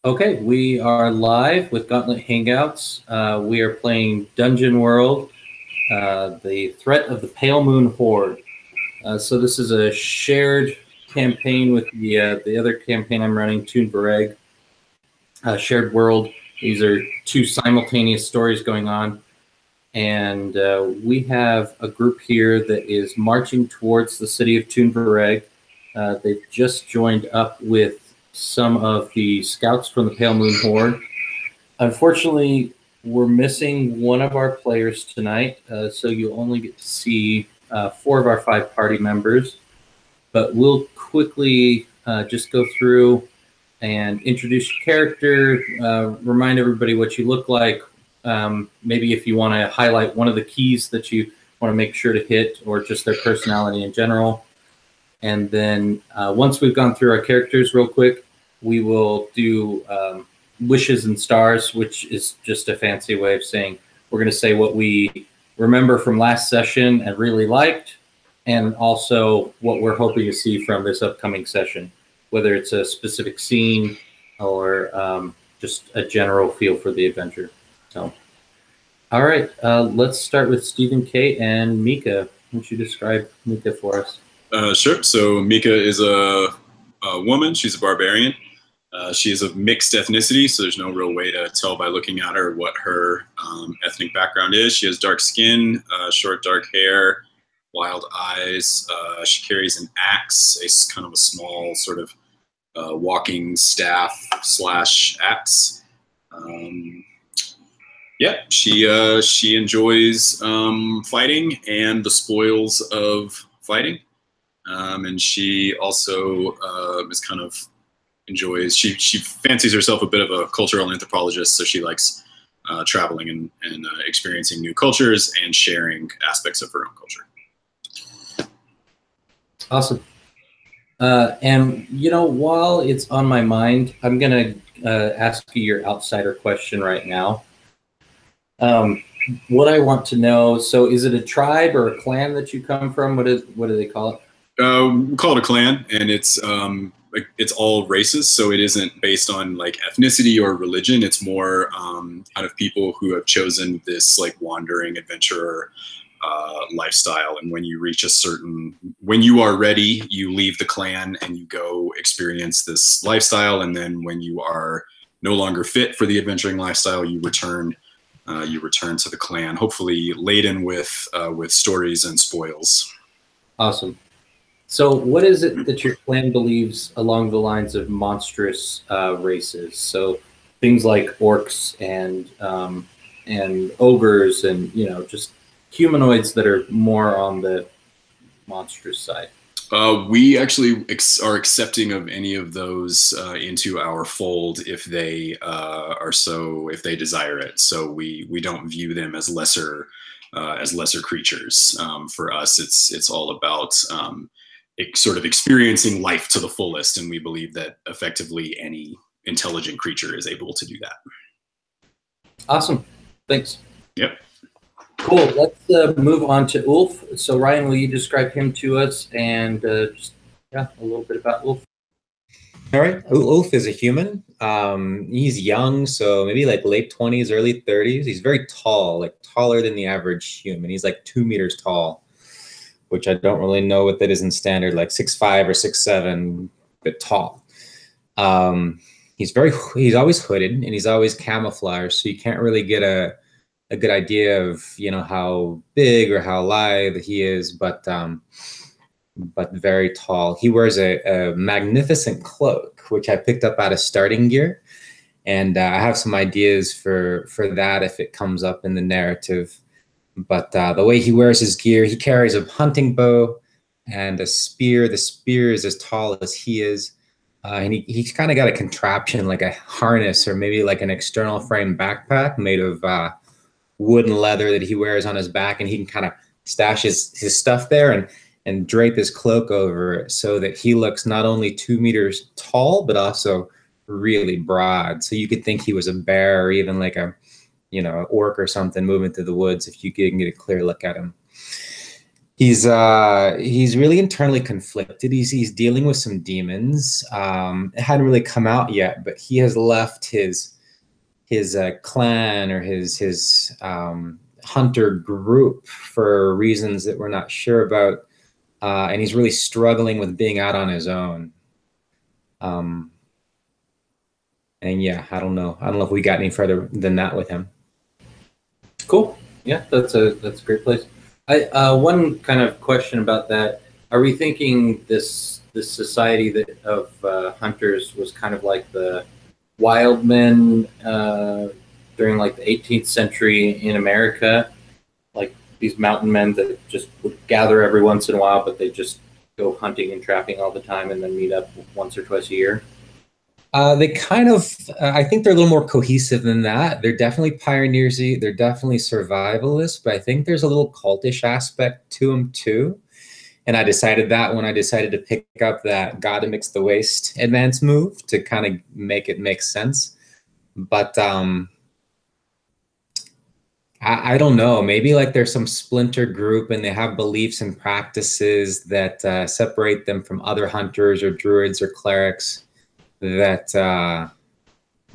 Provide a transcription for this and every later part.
Okay, we are live with Gauntlet Hangouts. We are playing Dungeon World, the Threat of the Pale Moon Horde. So this is a shared campaign with the other campaign I'm running, Toon Vareg. Shared world. These are two simultaneous stories going on. And we have a group here that is marching towards the city of Toon Vareg. They've just joined up with some of the scouts from the Pale Moon Horde. Unfortunately, we're missing one of our players tonight, so you'll only get to see 4 of our 5 party members. But we'll quickly just go through and introduce your character, remind everybody what you look like, maybe if you want to highlight one of the keys that you want to make sure to hit, or just their personality in general. And then once we've gone through our characters real quick, we will do wishes and stars, which is just a fancy way of saying we're going to say what we remember from last session and really liked, and also what we're hoping to see from this upcoming session, whether it's a specific scene or just a general feel for the adventure. So, all right, let's start with Stephen K. and Mika. Why don't you describe Mika for us? Sure. So Mika is a woman. She's a barbarian. She is of mixed ethnicity, so there's no real way to tell by looking at her what her ethnic background is. She has dark skin, short dark hair, wild eyes. She carries an axe, a kind of a small sort of walking staff / axe. Yeah, she enjoys fighting and the spoils of fighting. And she also is kind of enjoys, she fancies herself a bit of a cultural anthropologist, so she likes traveling and experiencing new cultures and sharing aspects of her own culture. Awesome. And, you know, while it's on my mind, I'm going to ask you your outsider question right now. What I want to know, so is it a tribe or a clan that you come from? What do they call it? We call it a clan, and it's all races, so it isn't based on like ethnicity or religion. It's more kind of people who have chosen this like wandering adventurer lifestyle. And when you reach when you are ready, you leave the clan and you go experience this lifestyle. And then when you are no longer fit for the adventuring lifestyle, you return to the clan, hopefully laden with stories and spoils. Awesome. So what is it that your clan believes along the lines of monstrous races? So things like orcs and ogres and, you know, just humanoids that are more on the monstrous side. We actually are accepting of any of those into our fold if they if they desire it. So we don't view them as lesser creatures. For us, it's all about sort of experiencing life to the fullest, and we believe that effectively any intelligent creature is able to do that. Awesome. Thanks. Yep. Cool. Let's move on to Ulf. So Ryan, will you describe him to us and just a little bit about Ulf? All right. Ulf is a human. He's young, so maybe like late 20s, early 30s. He's very tall, like taller than the average human. He's like 2 meters tall, which I don't really know what that is in standard, like 6'5" or 6'7", but tall. He's always hooded and he's always camouflaged, so you can't really get a good idea of, you know, how big or how lithe he is, but very tall. He wears a magnificent cloak, which I picked up out of starting gear, and I have some ideas for that if it comes up in the narrative. But the way he wears his gear, he carries a hunting bow and a spear. The spear is as tall as he is. And he's kind of got a contraption, like a harness or maybe like an external frame backpack made of wood and leather that he wears on his back. And he can kind of stash his stuff there and drape his cloak over it so that he looks not only 2 meters tall, but also really broad. So you could think he was a bear or even like a, you know, an orc or something moving through the woods if you can get a clear look at him. He's really internally conflicted. He's dealing with some demons. It hadn't really come out yet, but he has left his clan or his hunter group for reasons that we're not sure about, and he's really struggling with being out on his own. And yeah, I don't know if we got any further than that with him. Cool. Yeah, that's a great place. One kind of question about that: are we thinking this society of hunters was kind of like the wild men during like the 18th century in America, like these mountain men that just would gather every once in a while, but they just go hunting and trapping all the time and then meet up once or twice a year? They kind of, I think they're a little more cohesive than that. They're definitely pioneersy. They're definitely survivalists, but I think there's a little cultish aspect to them too. And I decided that when I decided to pick up that God amidst the waste advance move to kind of make it make sense. But I don't know. Maybe like there's some splinter group and they have beliefs and practices that separate them from other hunters or druids or clerics that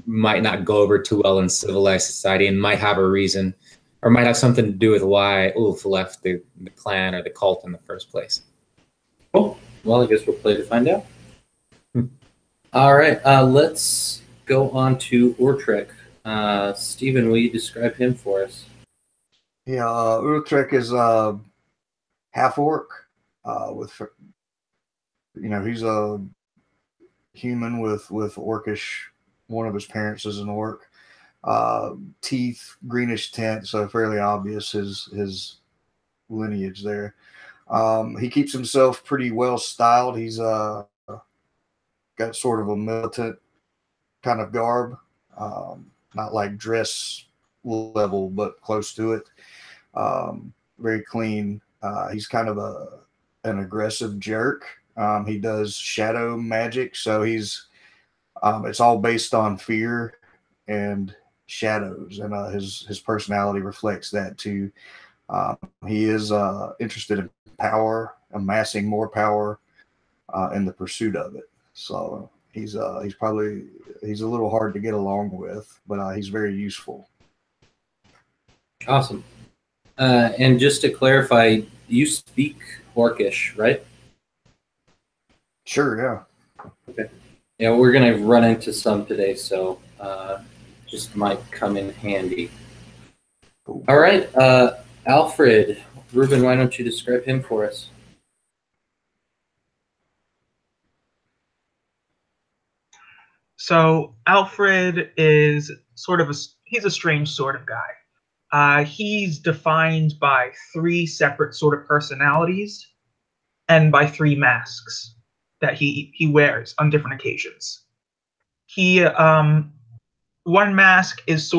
might not go over too well in civilized society and might have a reason or might have something to do with why Ulf left the clan or the cult in the first place. Cool. Well, I guess we'll play to find out. All right. Let's go on to Ortrek. Stephen, will you describe him for us? Yeah, Ortrek is half orc. He's a human with orcish. One of his parents is an orc. Teeth, greenish tint, so fairly obvious his lineage there. He keeps himself pretty well styled. He's got sort of a militant kind of garb, not like dress level, but close to it. Very clean. He's kind of an aggressive jerk. He does shadow magic, so he's it's all based on fear and shadows, and his personality reflects that too. He is interested in power, amassing more power, in the pursuit of it. So he's a little hard to get along with, but he's very useful. Awesome. And just to clarify, you speak Orcish, right? Sure, yeah. Okay. Yeah, we're going to run into some today, so just might come in handy. Cool. All right. Alfred, Ruben, why don't you describe him for us? So Alfred is he's a strange sort of guy. He's defined by 3 separate sort of personalities and by 3 masks that he wears on different occasions. One mask is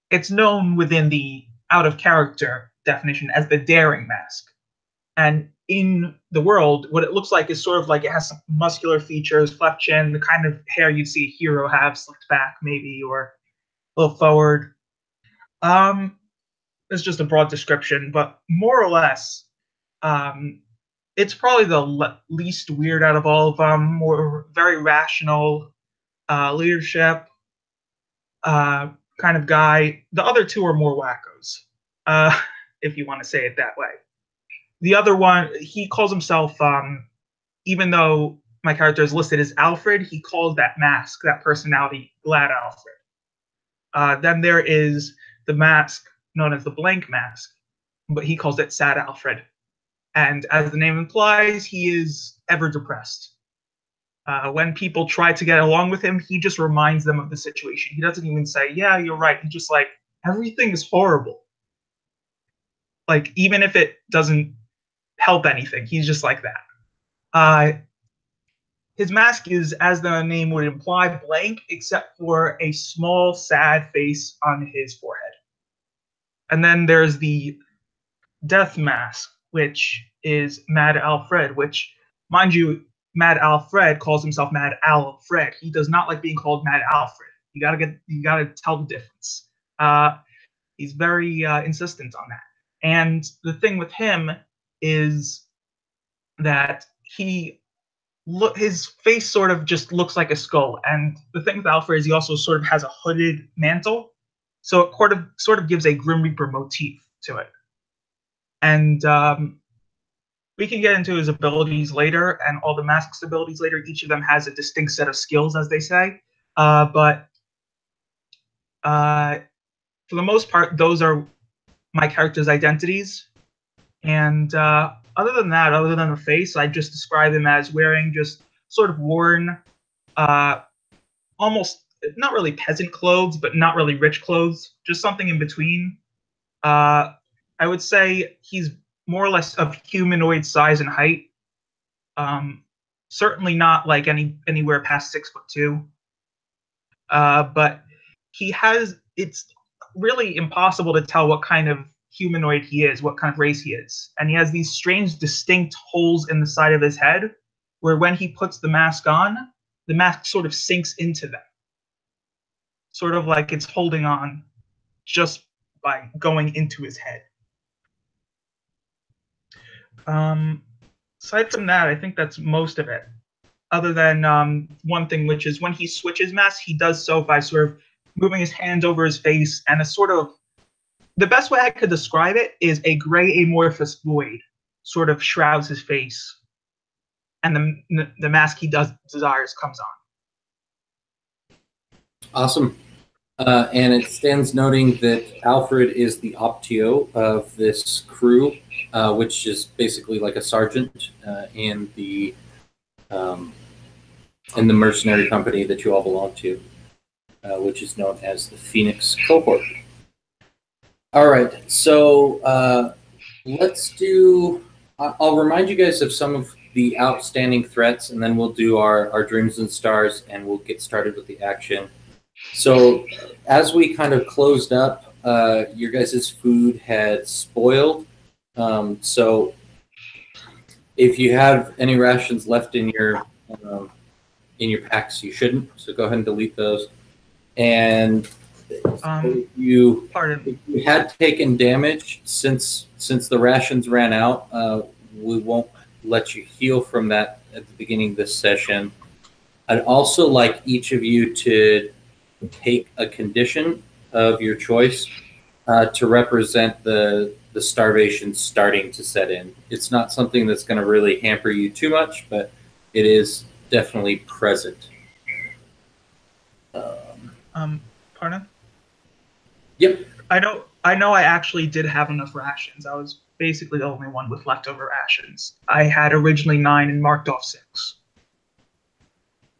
it's known within the out of character definition as the daring mask. And in the world, what it looks like is sort of like it has some muscular features, cleft chin, the kind of hair you'd see a hero have, slicked back maybe, or a little forward. It's just a broad description, but more or less, it's probably the least weird out of all of them. More very rational, leadership kind of guy. The other 2 are more wackos, if you want to say it that way. The other one, he calls himself, even though my character is listed as Alfred, he calls that mask, that personality, Glad Alfred. Then there is the mask known as the Blank Mask, but he calls it Sad Alfred. And as the name implies, he is ever depressed. When people try to get along with him, he just reminds them of the situation. He doesn't even say, yeah, you're right. He's just like, everything is horrible. Like, even if it doesn't help anything, he's just like that. His mask is, as the name would imply, blank, except for a small, sad face on his forehead. And then there's the Death Mask, which is Mad Alfred, which, mind you, Mad Alfred calls himself Mad Alfred. He does not like being called Mad Alfred. You gotta tell the difference. He's very insistent on that. And the thing with him is that his face sort of just looks like a skull. And the thing with Alfred is he also sort of has a hooded mantle, so it sort of gives a Grim Reaper motif to it. And we can get into his abilities later and all the mask's abilities later. Each of them has a distinct set of skills, as they say. But for the most part, those are my character's identities. And other than that, other than the face, I just describe him as wearing just sort of worn, almost not really peasant clothes, but not really rich clothes, just something in between. I would say he's more or less of humanoid size and height. Certainly not like anywhere past 6'2". But it's really impossible to tell what kind of humanoid he is, what kind of race he is. And he has these strange, distinct holes in the side of his head, where when he puts the mask on, the mask sort of sinks into them. Sort of like it's holding on just by going into his head. Aside from that, I think that's most of it. Other than one thing, which is when he switches masks, he does so by sort of moving his hands over his face, and a sort of, the best way I could describe it is a gray amorphous void sort of shrouds his face, and the mask he desires comes on. Awesome. And it stands noting that Alfred is the optio of this crew, which is basically like a sergeant in the mercenary company that you all belong to, which is known as the Phoenix Cohort. All right, so let's do. I'll remind you guys of some of the outstanding threats, and then we'll do our dreams and stars, and we'll get started with the action. So as we kind of closed up, your guys' food had spoiled. So if you have any rations left in your packs, you shouldn't. So go ahead and delete those. And if you had taken damage since the rations ran out, we won't let you heal from that at the beginning of this session. I'd also like each of you to take a condition of your choice to represent the starvation starting to set in. It's not something that's going to really hamper you too much, but it is definitely present. Pardon? Yep. I know I actually did have enough rations. I was basically the only one with leftover rations. I had originally 9 and marked off 6.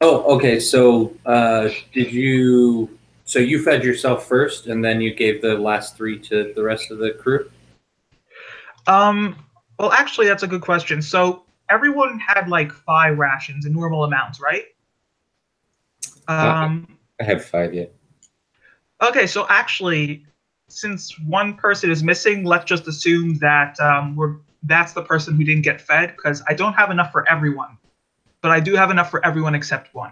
Oh, okay. So So you fed yourself first, and then you gave the last 3 to the rest of the crew? Well, actually, that's a good question. So everyone had like 5 rations in normal amounts, right? I had 5, yeah. Okay, so actually, since one person is missing, let's just assume that that's the person who didn't get fed, because I don't have enough for everyone, but I do have enough for everyone except one.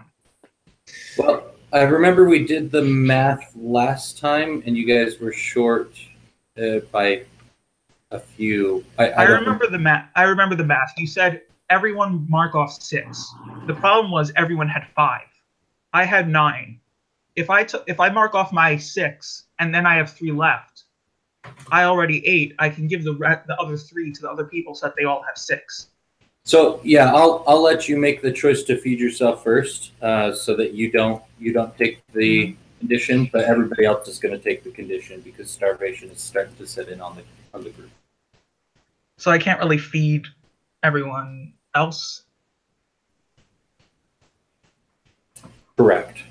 Well, I remember we did the math last time, and you guys were short by a few. I remember the math. I remember the math. You said everyone mark off 6. The problem was everyone had 5. I had 9. If I mark off my 6 and then I have 3 left, I already ate. I can give the other 3 to the other people so that they all have 6. So yeah, I'll let you make the choice to feed yourself first, so that you don't take the condition, but everybody else is going to take the condition because starvation is starting to set in on the group. So I can't really feed everyone else? Correct.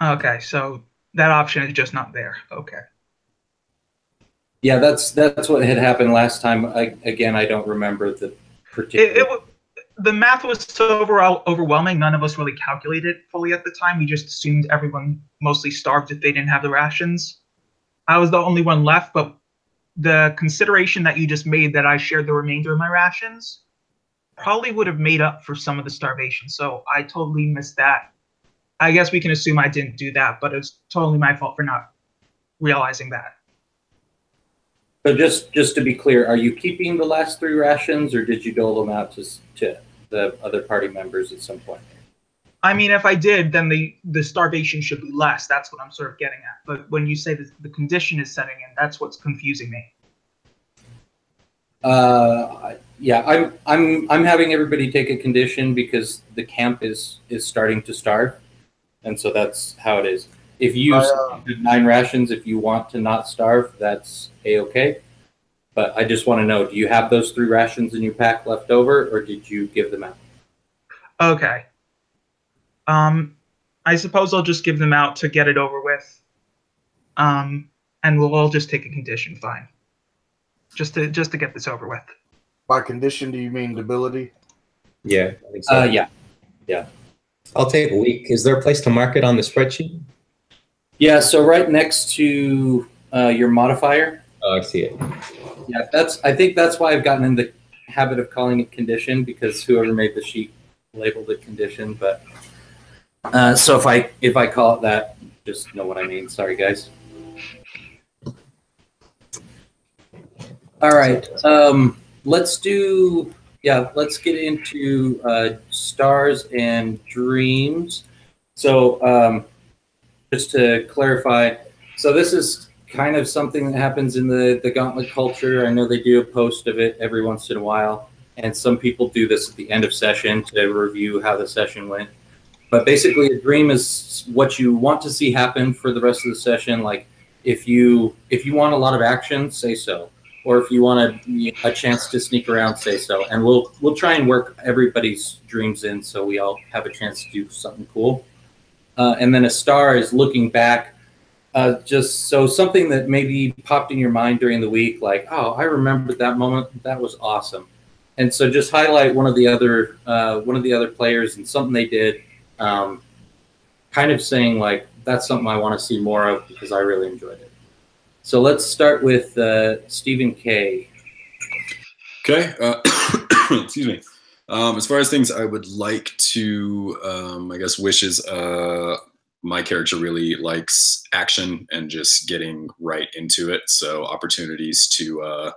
Okay, so that option is just not there. Okay. Yeah, that's what had happened last time. Again, I don't remember the particular. The math was so overwhelming, none of us really calculated fully at the time. We just assumed everyone mostly starved if they didn't have the rations. I was the only one left, but the consideration that you just made that I shared the remainder of my rations probably would have made up for some of the starvation. So I totally missed that. I guess we can assume I didn't do that, but it's totally my fault for not realizing that. So just to be clear, are you keeping the last 3 rations, or did you dole them out to the other party members at some point? I mean, if I did, then the starvation should be less. That's what I'm sort of getting at. But when you say that the condition is setting in, that's what's confusing me. Yeah, I'm having everybody take a condition because the camp is starting to starve, and so that's how it is. If you use 9 rations, if you want to not starve, that's a-okay. But I just want to know, do you have those 3 rations in your pack left over, or did you give them out? Okay. I suppose I'll just give them out to get it over with. And we'll all just take a condition, fine. Just to get this over with. By condition, do you mean debility? Yeah. I think so. Yeah. I'll take a week. Is there a place to mark it on the spreadsheet? Yeah, so right next to your modifier. Oh, I see it. Yeah, I think that's why I've gotten in the habit of calling it condition, because whoever made the sheet labeled it condition. But so if I call it that, just know what I mean. Sorry, guys. All right, let's get into stars and dreams. So just to clarify, so this is kind of something that happens in the Gauntlet culture. I know they do a post of it every once in a while, and some people do this at the end of session to review how the session went. But basically, a dream is what you want to see happen for the rest of the session. Like if you want a lot of action, say so. Or if you want a chance to sneak around, say so. And we'll try and work everybody's dreams in so we all have a chance to do something cool. And then a star is looking back, just so something that maybe popped in your mind during the week, like, oh, I remember that moment. That was awesome. And so just highlight one of the other players and something they did, kind of saying like, that's something I want to see more of because I really enjoyed it. So let's start with Stephen K. Okay. Excuse me. As far as things I would like to, I guess, wishes, my character really likes action and just getting right into it. So opportunities to,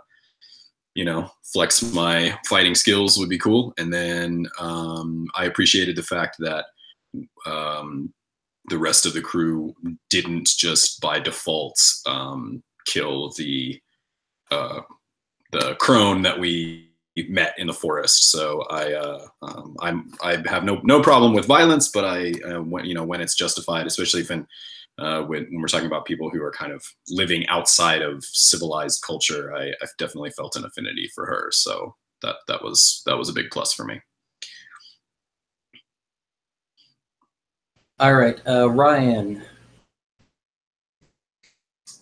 flex my fighting skills would be cool. And then I appreciated the fact that the rest of the crew didn't just by default kill the crone that we met in the forest. So I have no problem with violence, but when it's justified, especially when we're talking about people who are kind of living outside of civilized culture, I've definitely felt an affinity for her. So that was a big plus for me. All right, Ryan.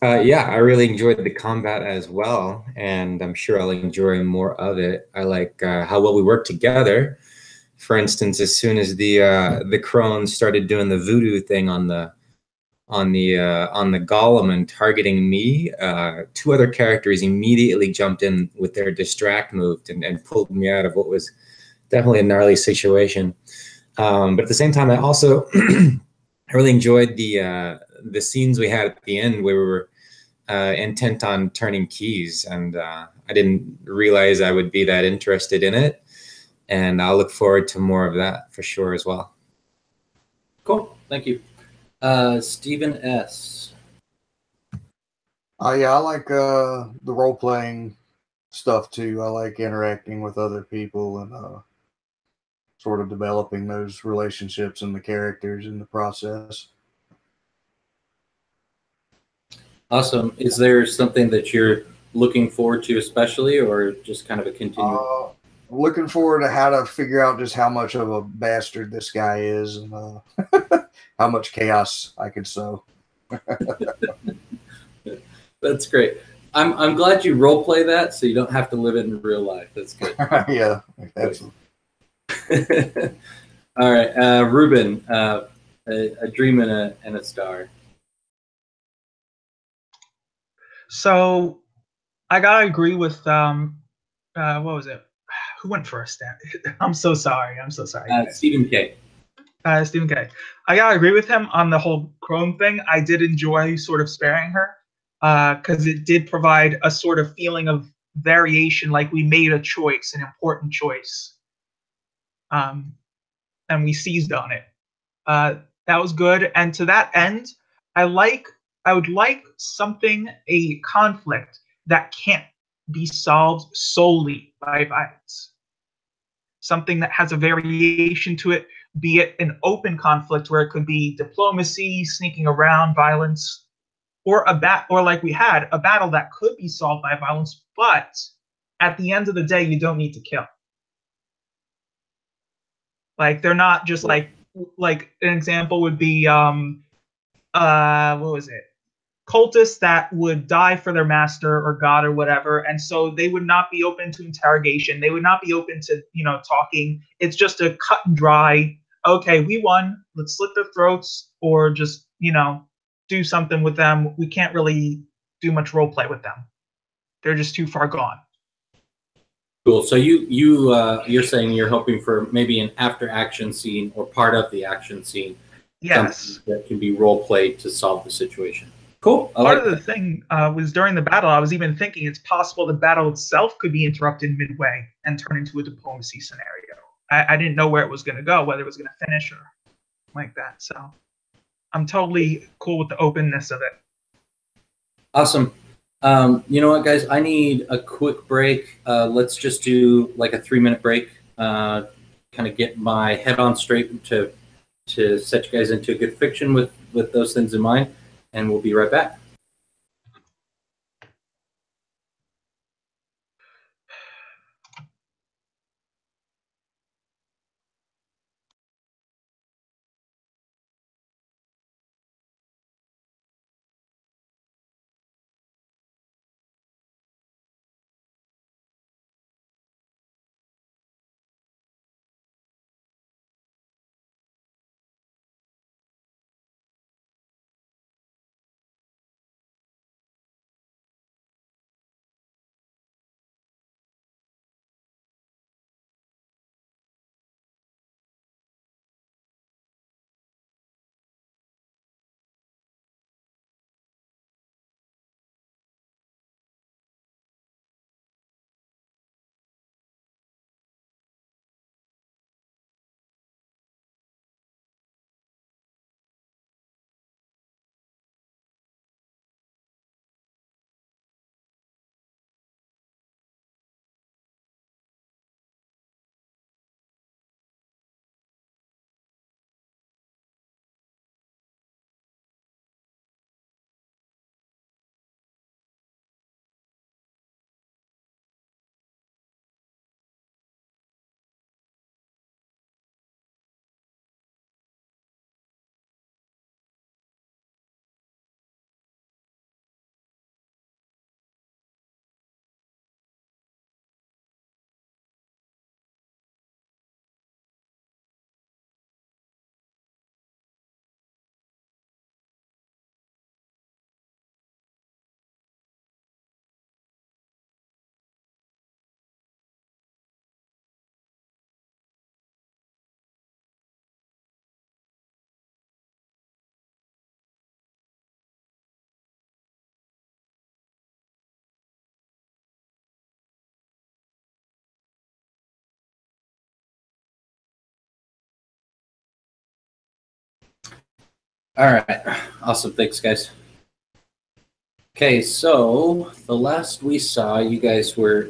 Yeah, I really enjoyed the combat as well, and I'm sure I'll enjoy more of it. I like how well we work together. For instance, as soon as the crone started doing the voodoo thing on the golem and targeting me, 2 other characters immediately jumped in with their distract move and pulled me out of what was definitely a gnarly situation. But at the same time, I also I really enjoyed the scenes we had at the end where we were intent on turning keys, and I didn't realize I would be that interested in it, and I'll look forward to more of that for sure as well. Cool, thank you. Stephen S. Yeah, I like the role-playing stuff too. I like interacting with other people and sort of developing those relationships and the characters in the process. Awesome. Is there something that you're looking forward to especially, or just kind of a continuum? Looking forward to how to figure out just how much of a bastard this guy is and how much chaos I can sow. That's great. I'm glad you role play that so you don't have to live it in real life. That's good. Yeah, absolutely. All right, Ruben, a dream and a star. So I gotta agree with what was it? Who went first? I'm so sorry. Stephen K. Stephen K. I gotta agree with him on the whole crone thing. I did enjoy sort of sparing her because it did provide a sort of feeling of variation, like we made a choice, an important choice, and we seized on it. That was good. And to that end, I would like something, a conflict that can't be solved solely by violence. Something that has a variation to it, be it an open conflict where it could be diplomacy, sneaking around, violence, or or like we had, a battle that could be solved by violence, but at the end of the day, you don't need to kill. Like they're not just like an example would be what was it? Cultists that would die for their master or god or whatever, and so they would not be open to interrogation. They would not be open to, talking. It's just a cut and dry, okay, we won, let's slit their throats, or just, do something with them. We can't really do much role play with them. They're just too far gone. Cool. So you're saying you're hoping for maybe an after action scene or part of the action scene. Yes. That can be role played to solve the situation. Cool. Part of the thing was during the battle, I was even thinking it's possible the battle itself could be interrupted midway and turn into a diplomacy scenario. I didn't know where it was going to go, whether it was going to finish or like that. So I'm totally cool with the openness of it. Awesome. You know what, guys? I need a quick break. Let's just do like a 3-minute break. Kind of get my head on straight to set you guys into a good fiction with those things in mind, and we'll be right back. All right. Awesome. Thanks, guys. Okay, so the last we saw, you guys were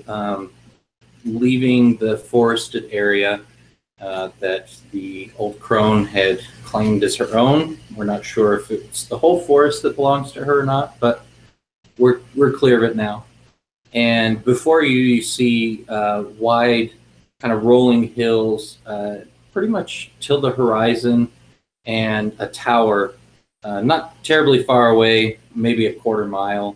leaving the forested area that the old crone had claimed as her own. We're not sure if it's the whole forest that belongs to her or not, but we're clear of it now. And before you see wide kind of rolling hills, pretty much till the horizon, and a tower not terribly far away, maybe a quarter mile.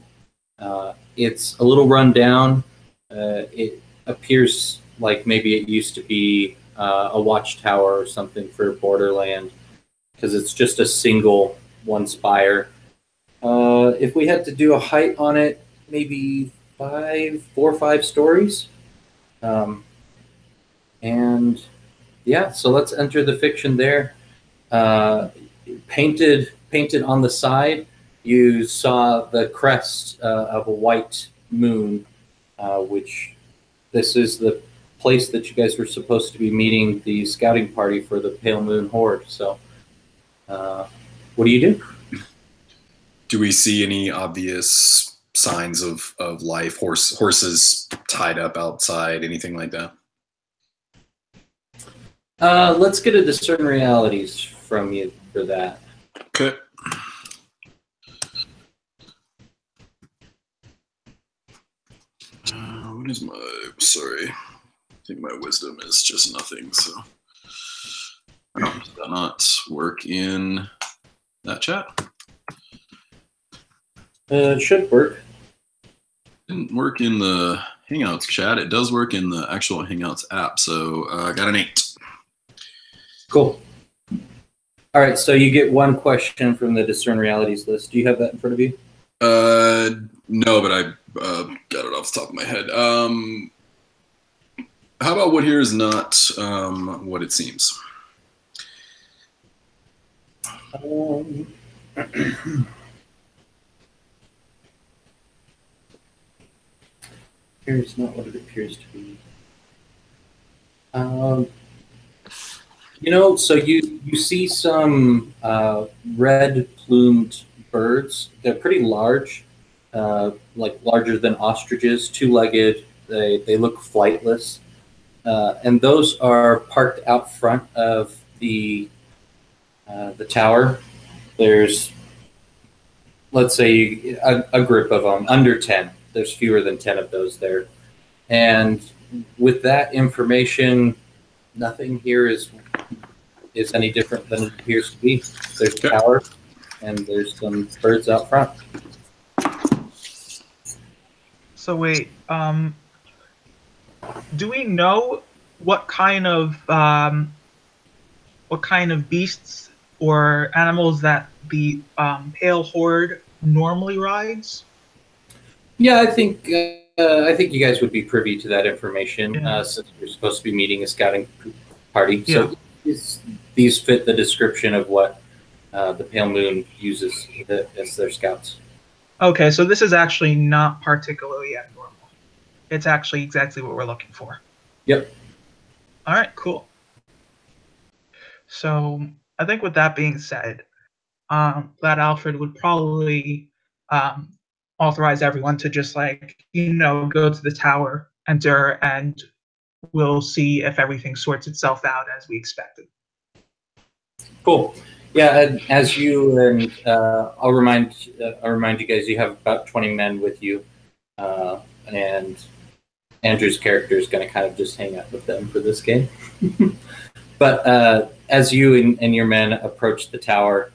It's a little run down. It appears like maybe it used to be a watchtower or something for Borderland, because it's just a single one spire. If we had to do a height on it, maybe 4 or 5 stories. And yeah, so let's enter the fiction there. Painted on the side, you saw the crest of a white moon, which this is the place that you guys were supposed to be meeting the scouting party for the Pale Moon Horde. So, what do you do? Do we see any obvious signs of life? Horses tied up outside, anything like that? Let's get a discern realities from you for that. Okay. What is my... Sorry. I think my wisdom is just nothing, so... Does that not work in that chat? It should work. Didn't work in the Hangouts chat. It does work in the actual Hangouts app, so I got an 8. Cool. All right, so you get one question from the discern realities list. Do you have that in front of you? No, but I got it off the top of my head. How about what here is not what it seems? Here's not what it appears to be. So you see some red-plumed birds. They're pretty large, like larger than ostriches, two-legged. They look flightless. And those are parked out front of the tower. There's, let's say, a group of them, under 10. There's fewer than 10 of those there. And with that information, nothing here is any different than it appears to be. There's a tower, and there's some birds out front. So wait, do we know what kind of beasts or animals that the Pale Horde normally rides? Yeah, I think you guys would be privy to that information, since you're supposed to be meeting a scouting party. So these fit the description of what the Pale Moon uses as their scouts. Okay, so this is actually not particularly abnormal. It's actually exactly what we're looking for. Yep. All right, cool. So I think with that being said, that Alfred would probably authorize everyone to just go to the tower, enter, and we'll see if everything sorts itself out as we expected. Cool. Yeah, and as you and I'll remind you guys, you have about 20 men with you, and Andrew's character is going to kind of just hang out with them for this game. But as you and your men approach the tower,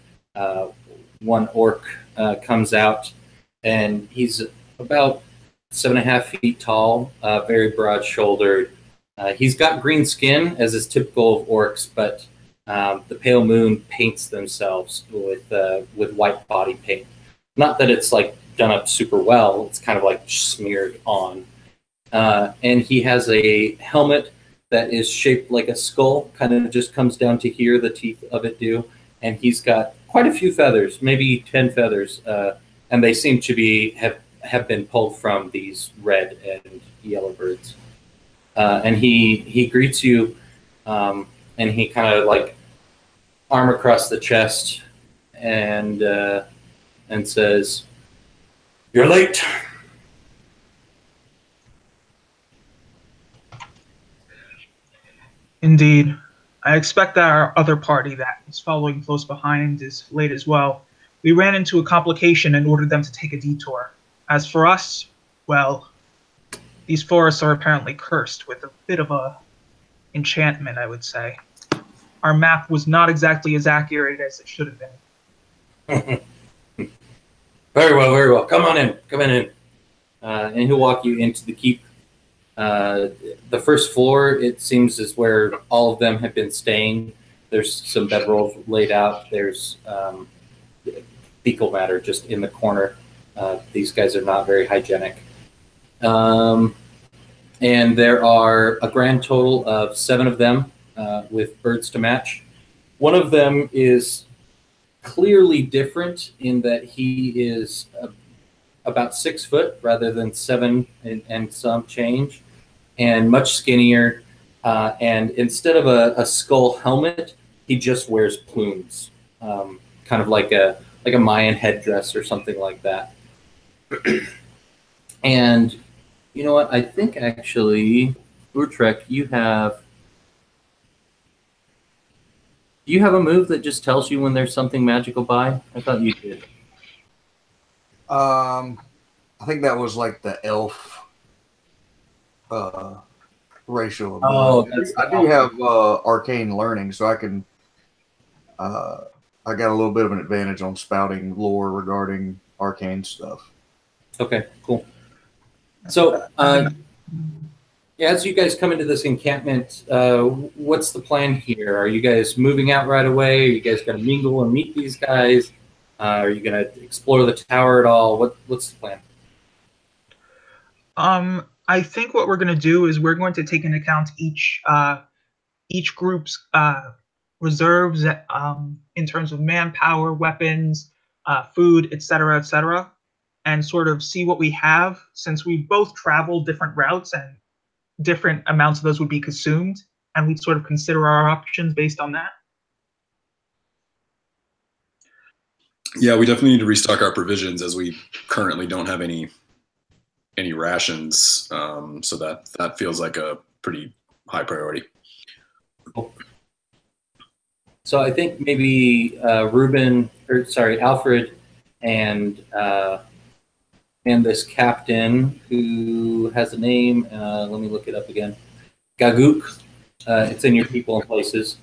one orc comes out, and he's about 7.5 feet tall, very broad-shouldered. He's got green skin, as is typical of orcs, but the Pale Moon paints themselves with white body paint. Not that it's like done up super well; it's kind of like smeared on. And he has a helmet that is shaped like a skull, kind of just comes down to here, the teeth of it do. And he's got quite a few feathers, maybe 10 feathers, and they seem to have been pulled from these red and yellow birds. And he greets you, and he kind of like arm across the chest and says, "You're late." Indeed. I expect that our other party that is following close behind is late as well. We ran into a complication and ordered them to take a detour. As for us, well, these forests are apparently cursed with a bit of a enchantment, I would say. Our map was not exactly as accurate as it should have been. Very well, very well. Come on in. And he'll walk you into the keep. The first floor, it seems, is where all of them have been staying. There's some bedrolls laid out. There's fecal matter just in the corner. These guys are not very hygienic. And there are a grand total of 7 of them with birds to match. One of them is clearly different in that he is about 6 foot rather than 7 and some change, and much skinnier. And instead of a skull helmet, he just wears plumes, kind of like a Mayan headdress or something like that. And you know what? I think actually, Utrecht, do you have a move that just tells you when there's something magical by? I thought you did. I think that was like the elf racial. Oh, I do have arcane learning, so I can. I got a little bit of an advantage on spouting lore regarding arcane stuff. Okay, cool. So, yeah, as you guys come into this encampment, what's the plan here? Are you guys moving out right away? Are you guys going to mingle and meet these guys? Are you going to explore the tower at all? What's the plan? I think what we're going to do is we're going to take into account each group's reserves in terms of manpower, weapons, food, etc., and sort of see what we have, since we both travel different routes and different amounts of those would be consumed, and we'd sort of consider our options based on that. Yeah, we definitely need to restock our provisions, as we currently don't have any rations. So that feels like a pretty high priority. Cool. So I think maybe Alfred and this captain who has a name. Let me look it up again. Gaguk. It's in your people and places.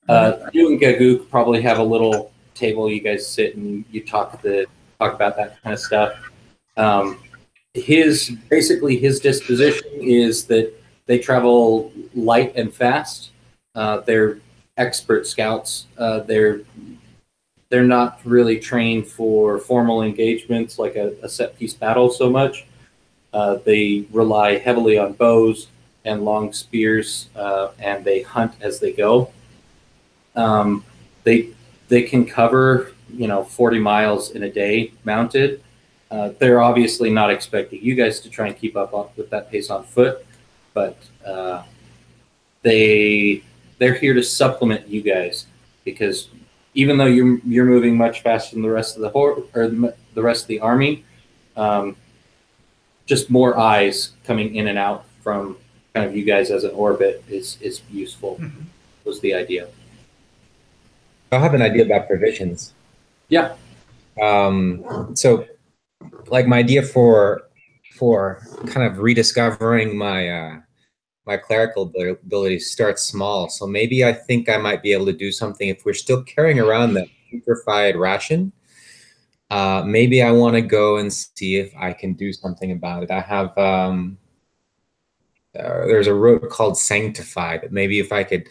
You and Gaguk probably have a little table. You guys sit and you talk about that kind of stuff. His disposition is that they travel light and fast. They're expert scouts. They're not really trained for formal engagements like a set-piece battle so much. They rely heavily on bows and long spears, and they hunt as they go. They can cover 40 miles in a day mounted. They're obviously not expecting you guys to try and keep up with that pace on foot, but they're here to supplement you guys, because even though you're moving much faster than the rest of the horde or the rest of the army, just more eyes coming in and out from kind of you guys as an orbit is useful. Mm-hmm. Was the idea. I have an idea about provisions. Yeah. So, like, my idea for kind of rediscovering my my clerical abilities starts small. So maybe I think I might be able to do something if we're still carrying around that putrefied ration. Maybe I want to go and see if I can do something about it. I have there's a road called Sanctified. Maybe if I could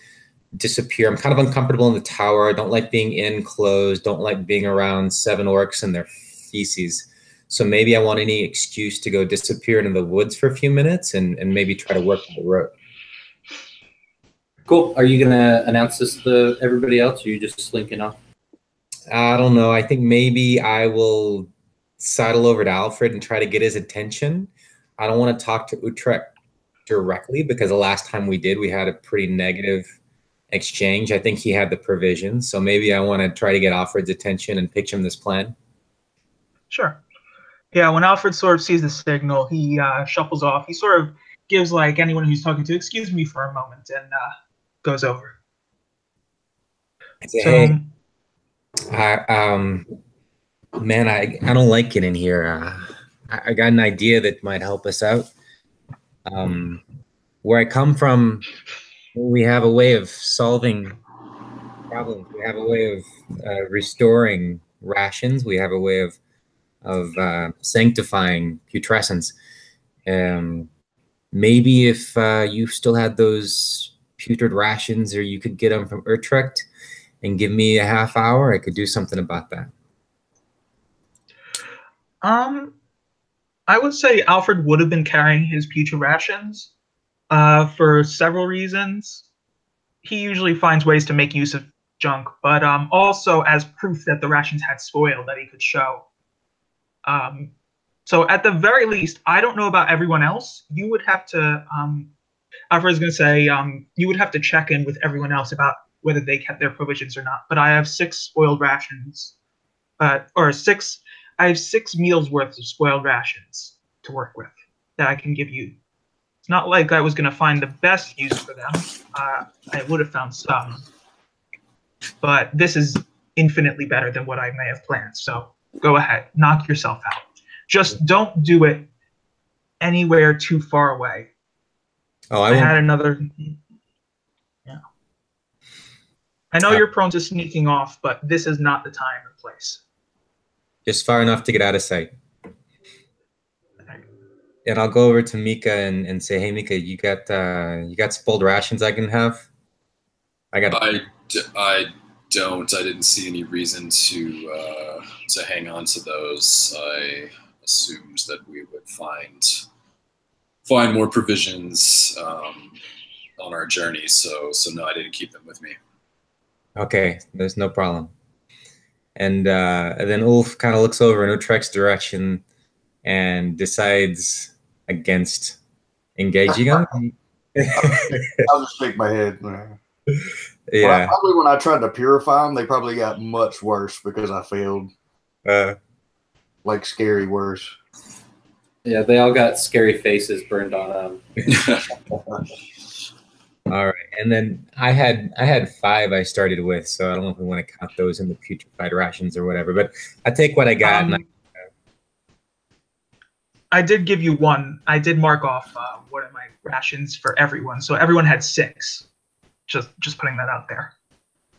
disappear. I'm kind of uncomfortable in the tower. I don't like being enclosed. Don't like being around 7 orcs and their feces. So maybe I want any excuse to go disappear into the woods for a few minutes and maybe try to work on the road. Cool. Are you going to announce this to everybody else, or are you just slinking off? I don't know. I think maybe I will sidle over to Alfred and try to get his attention. I don't want to talk to Utrecht directly, because the last time we did, we had a pretty negative exchange. I think he had the provisions. So maybe I want to try to get Alfred's attention and pitch him this plan. Sure. Yeah, when Alfred sort of sees the signal, he shuffles off. He sort of gives like anyone who's talking to, "Excuse me for a moment," and goes over. Hey, man, I don't like it in here. I got an idea that might help us out. Where I come from, we have a way of solving problems. We have a way of restoring rations. We have a way of sanctifying putrescence. Maybe if you still had those putrid rations, or you could get them from Utrecht and give me a half hour, I could do something about that. I would say Alfred would have been carrying his putrid rations for several reasons. He usually finds ways to make use of junk, but also as proof that the rations had spoiled that he could show. So at the very least, I don't know about everyone else. You would have to, I was going to say, you would have to check in with everyone else about whether they kept their provisions or not. But I have 6 spoiled rations, I have 6 meals worth of spoiled rations to work with that I can give you. It's not like I was going to find the best use for them. I would have found some, but this is infinitely better than what I may have planned. So go ahead, knock yourself out. Just don't do it anywhere too far away. Oh, I had another. Yeah. I know you're prone to sneaking off, but this is not the time or place. Just far enough to get out of sight. And I'll go over to Mika and say, "Hey, Mika, you got spoiled rations I can have?" I don't. I didn't see any reason to hang on to those. I assumed that we would find more provisions on our journey. So no, I didn't keep them with me. Okay, there's no problem. And then Ulf kind of looks over in Uhtrek's direction and decides against engaging him. I'll just shake my head. Yeah. Probably when I tried to purify them, they probably got much worse because I failed. Like scary worse. Yeah, they all got scary faces burned on them. All right, and then I had 5 I started with, so I don't know if we want to count those in the putrefied rations or whatever. But I take what I got. I did give you 1. I did mark off one of my rations for everyone, so everyone had 6. Just putting that out there.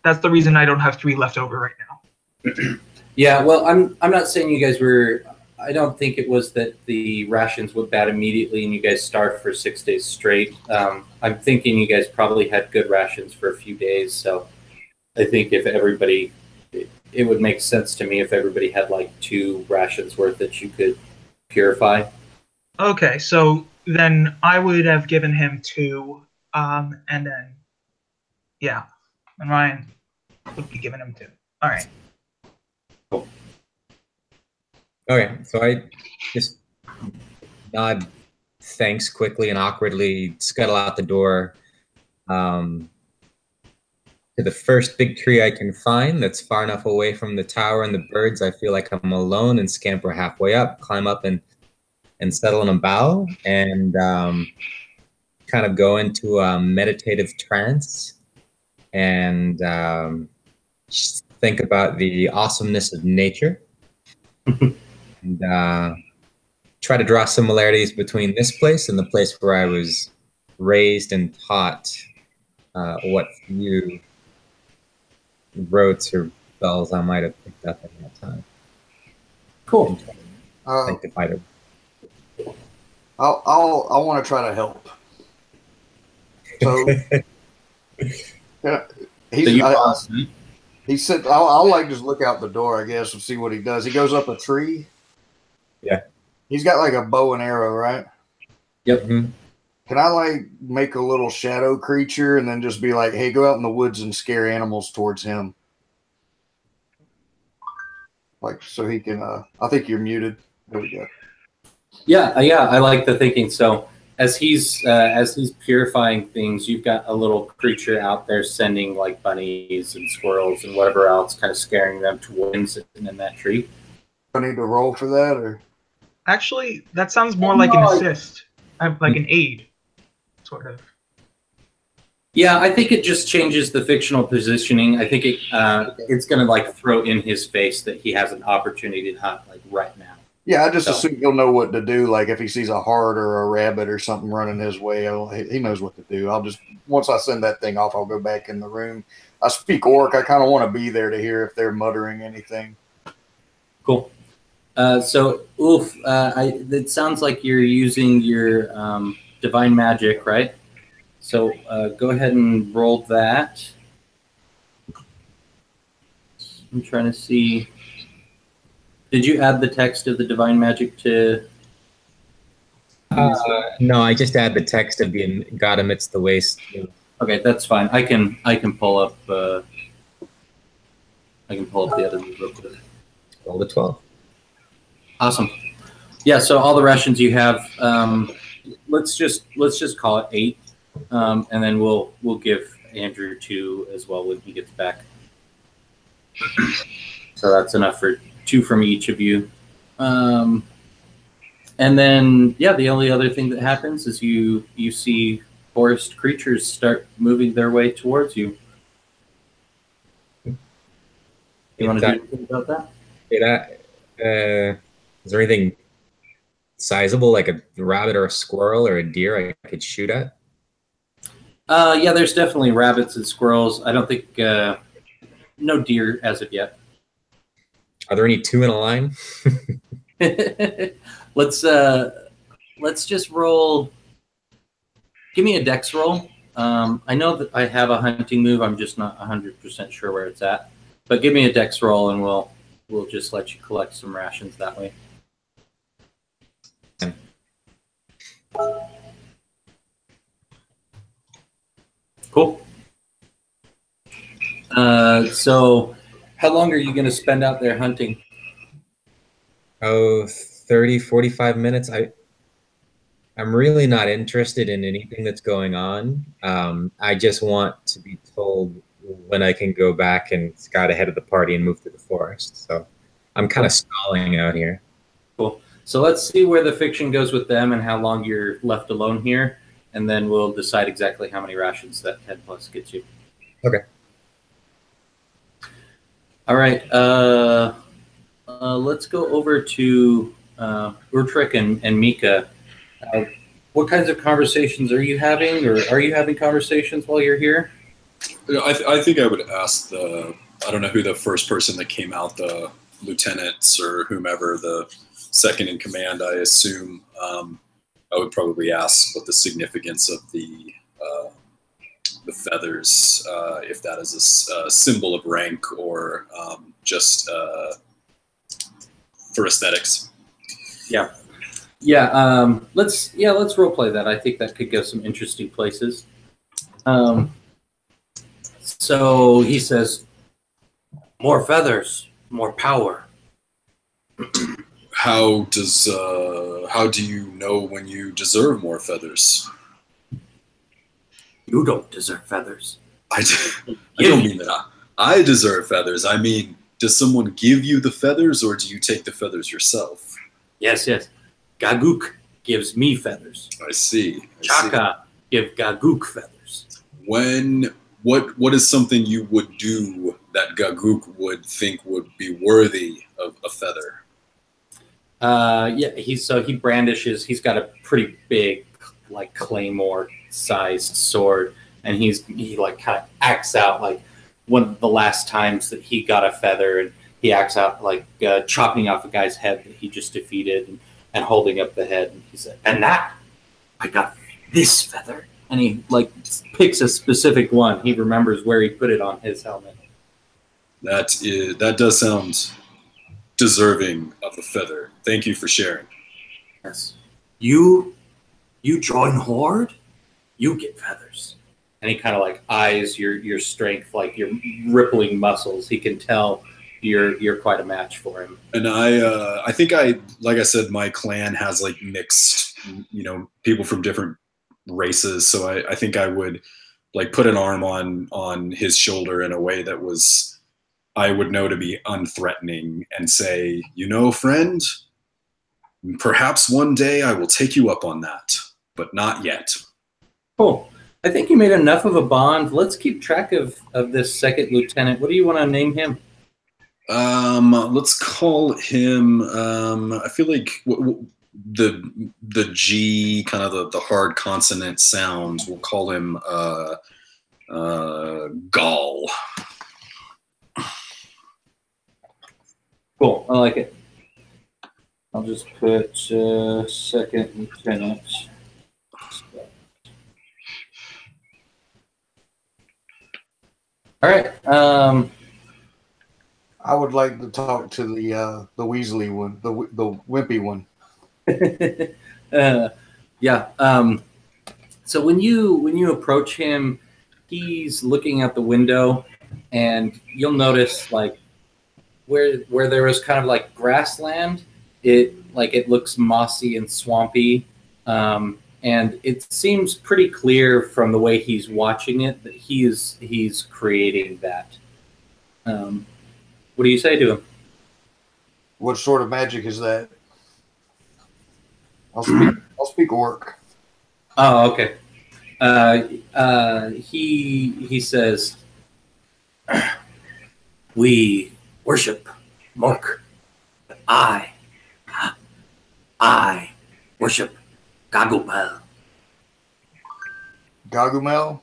That's the reason I don't have 3 left over right now. Yeah, well, I'm not saying you guys were. I don't think it was that the rations went bad immediately and you guys starved for 6 days straight. I'm thinking you guys probably had good rations for a few days. So I think if everybody, it would make sense to me if everybody had like 2 rations worth that you could purify. Okay, so then I would have given him 2, and then, yeah, and Ryan would be giving him 2. All right. Cool. Okay, so I just nod thanks quickly and awkwardly, scuttle out the door to the first big tree I can find that's far enough away from the tower and the birds. I feel like I'm alone and scamper halfway up, climb up and settle in a bough and kind of go into a meditative trance and just think about the awesomeness of nature. And try to draw similarities between this place and the place where I was raised and taught what few rotes or spells I might have picked up at that time. Cool. I want to try to help. So, yeah, he said, I'll like just look out the door, I guess, and see what he does. He goes up a tree. Yeah. He's got like a bow and arrow, right? Yep. Mm-hmm. Can I like make a little shadow creature and then just be like, hey, go out in the woods and scare animals towards him? Like, so he can, I think you're muted. There we go. Yeah, I like the thinking. So as he's purifying things, you've got a little creature out there sending like bunnies and squirrels and whatever else, kind of scaring them towards sitting in that tree. Do I need to roll for that, or? Actually, that sounds more like an assist, like an aid, sort of. Yeah, I think it just changes the fictional positioning. I think it's going to like throw in his face that he has an opportunity to hunt like right now. Yeah, I just assume he'll know what to do. Like if he sees a hart or a rabbit or something running his way, he knows what to do. Once I send that thing off, I'll go back in the room. I speak orc. I kind of want to be there to hear if they're muttering anything. Cool. So, Ulf, it sounds like you're using your divine magic, right? So go ahead and roll that. I'm trying to see. Did you add the text of the divine magic to? No, I just add the text of the God amidst the waste. Okay, that's fine. I can pull up I can pull up the other move real quick. Roll the 12. Awesome. Yeah. So all the rations you have, let's just call it 8, and then we'll give Andrew 2 as well when he gets back. So that's enough for 2 from each of you. And then, yeah, the only other thing that happens is you see forest creatures start moving their way towards you. You want to do anything about that? Is there anything sizable, like a rabbit or a squirrel or a deer I could shoot at? Yeah, there's definitely rabbits and squirrels. I don't think no deer as of yet. Are there any 2 in a line? Let's just roll. Give me a dex roll. I know that I have a hunting move. I'm just not 100% sure where it's at. But give me a dex roll, and we'll just let you collect some rations that way. Cool. So how long are you going to spend out there hunting? Oh, 30, 45 minutes. I'm really not interested in anything that's going on. I just want to be told when I can go back and scout ahead of the party and move through the forest. So I'm kind of stalling out here. Cool. So let's see where the fiction goes with them and how long you're left alone here, and then we'll decide exactly how many rations that 10 plus gets you. Okay. All right. Let's go over to Urtrick and Mika. What kinds of conversations are you having, or are you having conversations while you're here? I think I would ask I don't know who the first person that came out, the lieutenants or whomever, the second in command, I assume. I would probably ask what the significance of the feathers, if that is a symbol of rank or just for aesthetics. Yeah. Yeah, let's role play that. I think that could go some interesting places. So he says, "More feathers, more power." How do you know when you deserve more feathers? You don't deserve feathers. I don't mean that I deserve feathers. I mean, does someone give you the feathers, or do you take the feathers yourself? Yes. Gaguk gives me feathers. I see. Chaka give Gaguk feathers. What is something you would do that Gaguk would think would be worthy of a feather? Yeah, he brandishes. He's got a pretty big, like claymore-sized sword, and he like kind of acts out like one of the last times that he got a feather, and he acts out like chopping off a guy's head that he just defeated, and holding up the head. And he said, "And that I got this feather." And he like picks a specific one. He remembers where he put it on his helmet. That does sound deserving of the feather. Thank you for sharing. Yes. You join Horde, you get feathers. And he kind of like eyes your strength, like your rippling muscles. He can tell you're quite a match for him. And I think like I said, my clan has like mixed, people from different races. So I think I would like put an arm on his shoulder in a way that was, I would know to be unthreatening, and say, friend, perhaps one day I will take you up on that, but not yet. Cool. I think you made enough of a bond. Let's keep track of this second lieutenant. What do you want to name him? Let's call him, I feel like the G, kind of the hard consonant sounds, we'll call him Gall. Cool, I like it. I'll just put second lieutenant. All right. I would like to talk to the Weasley one, the wimpy one. Yeah. So when you approach him, he's looking out the window, and you'll notice like where there was kind of like grassland, it looks mossy and swampy, and it seems pretty clear from the way he's watching it that he's creating that. What do you say to him? What sort of magic is that? I'll speak orc. Oh, okay. He says, "We worship Mork. I worship Gagubel. Gagumel?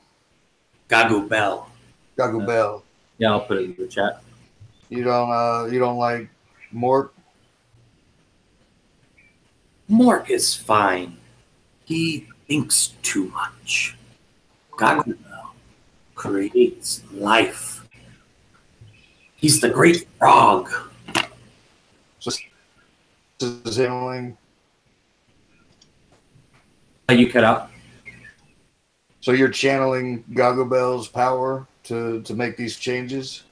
Gagubel. Gagubel. Yeah, I'll put it in the chat. You don't like Mork? Mork is fine. He thinks too much. Gagubel creates life. He's the great frog." So this is handling. You cut out. So you're channeling Gagubel's power to make these changes?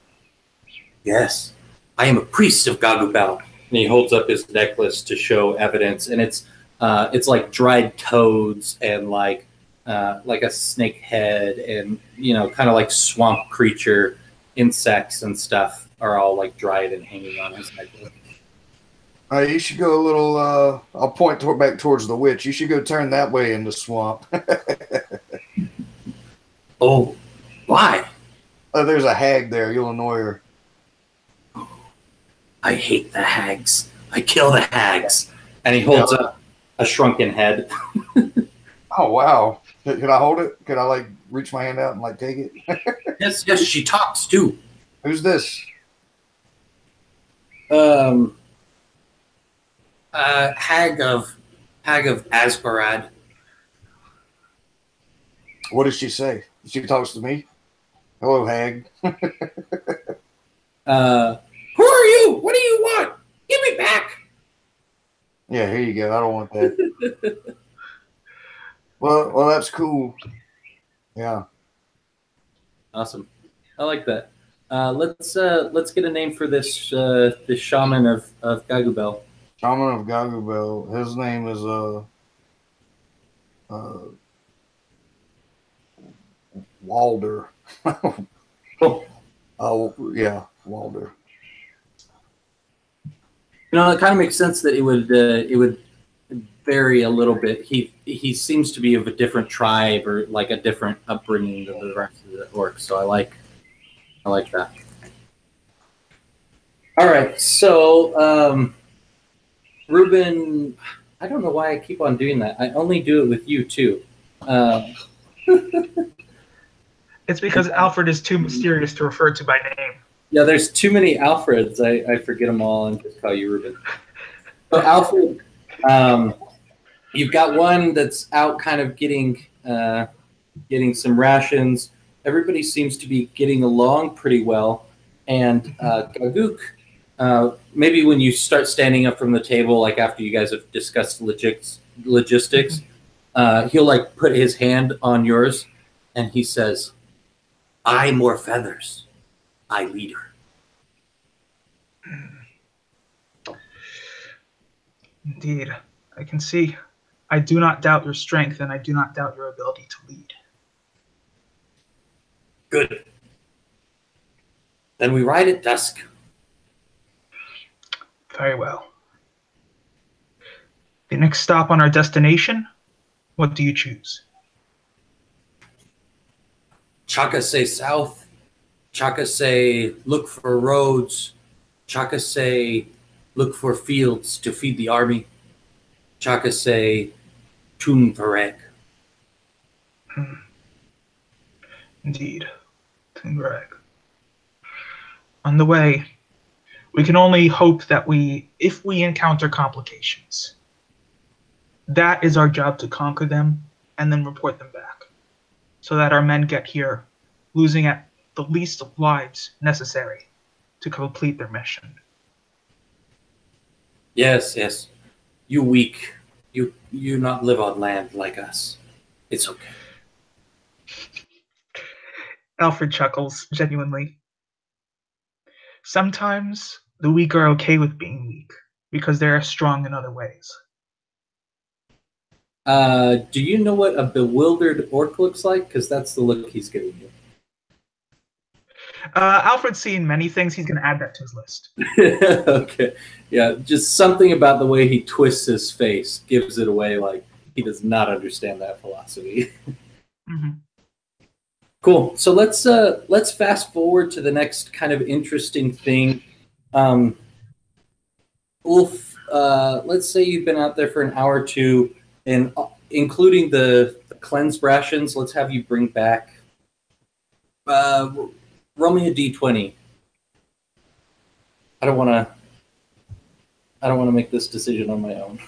Yes, I am a priest of Gagubel. And he holds up his necklace to show evidence, and it's like dried toads and like a snake head, and kind of like swamp creature insects and stuff are all like dried and hanging on his necklace. You should go a little. I'll point back towards the witch. You should go turn that way in the swamp. Oh, why? There's a hag there. You'll annoy her. I hate the hags. I kill the hags. And he holds up a shrunken head. Oh wow! Can I hold it? Can I like reach my hand out and like take it? Yes, she talks too. Who's this? Hag of Asgarad. What does she say? She talks to me. Hello, hag. Who are you? What do you want? Give me back. Yeah, here you go. I don't want that. Well, that's cool. Yeah. Awesome. I like that. Let's get a name for this shaman of Gagubel. Shaman of Gagubel. His name is Walder. Oh yeah, Walder. It kind of makes sense that it would vary a little bit. He seems to be of a different tribe or like a different upbringing than the rest of the orcs. So I like that. All right, so Ruben, I don't know why I keep on doing that. I only do it with you too. It's because Alfred is too mysterious to refer to by name. Yeah, there's too many Alfreds. I forget them all and just call you Ruben. So Alfred, you've got one that's out kind of getting some rations. Everybody seems to be getting along pretty well. And Gaguk, maybe when you start standing up from the table, like after you guys have discussed logistics, he'll like put his hand on yours and he says, "I more feathers. I lead her." Indeed, I can see. I do not doubt your strength, and I do not doubt your ability to lead. Good. Then we ride at dusk. Very well. The next stop on our destination, what do you choose? Chaka say south. Chaka say look for roads. Chaka say look for fields to feed the army. Chaka say tune Vareg. Indeed, tune Vareg. On the way, we can only hope that if we encounter complications, that is our job, to conquer them and then report them back, so that our men get here losing at the least lives necessary to complete their mission. Yes, yes. You weak. You not live on land like us. It's okay. Alfred chuckles genuinely. Sometimes the weak are okay with being weak because they are strong in other ways. Do you know what a bewildered orc looks like? Because that's the look he's giving you. Alfred's seen many things. He's going to add that to his list. Okay. Yeah, just something about the way he twists his face gives it away like he does not understand that philosophy. Mm-hmm. Cool. So let's fast forward to the next kind of interesting thing. Ulf, let's say you've been out there for an hour or two, and including the cleanse rations, let's have you bring back. Roll me a d20. I don't want to make this decision on my own.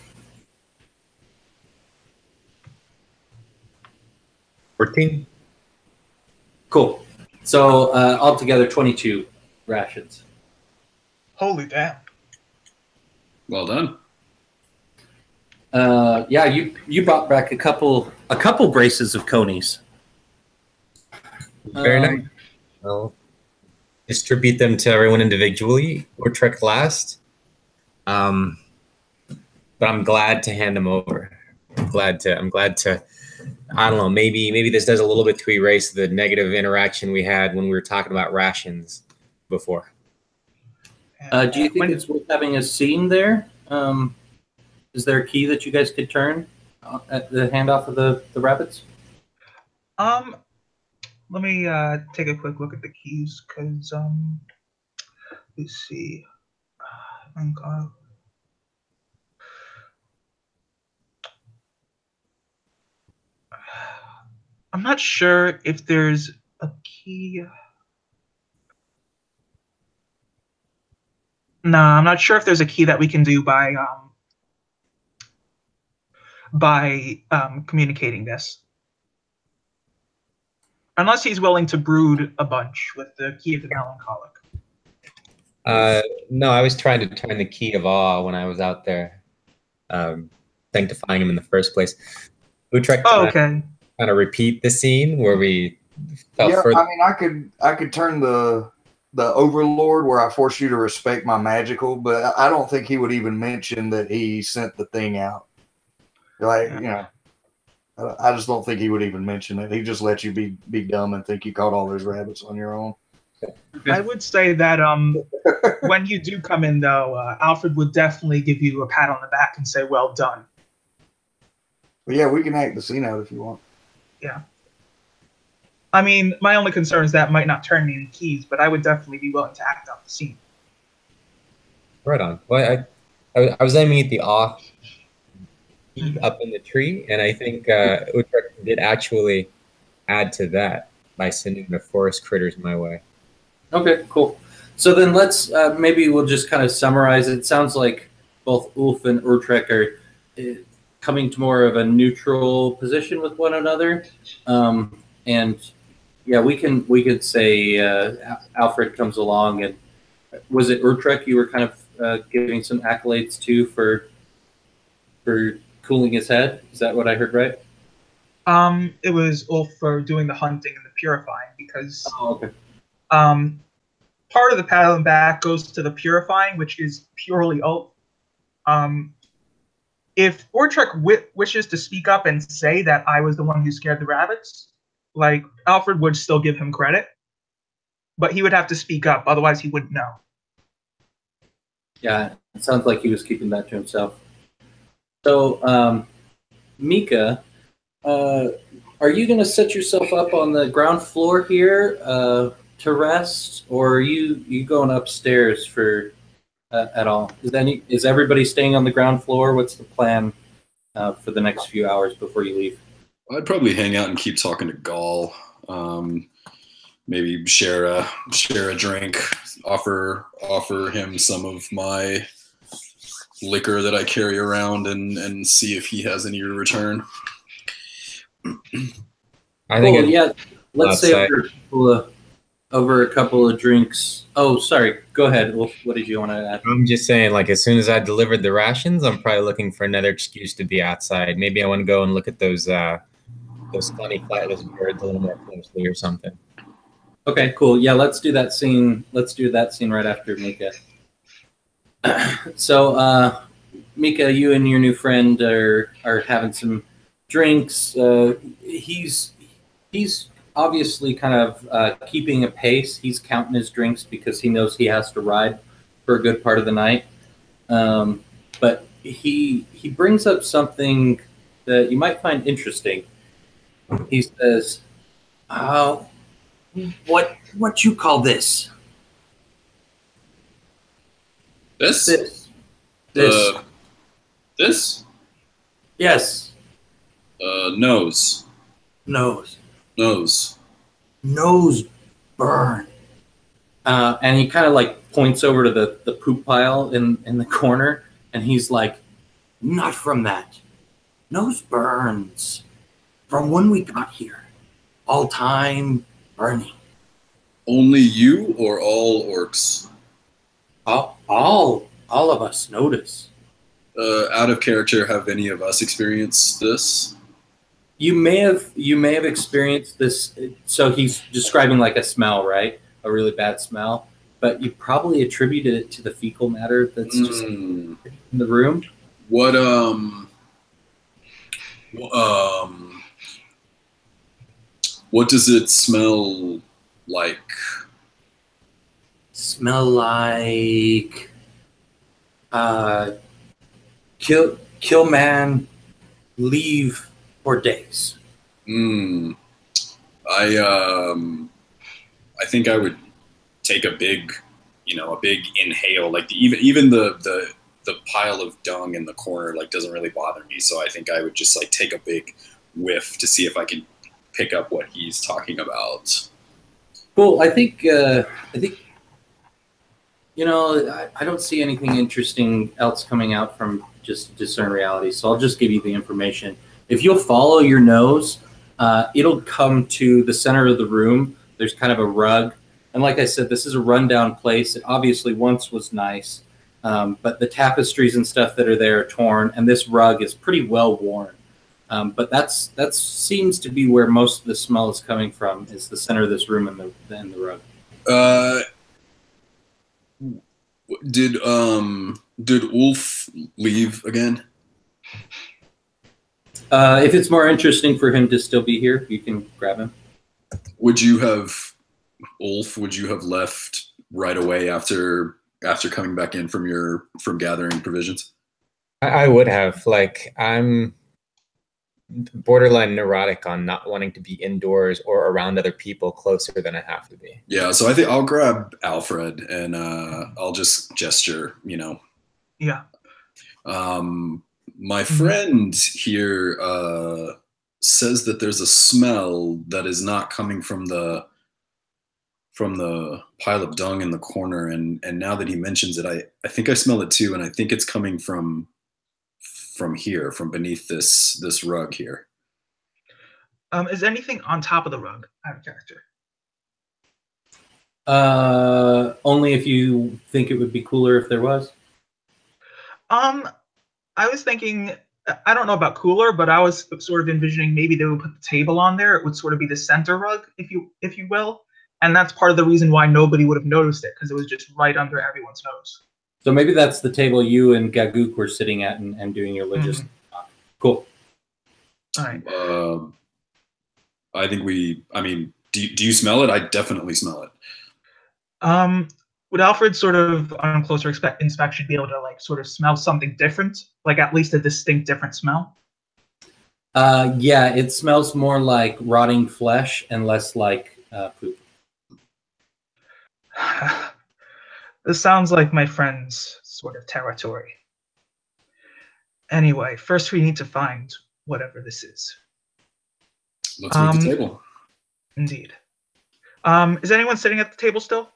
14. Cool. So altogether 22 rations. Holy damn. Well done. Yeah, you brought back a couple braces of conies. Very nice. I'll distribute them to everyone individually, or trek last. But I'm glad to hand them over. I'm glad to. I don't know. Maybe this does a little bit to erase the negative interaction we had when we were talking about rations before. Do you think it's worth having a scene there? Is there a key that you guys could turn at the handoff of the rabbits? Let me take a quick look at the keys, because let's see. I'm not sure if there's a key. No, I'm not sure if there's a key that we can do by communicating this. Unless he's willing to brood a bunch with the key of the melancholic. No, I was trying to turn the key of awe when I was out there, sanctifying him in the first place. Utrecht, okay. Kind of repeat the scene where we fell further. I mean, I could turn the overlord where I force you to respect my magical, but I don't think he would even mention that he sent the thing out. Like, you know, I just don't think he would even mention it. He just let you be dumb and think you caught all those rabbits on your own. I would say that when you do come in, though, Alfred would definitely give you a pat on the back and say, "Well done." But yeah, we can act the scene out if you want. Yeah. I mean, my only concern is that might not turn me into keys, but I would definitely be willing to act out the scene. Right on. Well, I was aiming at the off up in the tree, and I think Utrecht did actually add to that by sending the forest critters my way. Okay, cool. So then let's maybe we'll just kind of summarize. It sounds like both Ulf and Utrecht are coming to more of a neutral position with one another, and yeah, we could say Alfred comes along, and was it Utrecht you were kind of giving some accolades to for cooling his head? Is that what I heard right? It was Ulf for doing the hunting and the purifying, because okay. Part of the pat on the back goes to the purifying, which is purely Ulf. If Utrecht wishes to speak up and say that I was the one who scared the rabbits, like, Alfred would still give him credit, but he would have to speak up, otherwise he wouldn't know. Yeah, it sounds like he was keeping that to himself. So, Mika, are you going to set yourself up on the ground floor here to rest, or are you going upstairs for at all? Is everybody staying on the ground floor? What's the plan for the next few hours before you leave? I'd probably hang out and keep talking to Gaul. Maybe share a drink. Offer him some of my liquor that I carry around, and see if he has any to return. I think cool, yeah. Let's say over a couple of drinks. Oh, sorry. Go ahead. What did you want to add? I'm just saying, like, as soon as I delivered the rations, I'm probably looking for another excuse to be outside. Maybe I want to go and look at those funny flightless birds a little more closely or something. Okay, cool. Yeah, let's do that scene. Let's do that scene right after Mika. So, Mika, you and your new friend are having some drinks. He's obviously kind of keeping a pace. He's counting his drinks because he knows he has to ride for a good part of the night. But he brings up something that you might find interesting. He says, "What you call this? This? This? This? Yes. Nose. Nose. Nose. Nose burn." And he kind of like points over to the poop pile in the corner, and he's like, "Not from that. Nose burns. From when we got here. All time burning. Only you or all orcs? All of us notice." Out of character, have any of us experienced this? You may have experienced this. So he's describing like a smell, right? A really bad smell. But you probably attributed it to the fecal matter that's just in the room. What what does it smell like? Smell like kill man, leave for days. I think I would take a big inhale. Like even the pile of dung in the corner like doesn't really bother me. So I think I would just like take a big whiff to see if I can pick up what he's talking about. Cool. I think I don't see anything interesting else coming out from just discern reality. So I'll just give you the information. If you'll follow your nose, it'll come to the center of the room. There's kind of a rug. And like I said, this is a rundown place. It obviously once was nice, but the tapestries and stuff that are there are torn, and this rug is pretty well worn. But that seems to be where most of the smell is coming from, is the center of this room and the rug. Did Ulf leave again? If it's more interesting for him to still be here, you can grab him. Would you have left right away after coming back in from gathering provisions? I would have. Like, I'm borderline neurotic on not wanting to be indoors or around other people closer than I have to be. Yeah, so I think I'll grab Alfred and I'll just gesture, Yeah. My friend here says that there's a smell that is not coming from the pile of dung in the corner, and now that he mentions it, I think I smell it too, and I think it's coming from here, from beneath this rug here. Is anything on top of the rug out of character? Only if you think it would be cooler if there was. I was thinking, I don't know about cooler, but I was sort of envisioning maybe they would put the table on there. It would sort of be the center rug, if you will. And that's part of the reason why nobody would have noticed it, because it was just right under everyone's nose. So maybe that's the table you and Gaguk were sitting at and doing your logistics. Cool. All right. I think do you smell it? I definitely smell it. Would Alfred sort of on closer inspection be able to like sort of smell something different, like at least a distinct different smell? Yeah, it smells more like rotting flesh and less like poop. This sounds like my friend's sort of territory. Anyway, first we need to find whatever this is. Let's move the table. Indeed. Is anyone sitting at the table still?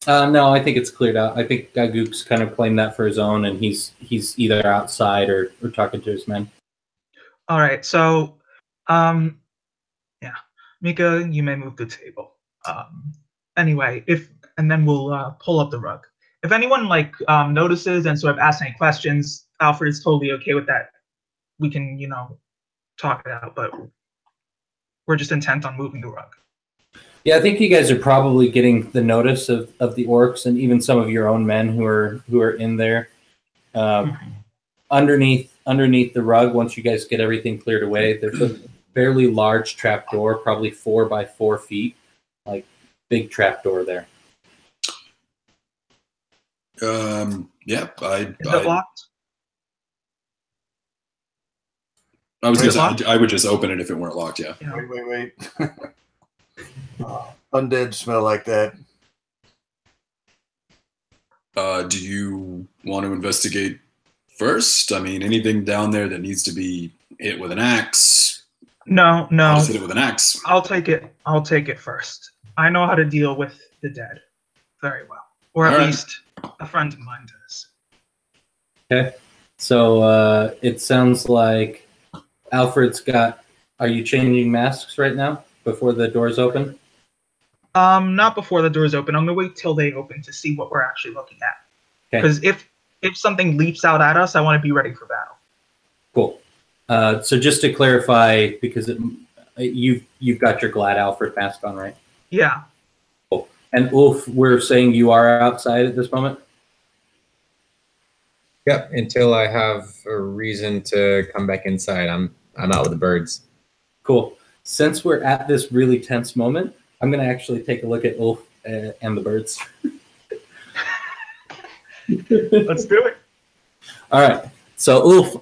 No, I think it's cleared out. I think Gaguk's kind of claimed that for his own, and he's either outside or talking to his men. All right, so, yeah, Mika, you may move the table. Anyway, and then we'll pull up the rug. If anyone notices and sort of asks any questions, Alfred is totally okay with that. We can, talk it out, but we're just intent on moving the rug. Yeah, I think you guys are probably getting the notice of the orcs and even some of your own men who are in there. Underneath the rug, once you guys get everything cleared away, there's a fairly large trap door, probably 4 by 4 feet, like big trap door there. Yeah, Is it locked? I was gonna say I would just open it if it weren't locked. Yeah. Wait. Undead smell like that. Do you want to investigate first? I mean, anything down there that needs to be hit with an axe? No. I'll just hit it with an axe. I'll take it first. I know how to deal with the dead very well, or at least a friend of mine does. Okay, so it sounds like Alfred's got. Are you changing masks right now before the doors open? Not before the doors open. I'm gonna wait till they open to see what we're actually looking at. Because if something leaps out at us, I want to be ready for battle. Cool. So just to clarify, because you've got your Glad Alfred mask on, right? Yeah. Cool. And Ulf, we're saying you are outside at this moment? Yep, until I have a reason to come back inside, I'm out with the birds. Cool. Since we're at this really tense moment, I'm going to actually take a look at Ulf and the birds. Let's do it. All right. So Ulf,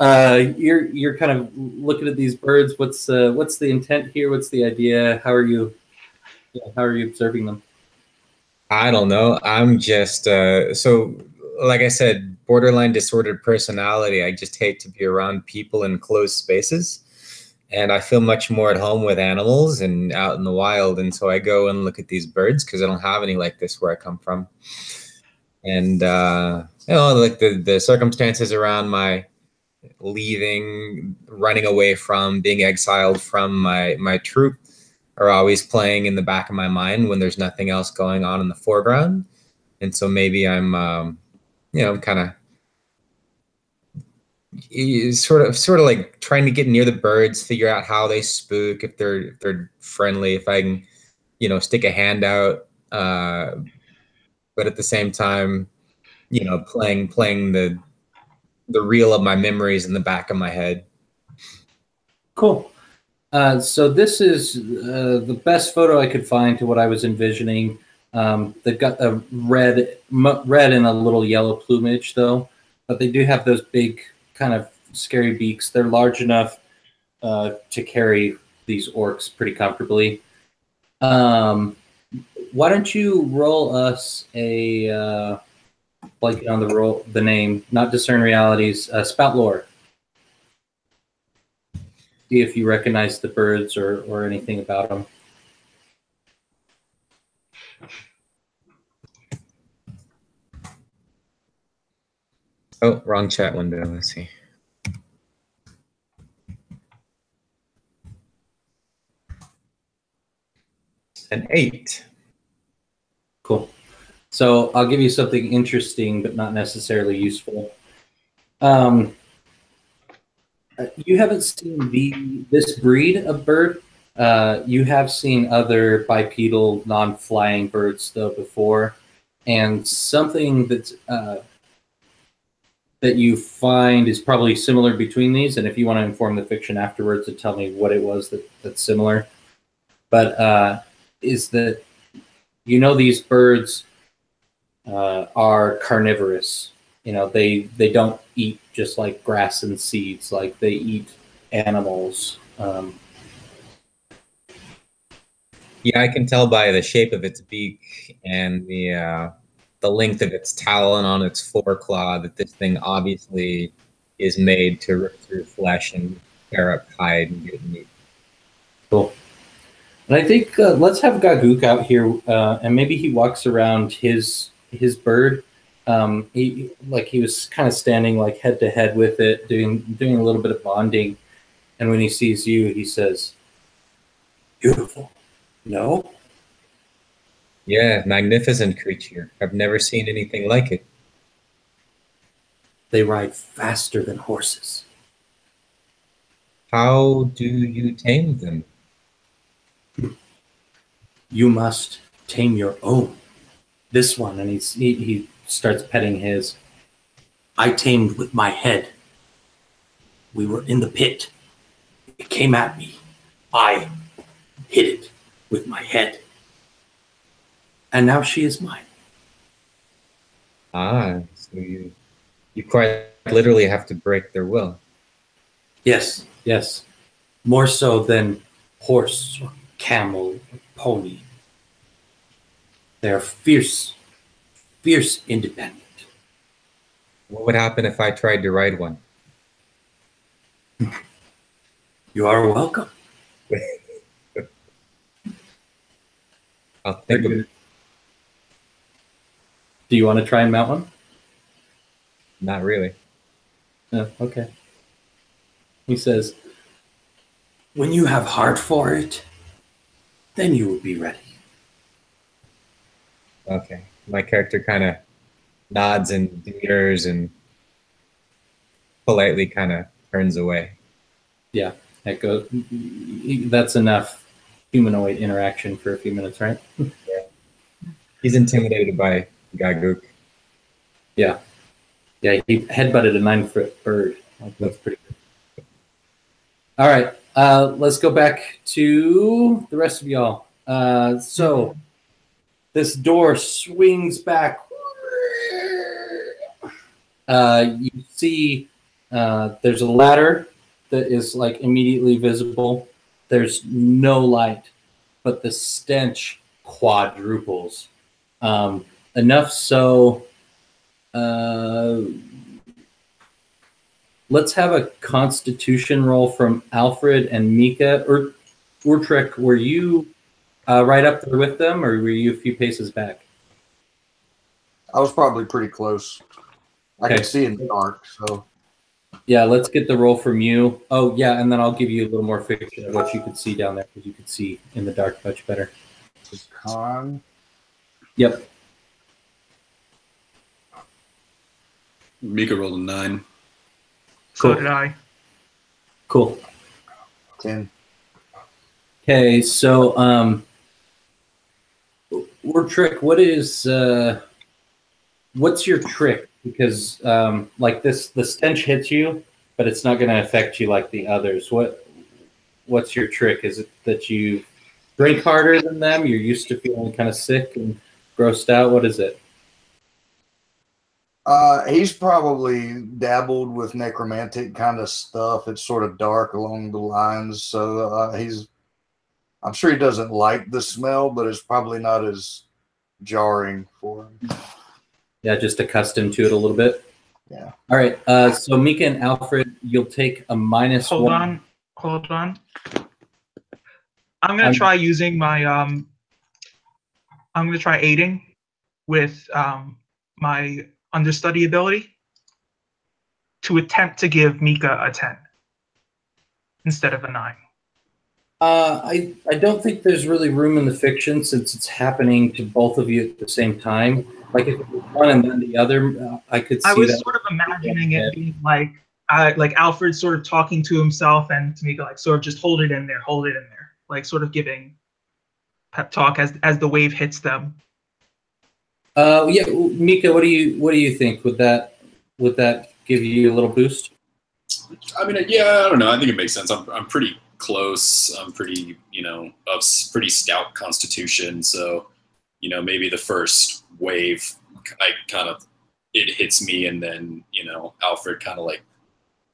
you're kind of looking at these birds. What's the intent here? What's the idea? How are you observing them? I don't know. I'm just so like I said, borderline disordered personality. I just hate to be around people in closed spaces. And I feel much more at home with animals and out in the wild. And so I go and look at these birds because I don't have any like this where I come from. And, like the circumstances around my leaving, running away from, being exiled from my troop are always playing in the back of my mind when there's nothing else going on in the foreground. And so maybe I'm, I'm kind of sort of like trying to get near the birds, figure out how they spook, if they're friendly, if I can, stick a hand out, but at the same time, playing the reel of my memories in the back of my head. Cool. So this is the best photo I could find to what I was envisioning. They've got a red and a little yellow plumage though, but they do have those big kind of scary beaks. They're large enough to carry these orcs pretty comfortably. Why don't you roll us a blanket on the name, not discern realities, spout lore. See if you recognize the birds or anything about them. Oh, wrong chat window. Let's see. An 8. Cool. So I'll give you something interesting, but not necessarily useful. You haven't seen this breed of bird. You have seen other bipedal, non-flying birds though before, and something that's that you find is probably similar between these. And if you want to inform the fiction afterwards and tell me what it was that's similar, but is that these birds are carnivorous. They don't eat just like grass and seeds, like they eat animals. Yeah, I can tell by the shape of its beak and the length of its talon on its foreclaw that this thing obviously is made to rip through flesh and tear up hide and get meat. Cool. And I think let's have Gaguk out here, and maybe he walks around his bird. He was kind of standing like head to head with it, doing a little bit of bonding. And when he sees you, he says, "Beautiful, no?" Yeah, magnificent creature. I've never seen anything like it. They ride faster than horses. How do you tame them? You must tame your own. This one, and he starts petting his. I tamed with my head. We were in the pit. It came at me. I hit it with my head. And now she is mine. Ah, so you quite literally have to break their will. Yes, yes. More so than horse or camel or pony. They are fierce, fierce independent. What would happen if I tried to ride one? You are welcome. I'll think of it. Do you want to try and mount one? Not really. No, okay. He says, when you have heart for it, then you will be ready. Okay. My character kind of nods and demurs and politely kind of turns away. Yeah, that goes. That's enough humanoid interaction for a few minutes, right? Yeah. He's intimidated by Gaguk. Yeah. Yeah, he headbutted a 9-foot bird. Like, that's pretty good. All right, let's go back to the rest of y'all. So this door swings back. You see there's a ladder that is like immediately visible. There's no light, but the stench quadruples. Enough so, let's have a constitution roll from Alfred and Mika. Or Urtrek, were you right up there with them, or were you a few paces back? I was probably pretty close. I Okay. could see in the dark, so. Yeah, let's get the roll from you. Oh, yeah, and then I'll give you a little more fiction of what you could see down there, because you could see in the dark much better. Con. Yep. Mika rolled a 9. So Cool. did I. Cool. 10. Okay, so Urtrek, what's your trick? Because like this, the stench hits you, but it's not going to affect you like the others. What's your trick? Is it that you drink harder than them? You're used to feeling kind of sick and grossed out? What is it? He's probably dabbled with necromantic kind of stuff. It's sort of dark along the lines, so I'm sure he doesn't like the smell, but it's probably not as jarring for him. Yeah, just accustomed to it a little bit. Yeah. All right. So Mika and Alfred, you'll take a -1. Hold on. I'm gonna try using my I'm gonna try aiding with my understudy ability to attempt to give Mika a 10 instead of a 9. I don't think there's really room in the fiction since it's happening to both of you at the same time. Like if it was one and then the other, I could see I was that. sort of imagining it being like Alfred sort of talking to himself and to Mika like sort of just hold it in there, like sort of giving pep talk as the wave hits them. Yeah, Mika, what do you think? Would that give you a little boost? I mean, yeah, I don't know. I think it makes sense. I'm pretty close. I'm pretty, of pretty stout constitution. So, maybe the first wave, it hits me, and then, Alfred kind of like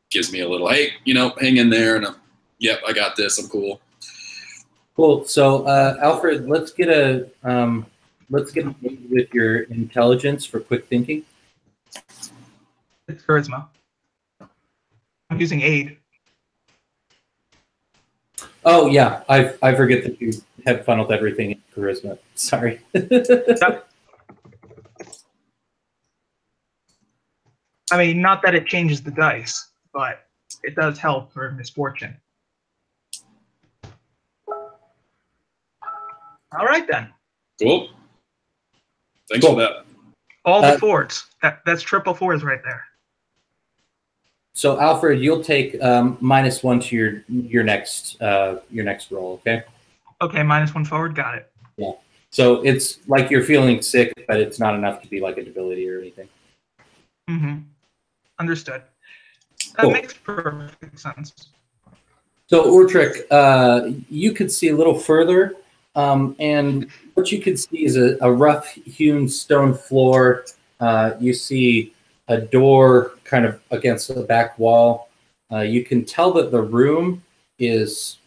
gives me a little, hey, hang in there, and yep, I got this. I'm cool. Cool. So, Alfred, let's get a with your intelligence for quick thinking. It's charisma. I'm using aid. Oh yeah, I forget that you have funneled everything in charisma. Sorry. I mean, not that it changes the dice, but it does help for misfortune. All right then. Cool. Thanks for that. All the fours. That's triple fours right there. So Alfred, you'll take -1 to your next roll. Okay. Okay, -1 forward. Got it. Yeah. So it's like you're feeling sick, but it's not enough to be like a debility or anything. Mm-hmm. Understood. That Cool. makes perfect sense. So Urtrick, you could see a little further, and what you could see is a rough-hewn stone floor. You see a door kind of against the back wall. You can tell that the room is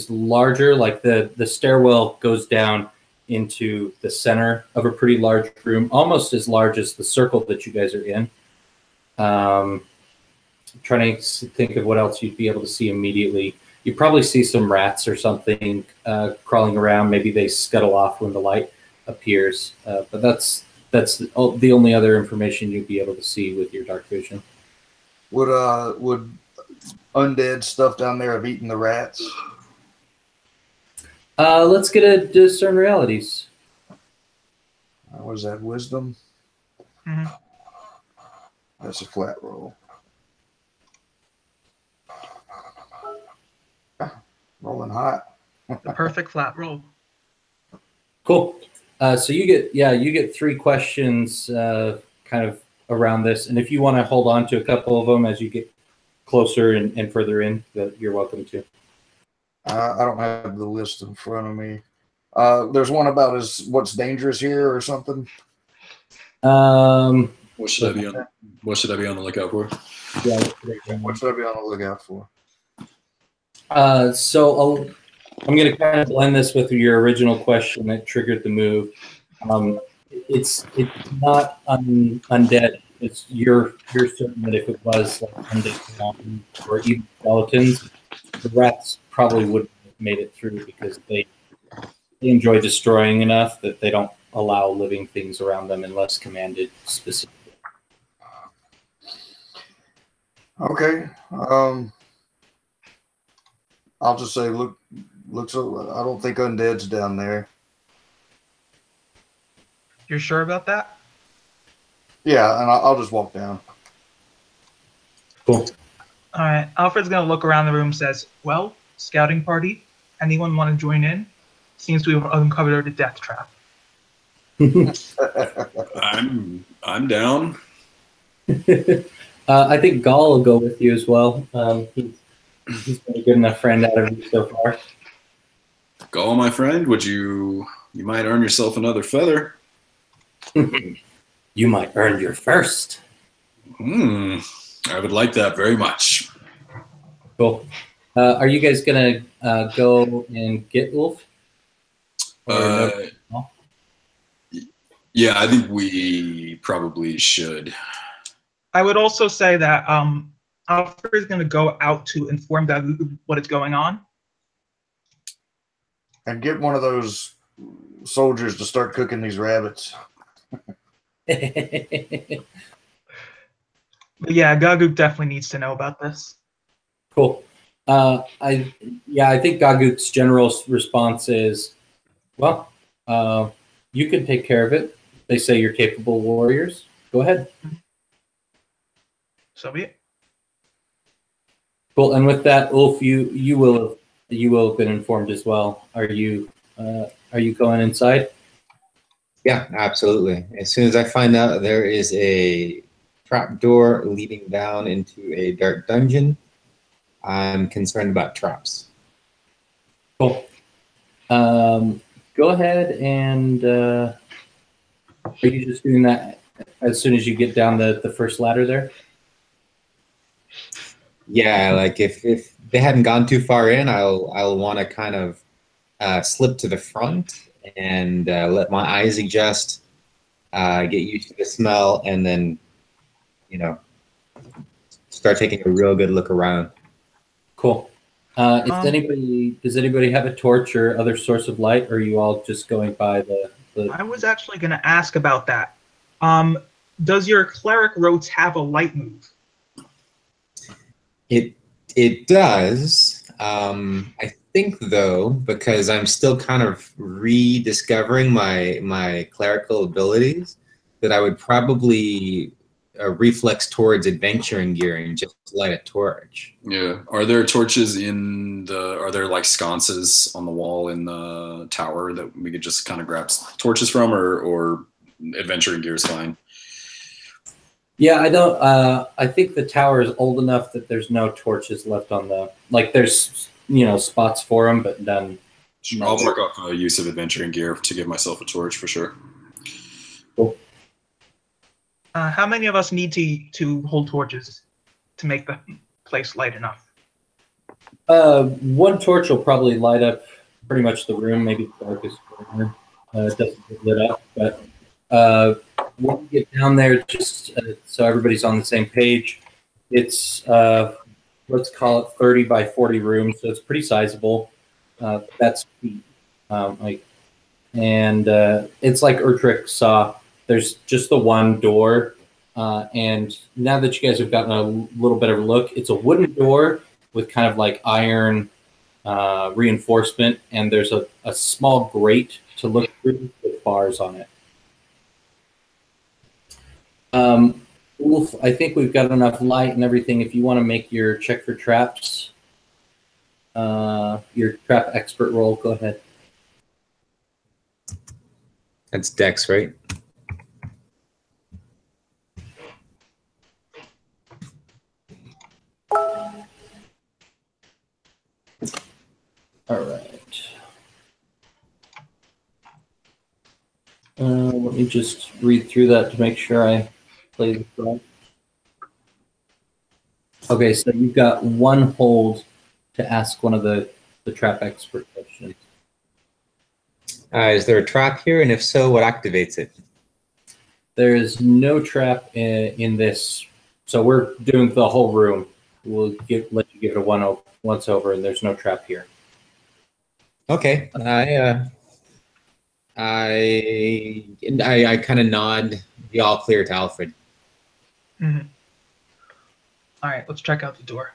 larger, like the stairwell goes down into the center of a pretty large room, almost as large as the circle that you guys are in. Trying to think of what else you'd be able to see immediately. You probably see some rats or something crawling around. Maybe they scuttle off when the light appears. But that's the only other information you'd be able to see with your dark vision. Would undead stuff down there have eaten the rats? Let's get a discern realities. What is that, wisdom? Mm-hmm. That's a flat roll. Rolling hot. The perfect flat roll. Cool. So you get 3 questions kind of around this, and if you want to hold on to a couple of them as you get closer and further in, you're welcome to. I don't have the list in front of me. There's one about what's dangerous here or something. What should I be on? What should I be on the lookout for? Yeah. What should I be on the lookout for? So I'm going to kind of blend this with your original question that triggered the move. It's not undead. It's you're certain that if it was like undead or even skeletons, the rats probably wouldn't have made it through because they enjoy destroying enough that they don't allow living things around them unless commanded specifically. Okay. I'll just say, looks. I don't think undead's down there. You're sure about that? Yeah, and I'll just walk down. Cool. All right. Alfred's going to look around the room, says, well, scouting party, anyone want to join in? Seems to have uncovered a death trap. I'm down. I think Gall will go with you as well. He's been a good enough friend out of you so far. Gall, my friend, you might earn yourself another feather. You might earn your first. I would like that very much. Cool. Are you guys gonna go and get Wolf? No? Yeah, I think we probably should. I would also say that Alfred is going to go out to inform them what is going on. And get one of those soldiers to start cooking these rabbits. But yeah, Gaguk definitely needs to know about this. Cool. I think Gaguk's general response is, well, you can take care of it. They say you're capable warriors. Go ahead. So be it. Cool. And with that, Ulf, you will have been informed as well. Are you going inside? Yeah, absolutely. As soon as I find out there is a trap door leading down into a dark dungeon, I'm concerned about traps. Cool. Go ahead and are you just doing that as soon as you get down the first ladder there? Yeah, like if they hadn't gone too far in, I'll want to kind of slip to the front and let my eyes adjust, get used to the smell, and then, start taking a real good look around. Cool. Does anybody have a torch or other source of light, or are you all just going by the... I was actually going to ask about that. Does your cleric rotes have a light move? It does. I think though, because I'm still kind of rediscovering my clerical abilities, that I would probably a reflex towards adventuring gear and just light a torch. Yeah. Are there torches are there like sconces on the wall in the tower that we could just kind of grab torches from, or adventuring gear is fine? Yeah, I don't. I think the tower is old enough that there's no torches left on the there's spots for them, but none. I'll mark off use of adventuring gear to give myself a torch for sure. Cool. How many of us need to hold torches to make the place light enough? One torch will probably light up pretty much the room, maybe the darkest corner. It doesn't get lit up, but when you get down there, just so everybody's on the same page, it's let's call it 30 by 40 rooms, so it's pretty sizable. That's feet, and it's like Urtrick saw. There's just the one door, and now that you guys have gotten a little better look, it's a wooden door with kind of like iron reinforcement, and there's a small grate to look through with bars on it. Wolf, I think we've got enough light and everything. If you want to make your check for traps, your trap expert roll, go ahead. That's Dex, right? All right. Let me just read through that to make sure I play this right. Okay, so you've got one hold to ask one of the trap expert questions. Is there a trap here? And if so, what activates it? There is no trap in this. So we're doing the whole room. We'll let you give it a once over, and there's no trap here. Okay. I kind of nod the all clear to Alfred. Mm-hmm. All right, let's check out the door.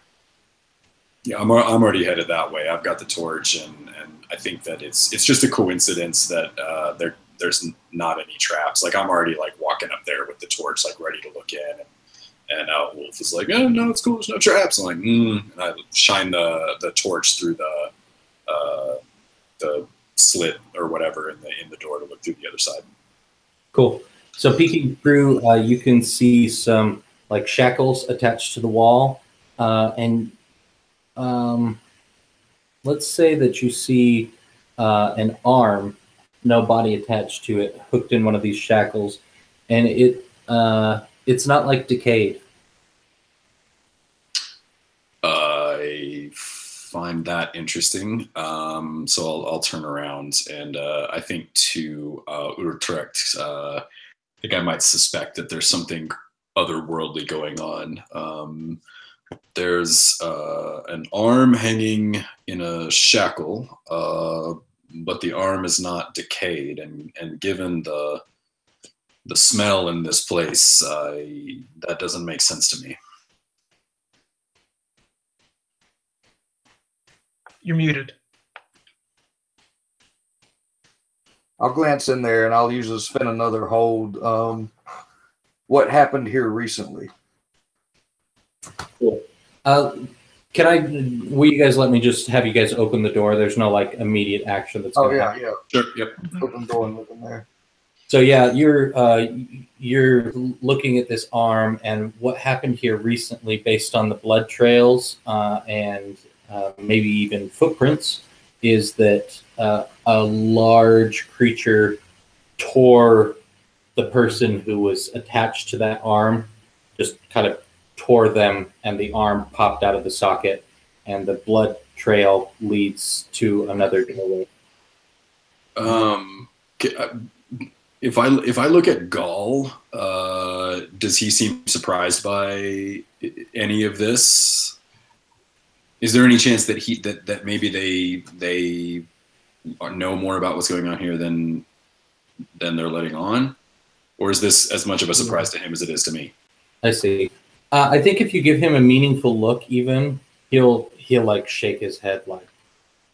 Yeah, I'm already headed that way. I've got the torch, and I think that it's just a coincidence that there's not any traps. Like I'm already like walking up there with the torch, like ready to look in, and Wolf is like, "Oh no, it's cool. There's no traps." I'm like, and I shine the torch through the slit or whatever in the door to look through the other side. Cool. So peeking through, you can see some like shackles attached to the wall, and let's say that you see an arm, no body attached to it, hooked in one of these shackles, and it's not like decayed. I find that interesting. So I'll turn around, and I think to Utrecht, I think I might suspect that there's something otherworldly going on. There's an arm hanging in a shackle, but the arm is not decayed, and given the smell in this place, that doesn't make sense to me. You're muted. I'll glance in there and I'll usually spin another hold. What happened here recently? Cool. Will you guys let me just have you guys open the door? There's no like immediate action that's going to happen. Yeah. Sure. Yep. Open door and look in there. So yeah, you're looking at this arm, and what happened here recently, based on the blood trails and maybe even footprints, is that a large creature tore the person who was attached to that arm, just kind of tore them, and the arm popped out of the socket, and the blood trail leads to another doorway. If I look at Gaul, does he seem surprised by any of this? Is there any chance that that maybe they know more about what's going on here than they're letting on, or is this as much of a surprise to him as it is to me? I see. I think if you give him a meaningful look, even he'll like shake his head like,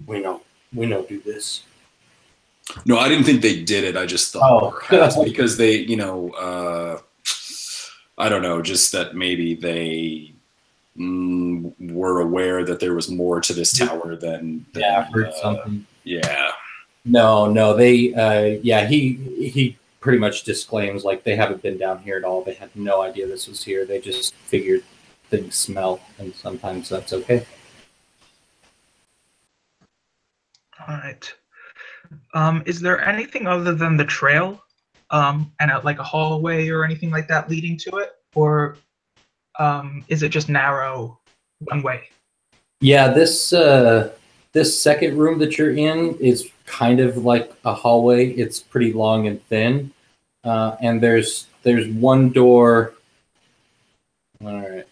we know do this. No, I didn't think they did it. I just thought perhaps because they, I don't know, just that maybe they were aware that there was more to this tower than Yeah, I've heard something. Yeah. No, they, yeah, he pretty much disclaims, like, they haven't been down here at all. They had no idea this was here. They just figured things smell, and sometimes that's okay. All right. Is there anything other than the trail, and like a hallway or anything like that leading to it, or is it just narrow one way? Yeah, this second room that you're in is kind of like a hallway. It's pretty long and thin, and there's one door. All right.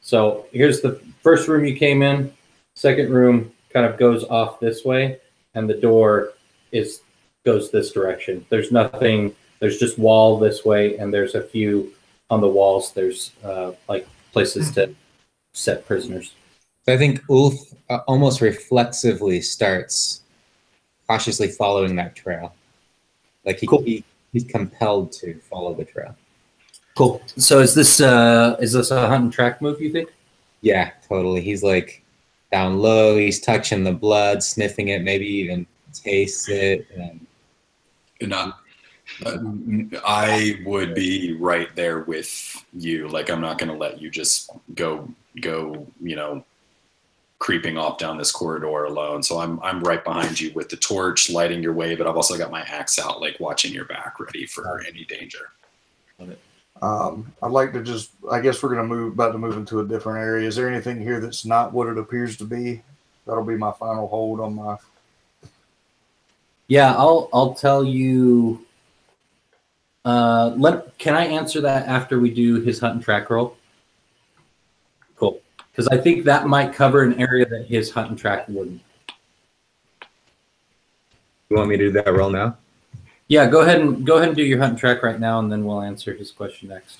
So here's the first room you came in. Second room kind of goes off this way, and the door goes this direction. There's nothing. There's just wall this way, and there's a few on the walls. There's like places to set prisoners. So I think Ulf almost reflexively starts cautiously following that trail. Like he's compelled to follow the trail. Cool. So is this a hunt and track move, you think? Yeah, totally. He's like down low. He's touching the blood, sniffing it, maybe even tastes it. And I would be right there with you. Like, I'm not going to let you just go, creeping off down this corridor alone. So I'm right behind you with the torch, lighting your way, but I've also got my axe out, like watching your back, ready for any danger. Love it. I'd like to just, I guess we're going to about to move into a different area. Is there anything here that's not what it appears to be? That'll be my final hold on my. Yeah, I'll tell you. Can I answer that after we do his hunt and track roll? Cool. Because I think that might cover an area that his hunt and track wouldn't. You want me to do that roll now? Yeah, go ahead and do your hunt and track right now, and then we'll answer his question next.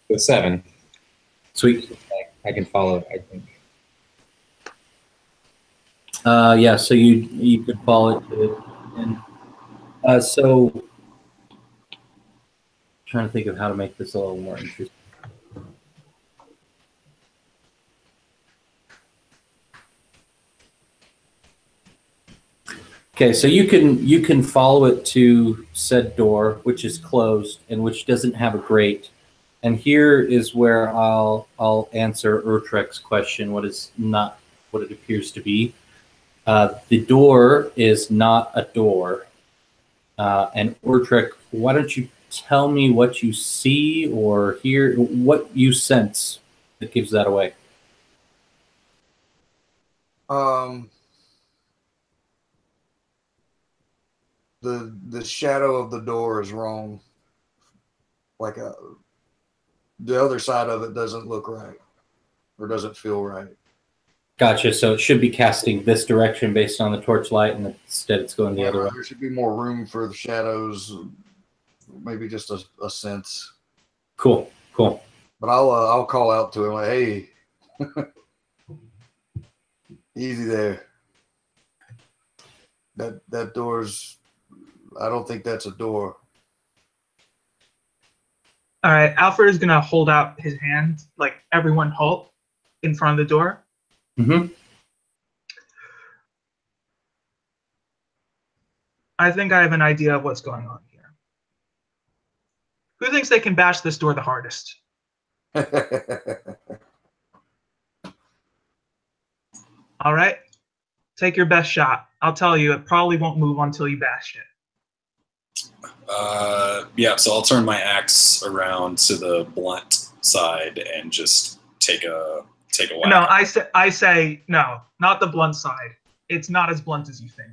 The 7. Sweet. I can follow it, I think. Yeah, so you could follow it to, and so trying to think of how to make this a little more interesting. Okay, so you can follow it to said door, which is closed and which doesn't have a grate. And here is where I'll answer Urtrek's question. What is not what it appears to be? The door is not a door. And Urtrek, why don't you tell me what you see or hear, what you sense that gives that away? The shadow of the door is wrong. Like the other side of it doesn't look right or doesn't feel right. Gotcha. So it should be casting this direction based on the torchlight, and instead it's going the other way. There should be more room for the shadows. Maybe just a sense. Cool. But I'll call out to him like, "Hey, easy there. That door's. I don't think that's a door." All right, Alfred is gonna hold out his hand, like everyone halt in front of the door. Mm-hmm. I think I have an idea of what's going on here. Who thinks they can bash this door the hardest? All right, take your best shot. I'll tell you, it probably won't move until you bash it. Yeah, so I'll turn my axe around to the blunt side and just take a whack. No, I say no, not the blunt side. It's not as blunt as you think.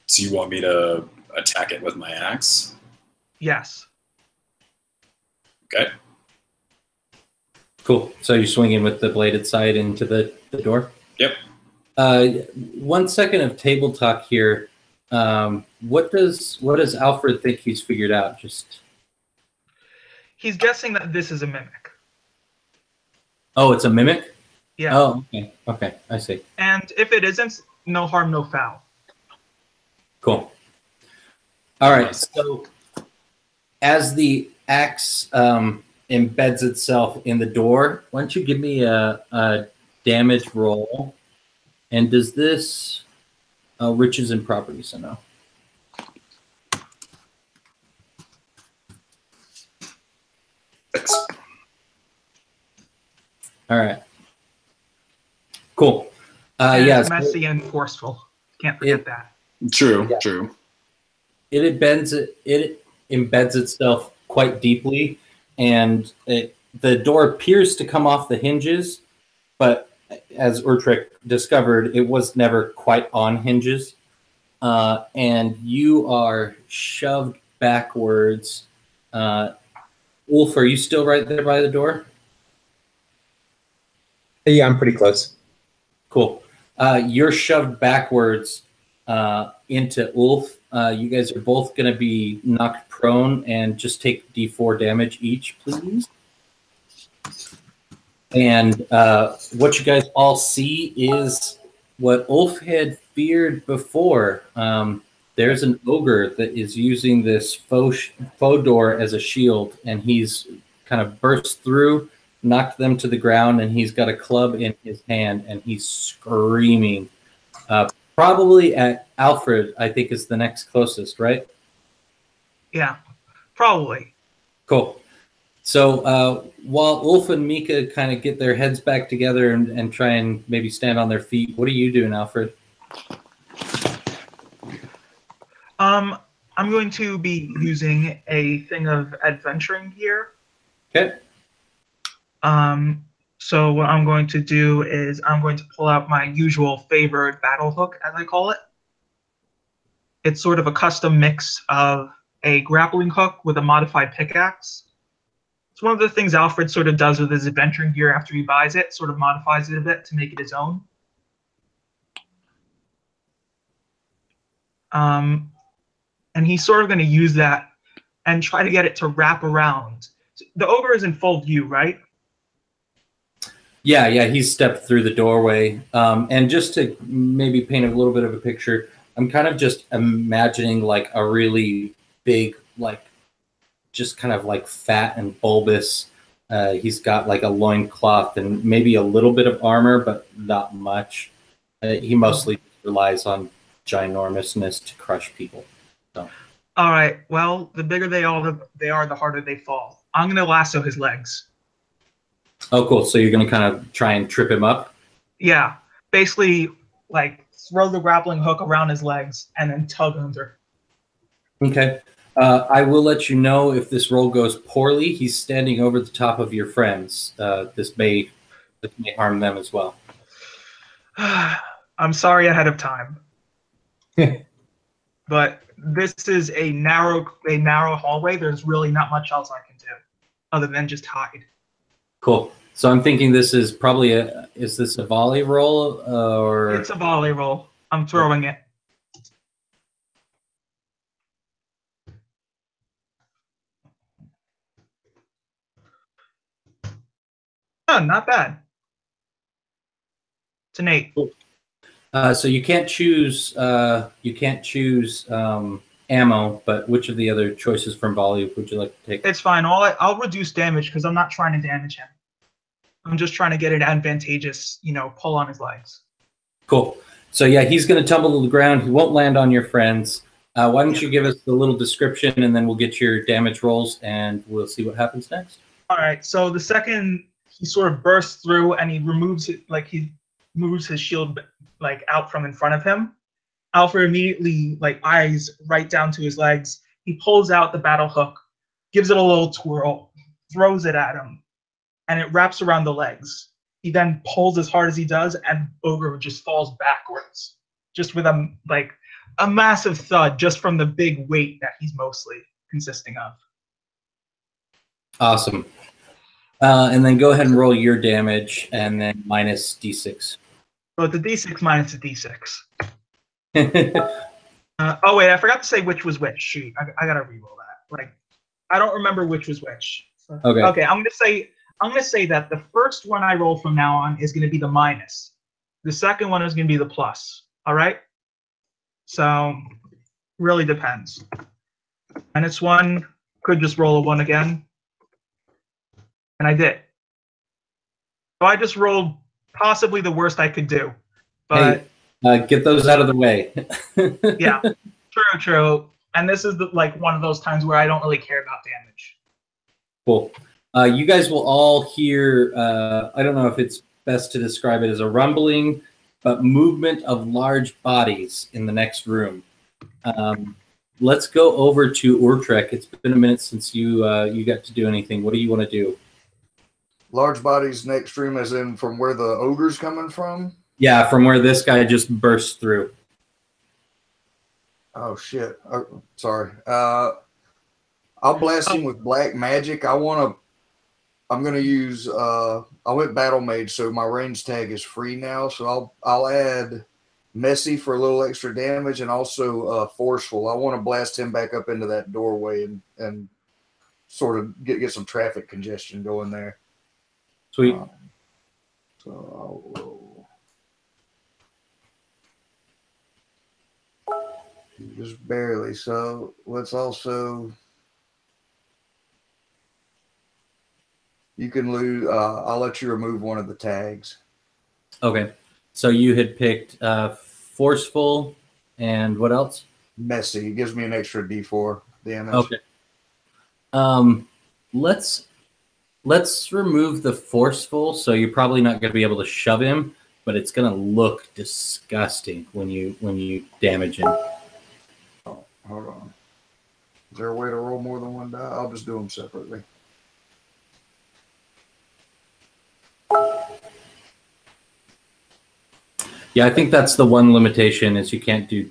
So you want me to attack it with my axe? Yes. Okay. Cool. So you're swinging with the bladed side into the door? Yep. 1 second of table talk here. What does Alfred think he's figured out? He's guessing that this is a mimic. Oh, it's a mimic? Yeah. Oh, okay. I see. And if it isn't, no harm, no foul. Cool. All right. So as the axe embeds itself in the door, why don't you give me a damage roll? And does this riches and properties? I know. All right. Cool. Yeah. It's messy and forceful. Can't forget that. True. Yeah. True. It embeds itself quite deeply, and the door appears to come off the hinges, but as Urtrek discovered, it was never quite on hinges. And you are shoved backwards. Wolf, are you still right there by the door? Yeah, I'm pretty close. Cool. You're shoved backwards into Ulf. You guys are both going to be knocked prone and just take D4 damage each, please. And what you guys all see is what Ulf had feared before. There's an ogre that is using this faux door as a shield, and he's kind of burst through, knocked them to the ground, and he's got a club in his hand, and he's screaming. Probably at Alfred, I think, is the next closest, right? Yeah, probably. Cool. So while Ulf and Mika kind of get their heads back together and try and maybe stand on their feet, what are you doing, Alfred? I'm going to be using a thing of adventuring gear. Okay. So what I'm going to do is I'm going to pull out my usual favored battle hook, as I call it. It's sort of a custom mix of a grappling hook with a modified pickaxe. It's one of the things Alfred sort of does with his adventuring gear after he buys it, sort of modifies it a bit to make it his own. And he's sort of going to use that and try to get it to wrap around. The ogre is in full view, right? Yeah, he's stepped through the doorway. And just to maybe paint a little bit of a picture, I'm kind of just imagining like a really big, like just kind of like fat and bulbous. He's got like a loincloth and maybe a little bit of armor, but not much. He mostly relies on ginormousness to crush people. So. All right. Well, the bigger they are, the harder they fall. I'm going to lasso his legs. Oh, cool. So you're going to kind of try and trip him up? Yeah. Basically, like, throw the grappling hook around his legs and then tug under. Okay. I will let you know if this roll goes poorly. He's standing over the top of your friends. This may harm them as well. I'm sorry ahead of time. But this is a narrow hallway. There's really not much else I can do other than just hide. Cool. So I'm thinking this is probably is this a volley roll or? It's a volley roll. I'm throwing it. Oh, not bad. It's an 8. Cool. So you can't choose ammo, but which of the other choices from volley would you like to take? It's fine. I'll reduce damage because I'm not trying to damage him. I'm just trying to get an advantageous, pull on his legs. Cool. So yeah, he's going to tumble to the ground. He won't land on your friends. Why don't you give us the little description, and then we'll get your damage rolls, and we'll see what happens next. All right. So the second he sort of bursts through and he removes it, like he moves his shield like out from in front of him, Alfred immediately eyes right down to his legs. He pulls out the battle hook, gives it a little twirl, throws it at him, and it wraps around the legs. He then pulls as hard as he does, and Ogre just falls backwards, just with a massive thud, just from the big weight that he's mostly consisting of. Awesome. And then go ahead and roll your damage, and then minus d6. So it's a d6 minus a d6. Oh wait, I forgot to say which was which. Shoot, I gotta reroll that. I don't remember which was which. So, okay, I'm gonna say that the first one I roll from now on is gonna be the minus. The second one is gonna be the plus. All right. So really depends. -1, could just roll a 1 again. And I did. So I just rolled possibly the worst I could do. But hey, get those out of the way. yeah, true. And this is like one of those times where I don't really care about damage. Cool. You guys will all hear, I don't know if it's best to describe it as a rumbling, but movement of large bodies in the next room. Let's go over to Urtrek. It's been a minute since you got to do anything. What do you want to do? Large bodies next room, as in from where the ogre's coming from? Yeah, from where this guy just burst through. Oh, shit. Oh, sorry. I'll blast him with black magic. I'm going to use, I went battle mage, so my range tag is free now. So I'll add messy for a little extra damage and also forceful. I want to blast him back up into that doorway and sort of get some traffic congestion going there. Sweet. So I'll roll. Just barely. So let's also, you can lose, I'll let you remove one of the tags. Okay. So you had picked forceful and what else? Messy. It gives me an extra D4 damage. Okay. Let's remove the forceful. So you're probably not going to be able to shove him, but it's going to look disgusting when you damage him. Oh, hold on. Is there a way to roll more than one die? I'll just do them separately. Yeah, I think that's the one limitation is you can't do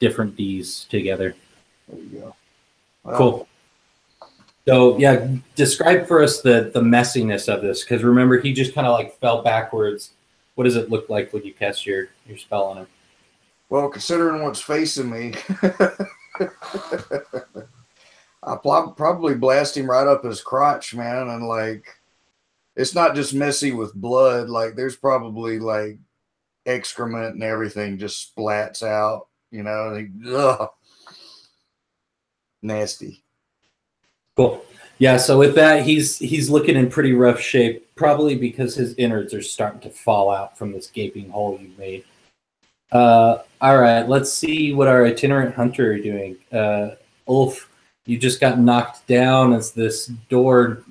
different Ds together. There you go. Cool. So yeah, describe for us the messiness of this, because remember he just kind of like fell backwards. What does it look like when you cast your spell on him? Well, considering what's facing me, I'll probably blast him right up his crotch, man. And like, it's not just messy with blood. Like, there's probably like excrement and everything just splats out, you know. Ugh. Nasty. Cool. Yeah, so with that, he's looking in pretty rough shape, probably because his innards are starting to fall out from this gaping hole you made. All right, let's see what our itinerant hunter are doing. Ulf, you just got knocked down as this door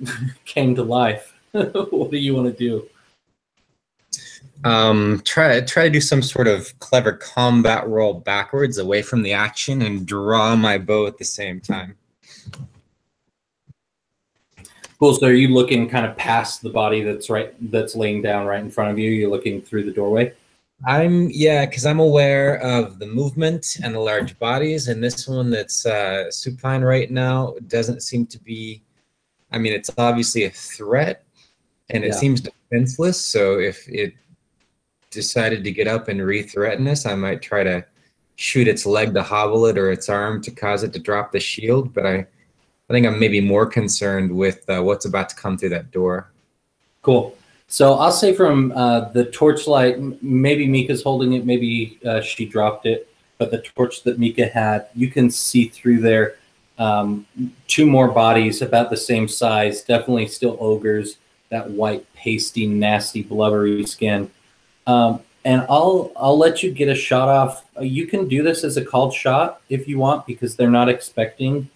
came to life. What do you want to do? Try to do some sort of clever combat roll backwards away from the action and draw my bow at the same time. Cool. So are you looking kind of past the body that's laying down right in front of you? You're looking through the doorway? Because I'm aware of the movement and the large bodies, and this one that's supine right now doesn't seem to be, I mean, it's obviously a threat, and it seems defenseless, so if it decided to get up and re-threaten us, I might try to shoot its leg to hobble it or its arm to cause it to drop the shield, but I think I'm maybe more concerned with what's about to come through that door. Cool. So I'll say from the torchlight, maybe Mika's holding it, maybe she dropped it, but the torch that Mika had, you can see through there two more bodies about the same size, definitely still ogres, that white, pasty, nasty, blubbery skin. And I'll let you get a shot off. You can do this as a called shot if you want, because they're not expecting.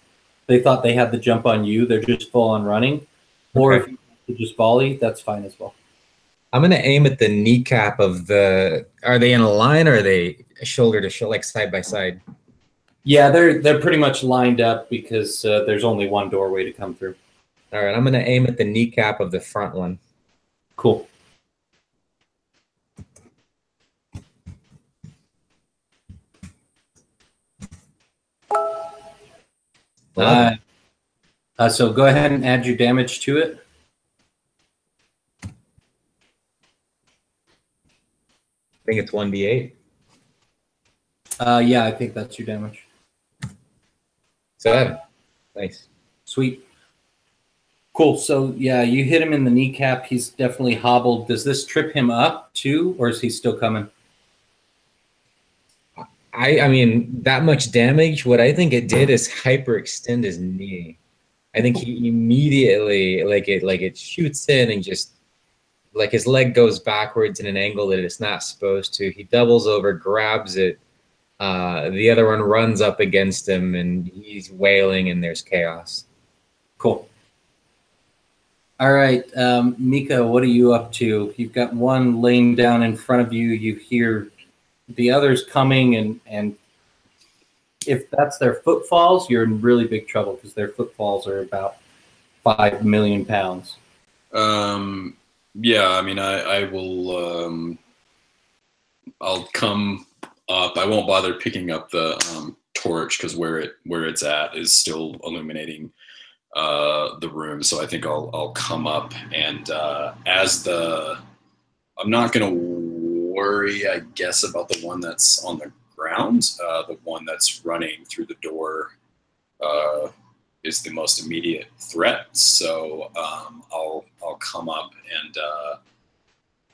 They thought they had the jump on you. They're just full on running. Or if you want to just volley, that's fine as well. I'm going to aim at the kneecap of the... Are they in a line or are they shoulder to shoulder, like side by side? Yeah, they're pretty much lined up because there's only one doorway to come through. All right, I'm going to aim at the kneecap of the front one. Cool. So go ahead and add your damage to it. I think it's 1d8. Yeah, I think that's your damage. 7. Nice. Sweet. Cool. So yeah, you hit him in the kneecap. He's definitely hobbled. Does this trip him up too, or is he still coming? I mean, that much damage, what I think it did is hyperextend his knee. I think he immediately like it shoots in and just like his leg goes backwards in an angle that it's not supposed to. He doubles over, grabs it. The other one runs up against him, and he's wailing, and there's chaos. Cool. All right, Mika, what are you up to? You've got one laying down in front of you. You hear the others coming, and if that's their footfalls, you're in really big trouble because their footfalls are about 5 million pounds. Yeah, I mean, I will. I'll come up. I won't bother picking up the torch because where it's at is still illuminating the room. So I think I'll come up and I'm not gonna worry, I guess, about the one that's on the ground. The one that's running through the door is the most immediate threat. So I'll come up and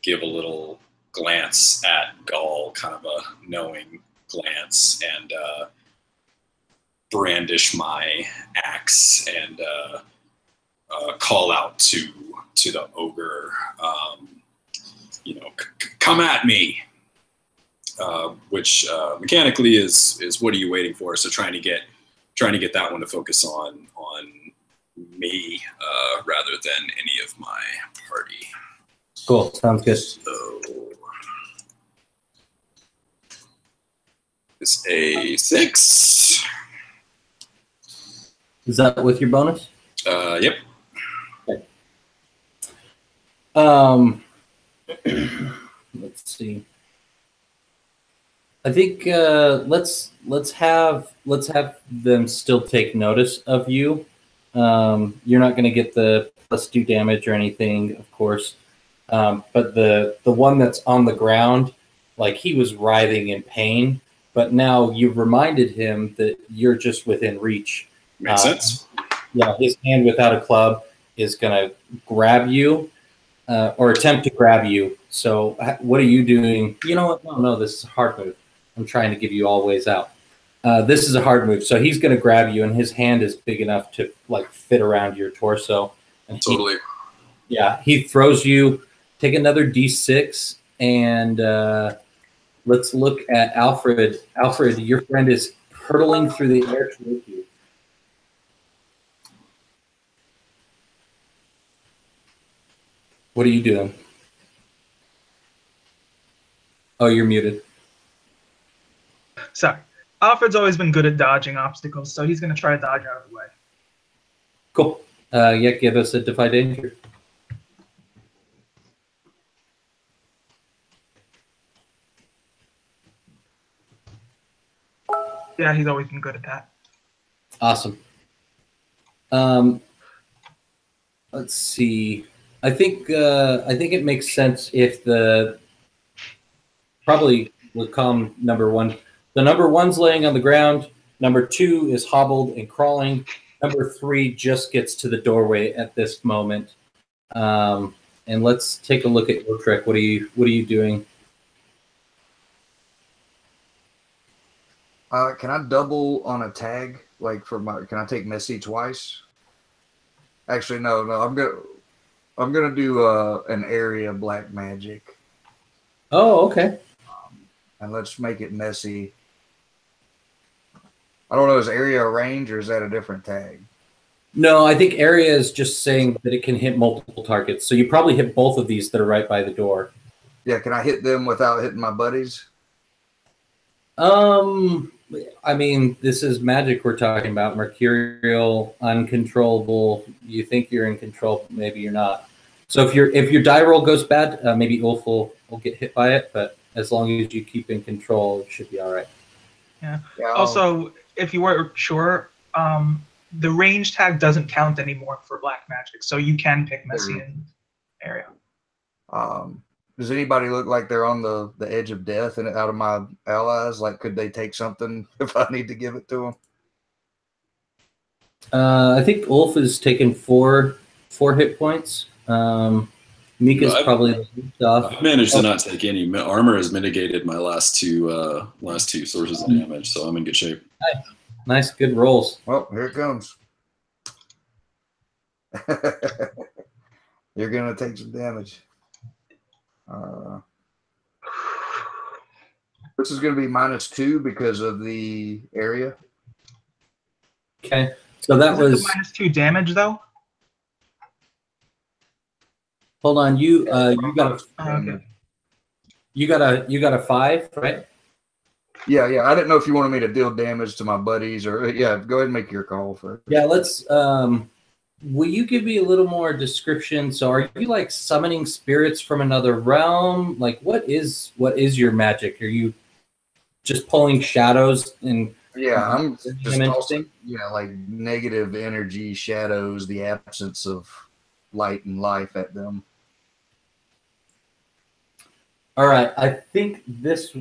give a little glance at Gull, kind of a knowing glance, and brandish my axe and call out to the ogre, come at me, which mechanically is what are you waiting for? So trying to get that one to focus on me rather than any of my party. Cool, sounds good. So it's a 6. Is that with your bonus? Yep. Okay. Let's see. I think let's have them still take notice of you. You're not going to get the +2 damage or anything, of course. But the one that's on the ground, like he was writhing in pain, but now you've reminded him that you're just within reach. Makes sense. Yeah, his hand without a club is going to grab you or attempt to grab you. So what are you doing? You know what? No, this is a hard move. I'm trying to give you all ways out. This is a hard move. So he's going to grab you, and his hand is big enough to like fit around your torso. And Totally. He throws you. Take another D6, and let's look at Alfred. Alfred, your friend is hurtling through the air towards you. What are you doing? Oh, you're muted. Sorry. Alfred's always been good at dodging obstacles, so he's going to try to dodge out of the way. Cool. Give us a Defy Danger. Yeah, he's always been good at that. Awesome. Let's see. I think it makes sense if probably we'll come number 1. The number 1's laying on the ground. Number 2 is hobbled and crawling. Number 3 just gets to the doorway at this moment. And let's take a look at your trick. What are you doing? Can I double on a tag? Like can I take Messy twice? Actually, no. I'm gonna do an area black magic. Oh, okay. And let's make it messy. I don't know, is area a range or is that a different tag? No, I think area is just saying that it can hit multiple targets. So you probably hit both of these that are right by the door. Yeah, can I hit them without hitting my buddies? I mean, this is magic we're talking about. Mercurial, uncontrollable. You think you're in control, but maybe you're not. So if your die roll goes bad, maybe Ulf will get hit by it. But as long as you keep in control, it should be all right. Yeah. Also, if you weren't sure, the range tag doesn't count anymore for black magic, so you can pick Messy in area. Does anybody look like they're on the edge of death and out of my allies? Like, could they take something if I need to give it to them? I think Ulf is taking 4 hit points. Mika's probably off. I've managed to not take any. Armor has mitigated my last two sources of damage, so I'm in good shape. Nice, good rolls. Well, here it comes. You're gonna take some damage. This is gonna be -2 because of the area. Okay, so that was -2 damage though. Hold on, you got Okay. you got a 5, right? Yeah. I didn't know if you wanted me to deal damage to my buddies or yeah. Go ahead and make your call first. Yeah, let's. Will you give me a little more description? So, are you like summoning spirits from another realm? Like, what is your magic? Are you just pulling shadows and? Yeah, I'm just interesting. like negative energy, shadows, the absence of light and life at them. All right, I think this,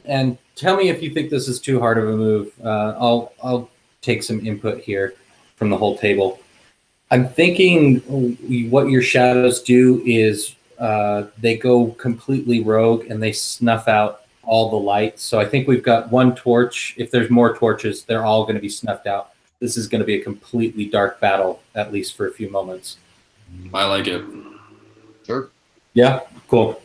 and tell me if you think this is too hard of a move. I'll take some input here from the whole table. I'm thinking what your shadows do is they go completely rogue and they snuff out all the light. So I think we've got one torch. If there's more torches, they're all going to be snuffed out. This is going to be a completely dark battle, at least for a few moments. I like it. Sure. Yeah, cool.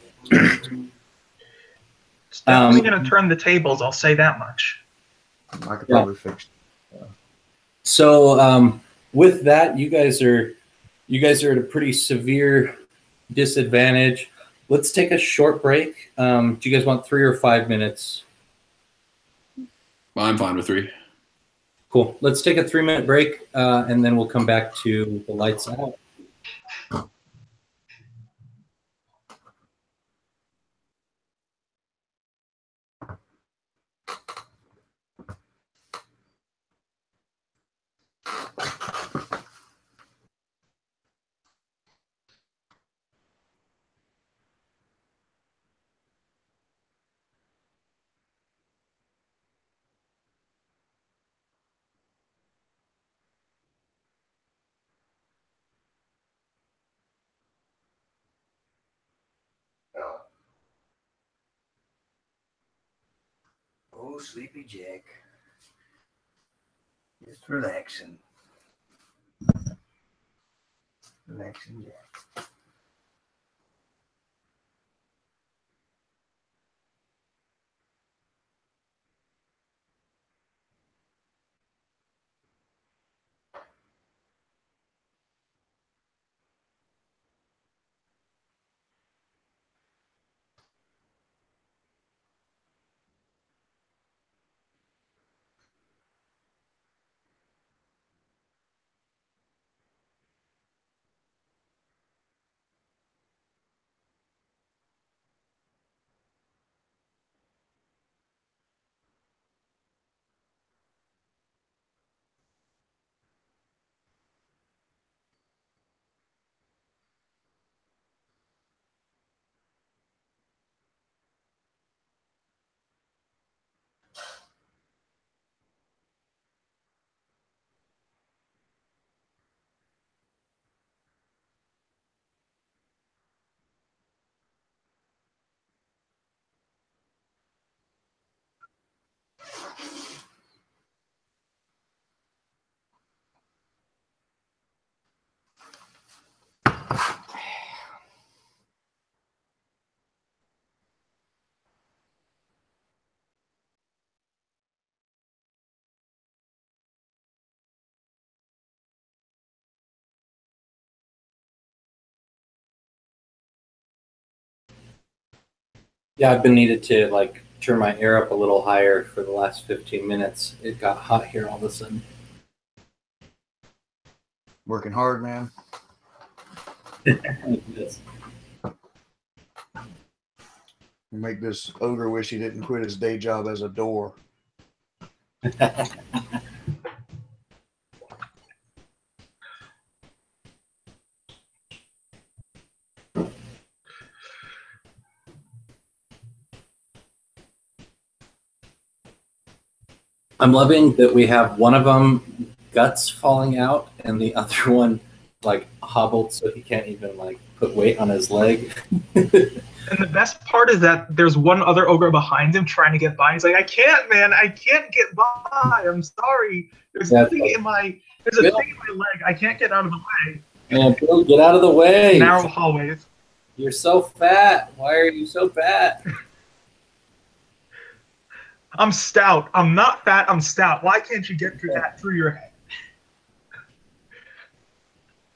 It's definitely going to turn the tables, I'll say that much. I could probably fix it. Yeah. So with that, you guys are at a pretty severe disadvantage. Let's take a short break. Do you guys want 3 or 5 minutes? I'm fine with 3. Cool. Let's take a 3-minute break, and then we'll come back to the lights out. Oh, sleepy Jack. Just relaxing. Relaxing Jack. Yeah, I've been needed to like turn my air up a little higher for the last 15 minutes. It got hot here all of a sudden. Working hard, man. Yes. Make this ogre wish he didn't quit his day job as a door. I'm loving that we have one of them guts falling out and the other one like hobbled so he can't even like put weight on his leg. And the best part is that there's one other ogre behind him trying to get by. He's like, I can't, man. I can't get by. I'm sorry. There's nothing in my There's a Bill. thing in my leg. I can't get out of the way. Man, Bill, get out of the way. Narrow hallways. You're so fat. Why are you so fat? I'm stout. I'm not fat. I'm stout. Why can't you get through that through your head?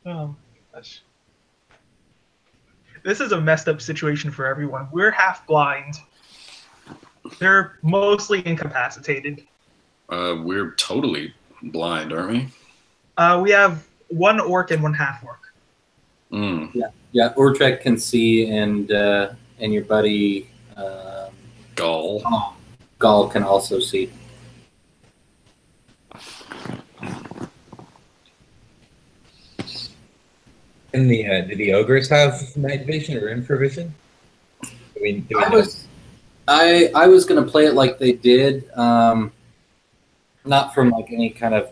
Oh, gosh. This is a messed up situation for everyone. We're half blind. They're mostly incapacitated. We're totally blind, aren't we? We have one orc and one half orc. Mm. Yeah. Urtrek can see, and your buddy Gall. Gall can also see. And do the ogres have night vision or infravision? I was gonna play it like they did, not from like any kind of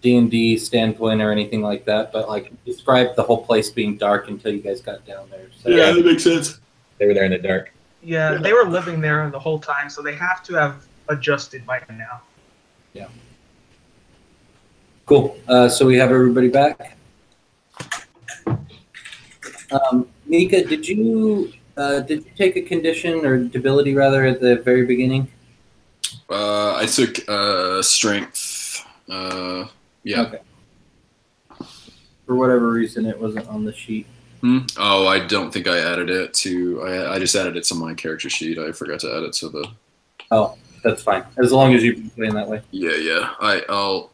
D&D standpoint or anything like that, but like describe the whole place being dark until you guys got down there. So. Yeah, that makes sense. They were there in the dark. Yeah, they were living there the whole time, so they have to have adjusted by now. Yeah. Cool. So we have everybody back. Mika, did you take a condition or debility rather at the very beginning? I took strength. Yeah. Okay. For whatever reason, it wasn't on the sheet. Oh, I don't think I added it to. I just added it to my character sheet. I forgot to add it to the. Oh, that's fine. As long as you've been playing that way. Yeah. I'll.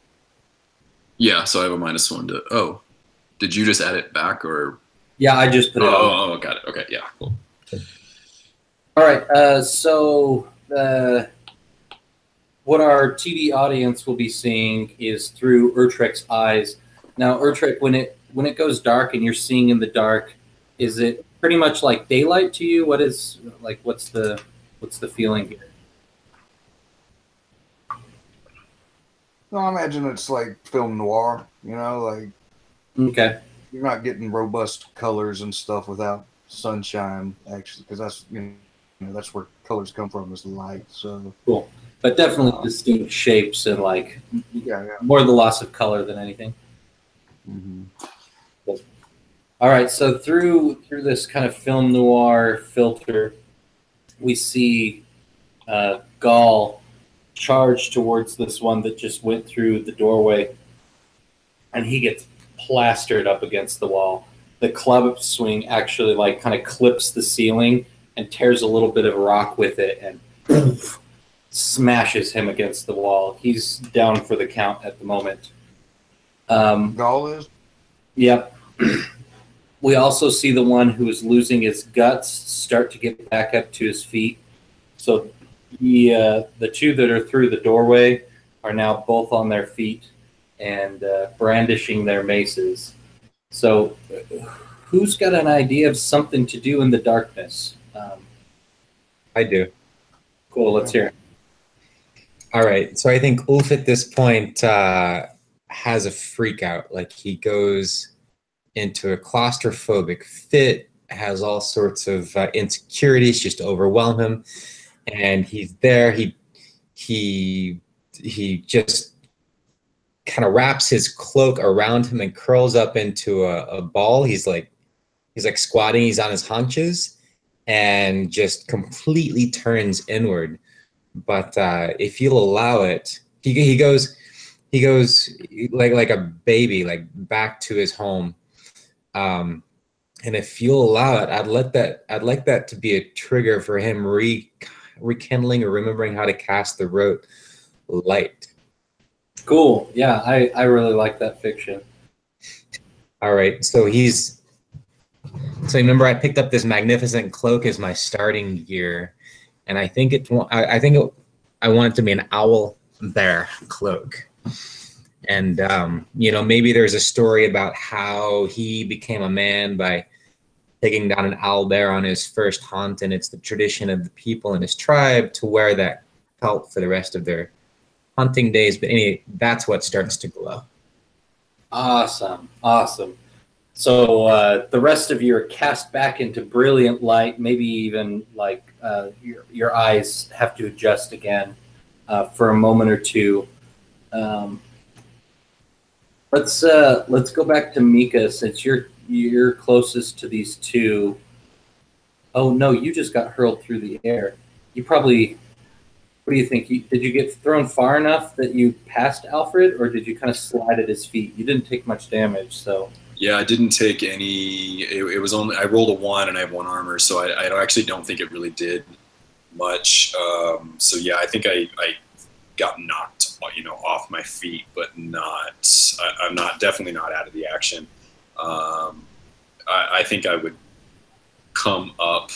Yeah, so I have a -1 to. Oh, did you just add it back or? Yeah, I just put it on. Oh, got it. Okay, yeah, cool. All right. So what our TV audience will be seeing is through Urtrek's eyes. Now, Urtrek, when it goes dark and you're seeing in the dark, is it pretty much like daylight to you? What's the feeling here? No, I imagine it's like film noir, like Okay. you're not getting robust colors and stuff without sunshine, actually, because that's where colors come from, is the light. So Cool. But definitely distinct shapes and like yeah. more the loss of color than anything. Mm-hmm. Cool. All right. So through this kind of film noir filter, we see Gall charge towards this one that just went through the doorway, and he gets plastered up against the wall. The club swing actually like kind of clips the ceiling and tears a little bit of rock with it and poof, smashes him against the wall. He's down for the count at the moment. Gall is? Yep. We also see the one who is losing his guts start to get back up to his feet. So the two that are through the doorway are now both on their feet and brandishing their maces. So who's got an idea of something to do in the darkness? I do. Cool, let's hear it. All right. So I think Ulf at this point has a freak out. Like he goes into a claustrophobic fit, has all sorts of insecurities just overwhelm him. And he's there. He just kind of wraps his cloak around him and curls up into a ball. He's like squatting. He's on his haunches and just completely turns inward. But if you'll allow it, he goes like a baby, like back to his home. And if you'll allow it, I'd like that to be a trigger for him rekindling or remembering how to cast the rote light. Cool. Yeah, I really like that fiction. All right. So remember I picked up this magnificent cloak as my starting gear, and I want it to be an owl bear cloak. And maybe there's a story about how he became a man by taking down an owl bear on his first hunt, and it's the tradition of the people in his tribe to wear that pelt for the rest of their hunting days. But anyway, that's what starts to glow. Awesome. So the rest of you are cast back into brilliant light. Maybe even like your eyes have to adjust again for a moment or two. Let's go back to Mika since you're closest to these two. Oh no, you just got hurled through the air. You probably. What do you think? Did you get thrown far enough that you passed Alfred, or did you kind of slide at his feet? You didn't take much damage, so. Yeah, I didn't take any. It was only I rolled a 1 and I have 1 armor, so I actually don't think it really did much. So yeah, I think I got knocked, off my feet, but not. I'm definitely not out of the action. I think I would come up,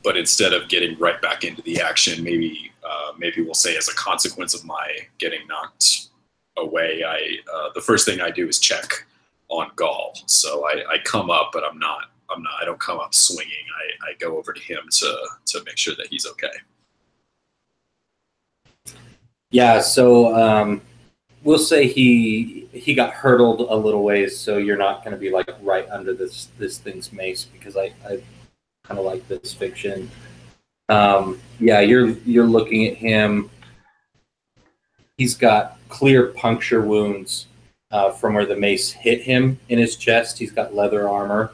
but instead of getting right back into the action, maybe we'll say as a consequence of my getting knocked away, the first thing I do is check on Gaul. So I come up, but I don't come up swinging. I go over to him to make sure that he's okay. Yeah, so we'll say he got hurdled a little ways, so you're not going to be like right under this thing's mace because I kind of like this fiction. Yeah, you're looking at him. He's got clear puncture wounds from where the mace hit him in his chest. He's got leather armor.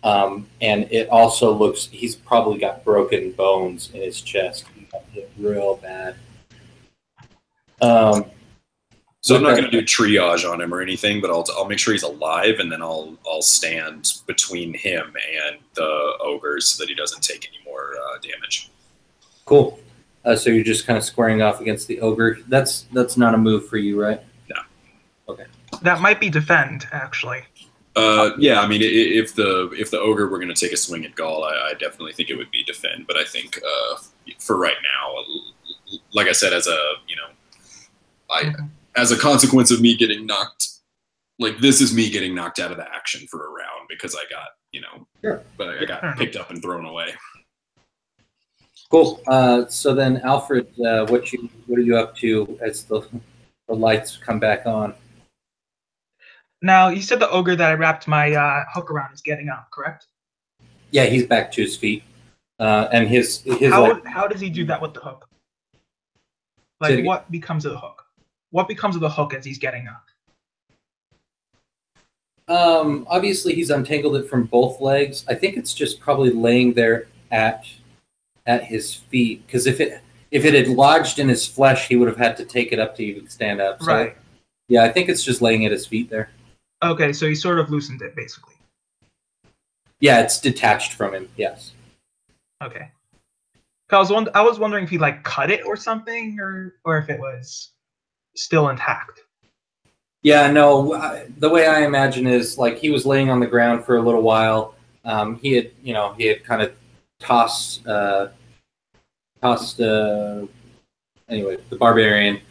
And it also looks, he's probably got broken bones in his chest. He got hit real bad. So I'm not going to do triage on him or anything, but I'll make sure he's alive, and then I'll stand between him and the ogre so that he doesn't take any more damage. Cool. So you're just kind of squaring off against the ogre. That's not a move for you, right? No. Okay. That might be defend, actually. Yeah, I mean, if the ogre were going to take a swing at Gaul, I definitely think it would be defend. But I think for right now, like I said, as a consequence of me getting knocked, like this is me getting knocked out of the action for a round because I got but I got picked up and thrown away. Cool. So then, Alfred, what are you up to as the lights come back on? Now, you said the ogre that I wrapped my hook around is getting up, correct? Yeah, he's back to his feet, and his. How does he do that with the hook? Like, what becomes of the hook? What becomes of the hook as he's getting up? Obviously, he's untangled it from both legs. I think it's just probably laying there at his feet, because if it had lodged in his flesh, he would have had to take it up to even stand up. So, right. Yeah, I think it's just laying at his feet there. Okay, so he sort of loosened it, basically. Yeah, it's detached from him. Yes. Okay. I was wondering if he like cut it or something, or if it was still intact. Yeah, no. The way I imagine is like he was laying on the ground for a little while. He had kind of tossed anyway the barbarian,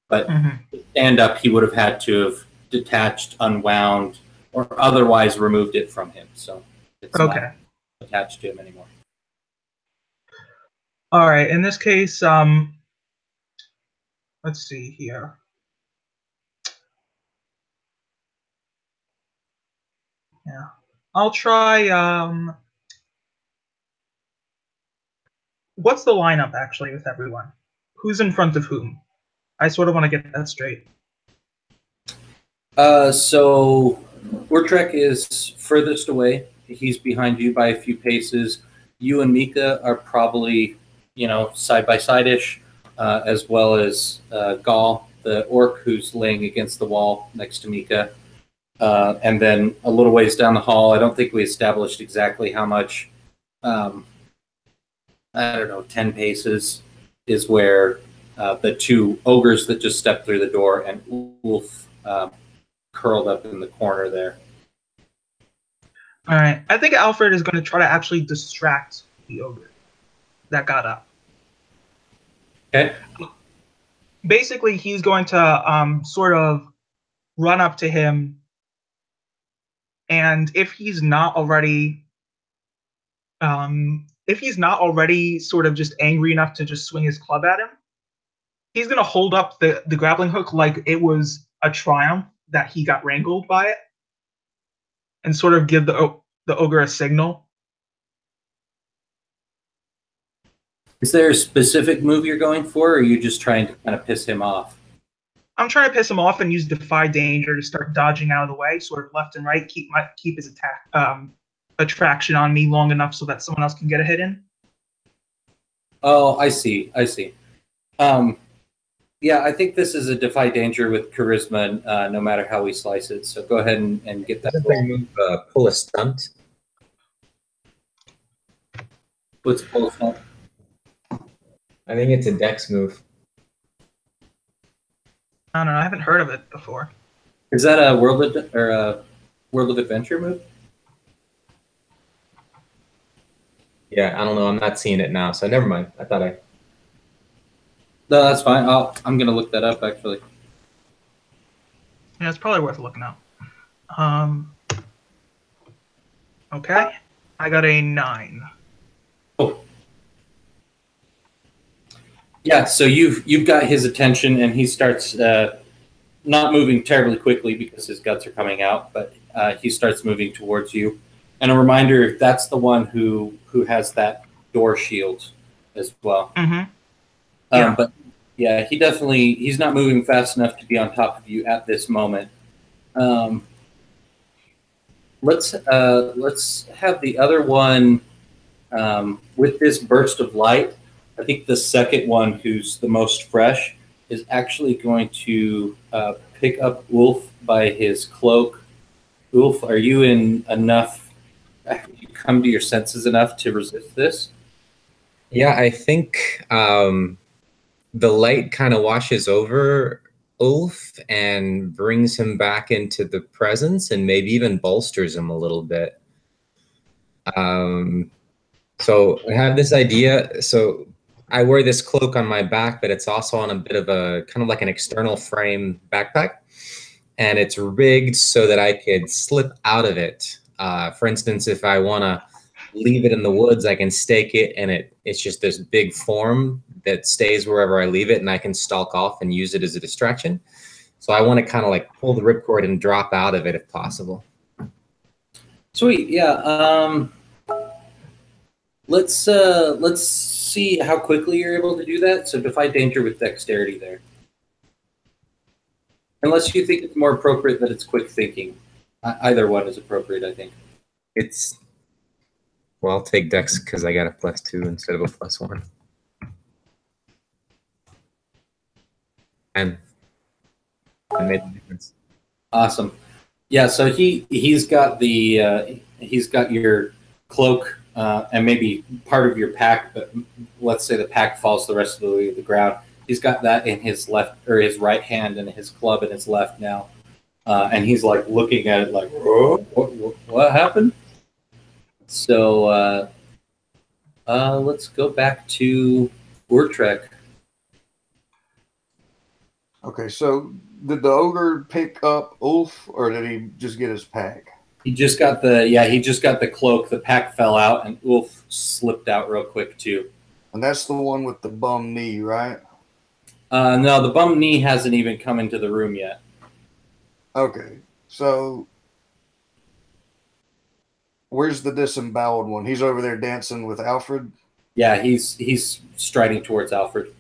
but to stand up, he would have had to have detached, unwound, or otherwise removed it from him. So it's not attached to him anymore. All right. In this case, let's see here. Yeah, I'll try. What's the lineup actually with everyone? Who's in front of whom? I sort of want to get that straight. So Urtrek is furthest away. He's behind you by a few paces. You and Mika are probably, side by side-ish, as well as Gaul, the orc who's laying against the wall next to Mika. And then a little ways down the hall, I don't think we established exactly how much, 10 paces is where the two ogres that just stepped through the door and Ulf curled up in the corner there. All right. I think Alfred is going to try to actually distract the ogre that got up. Okay. Basically, he's going to sort of run up to him, and if he's not already sort of just angry enough to just swing his club at him, he's going to hold up the grappling hook like it was a triumph that he got wrangled by it, and sort of give the ogre a signal. Is there a specific move you're going for, or are you just trying to kind of piss him off? I'm trying to piss him off and use Defy Danger to start dodging out of the way, sort of left and right, keep his attack attraction on me long enough so that someone else can get a hit in. Oh, I see. I see. Yeah, I think this is a Defy Danger with Charisma, no matter how we slice it. So go ahead and get that. Doesn't move pull a stunt? What's pull a stunt? I think it's a dex move. I don't know. I haven't heard of it before. Is that a World of Adventure move? Yeah, I don't know. I'm not seeing it now, so never mind. I thought I. No, that's fine. I'm gonna look that up actually. Yeah, it's probably worth looking up. Okay, I got a 9. Oh. Yeah, so you've got his attention, and he starts not moving terribly quickly because his guts are coming out, but he starts moving towards you. And a reminder, that's the one who has that door shield as well. Mm-hmm. Yeah. But yeah, he's not moving fast enough to be on top of you at this moment. Let's have the other one with this burst of light. I think the second one, who's the most fresh, is actually going to pick up Ulf by his cloak. Ulf, are you in enough? Have you come to your senses enough to resist this? Yeah, I think the light kind of washes over Ulf and brings him back into the presence and maybe even bolsters him a little bit. So I have this idea. So I wear this cloak on my back, but it's also on a bit of a kind of like an external frame backpack. And it's rigged so that I could slip out of it. For instance, if I want to leave it in the woods, I can stake it, and it's just this big form that stays wherever I leave it, and I can stalk off and use it as a distraction. So I want to kind of like pull the ripcord and drop out of it if possible. Sweet, yeah. Let's see how quickly you're able to do that. So Defy Danger with dexterity there. Unless you think it's more appropriate that it's quick thinking. Either one is appropriate, I think. Well, I'll take dex because I got a +2 instead of a +1. And I made the difference. Awesome. Yeah, so he's got your cloak and maybe part of your pack, but let's say the pack falls the rest of the way to the ground. He's got that in his left or his right hand and his club in his left now. And he's like looking at it like, whoa, what happened? So let's go back to Urtrek. Okay, so did the ogre pick up Ulf, or did he just get his pack? He just got the cloak. The pack fell out, and Ulf slipped out real quick too. And that's the one with the bum knee, right? No, the bum knee hasn't even come into the room yet. Okay, so where's the disemboweled one? He's over there dancing with Alfred? Yeah, he's striding towards Alfred.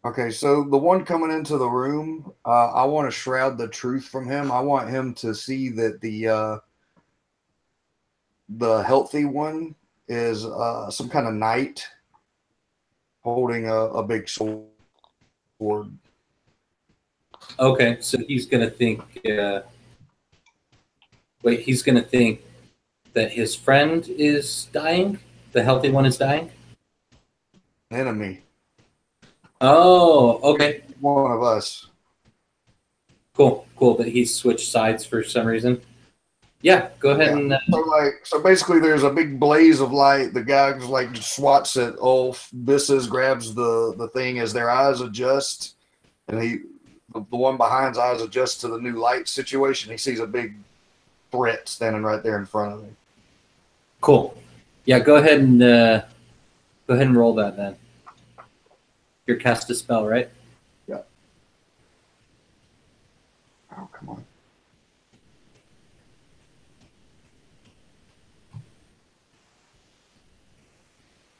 Okay, so the one coming into the room, I want to shroud the truth from him. I want him to see that the healthy one is some kind of knight holding a big sword. Okay, so he's gonna think. He's gonna think that his friend is dying. The healthy one is dying. Enemy. Oh, okay. One of us. Cool. That he switched sides for some reason. Yeah, go ahead and. So basically, there's a big blaze of light. The guy just like swats at Ulf. Bisses grabs the thing as their eyes adjust, and the one behind's eyes adjust to the new light situation. He sees a big threat standing right there in front of him. Cool. Yeah, go ahead and roll that then. You're cast a spell, right? Yeah. Oh, come on.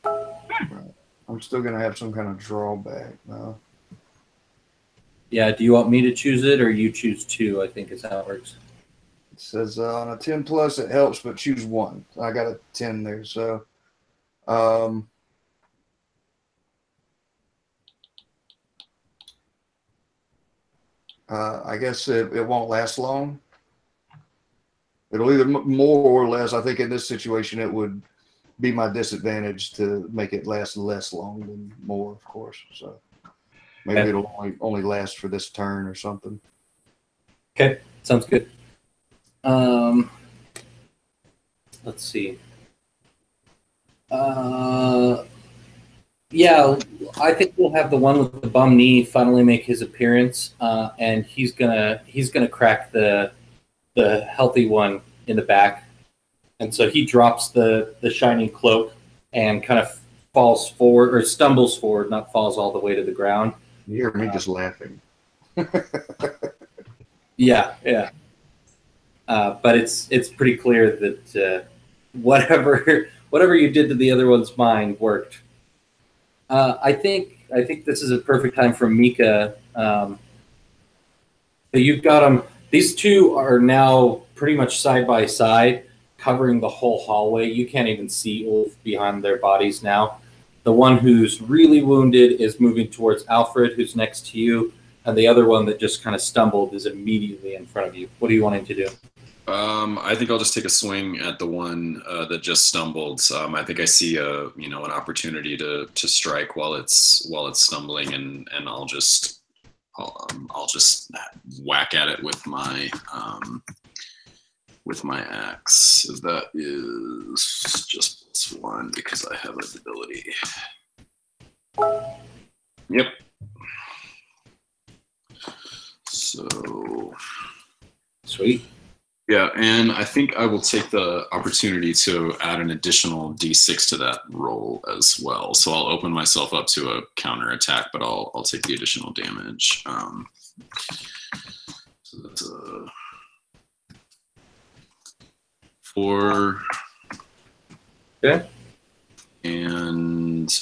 Right. I'm still gonna have some kind of drawback now. Yeah, do you want me to choose it, or you choose 2? I think is how it works. It says on a 10 plus it helps, but choose 1. I got a 10 there, so I guess it won't last long. It'll either more or less. I think in this situation it would be my disadvantage to make it last less long than more, of course. So maybe Okay. it'll only last for this turn or something. Okay, sounds good. Let's see. Yeah, I think we'll have the one with the bum knee finally make his appearance, and he's gonna crack the healthy one in the back, and so he drops the shining cloak and kind of falls forward or stumbles forward, not falls all the way to the ground. You hear me just laughing. Yeah. But it's pretty clear that whatever you did to the other one's mind worked. I think this is a perfect time for Mika. So you've got them. These two are now pretty much side by side, covering the whole hallway. You can't even see Ulf behind their bodies now. The one who's really wounded is moving towards Alfred, who's next to you, and the other one that just kind of stumbled is immediately in front of you. What are you wanting to do? I think I'll just take a swing at the one that just stumbled. I think I see an opportunity to strike while it's stumbling, and I'll just whack at it with my axe. That is just +1 because I have an ability. Yep. So Sweet. yeah, and I think I will take the opportunity to add an additional D6 to that roll as well. So I'll open myself up to a counter attack, but I'll take the additional damage. So that's 4. Okay. And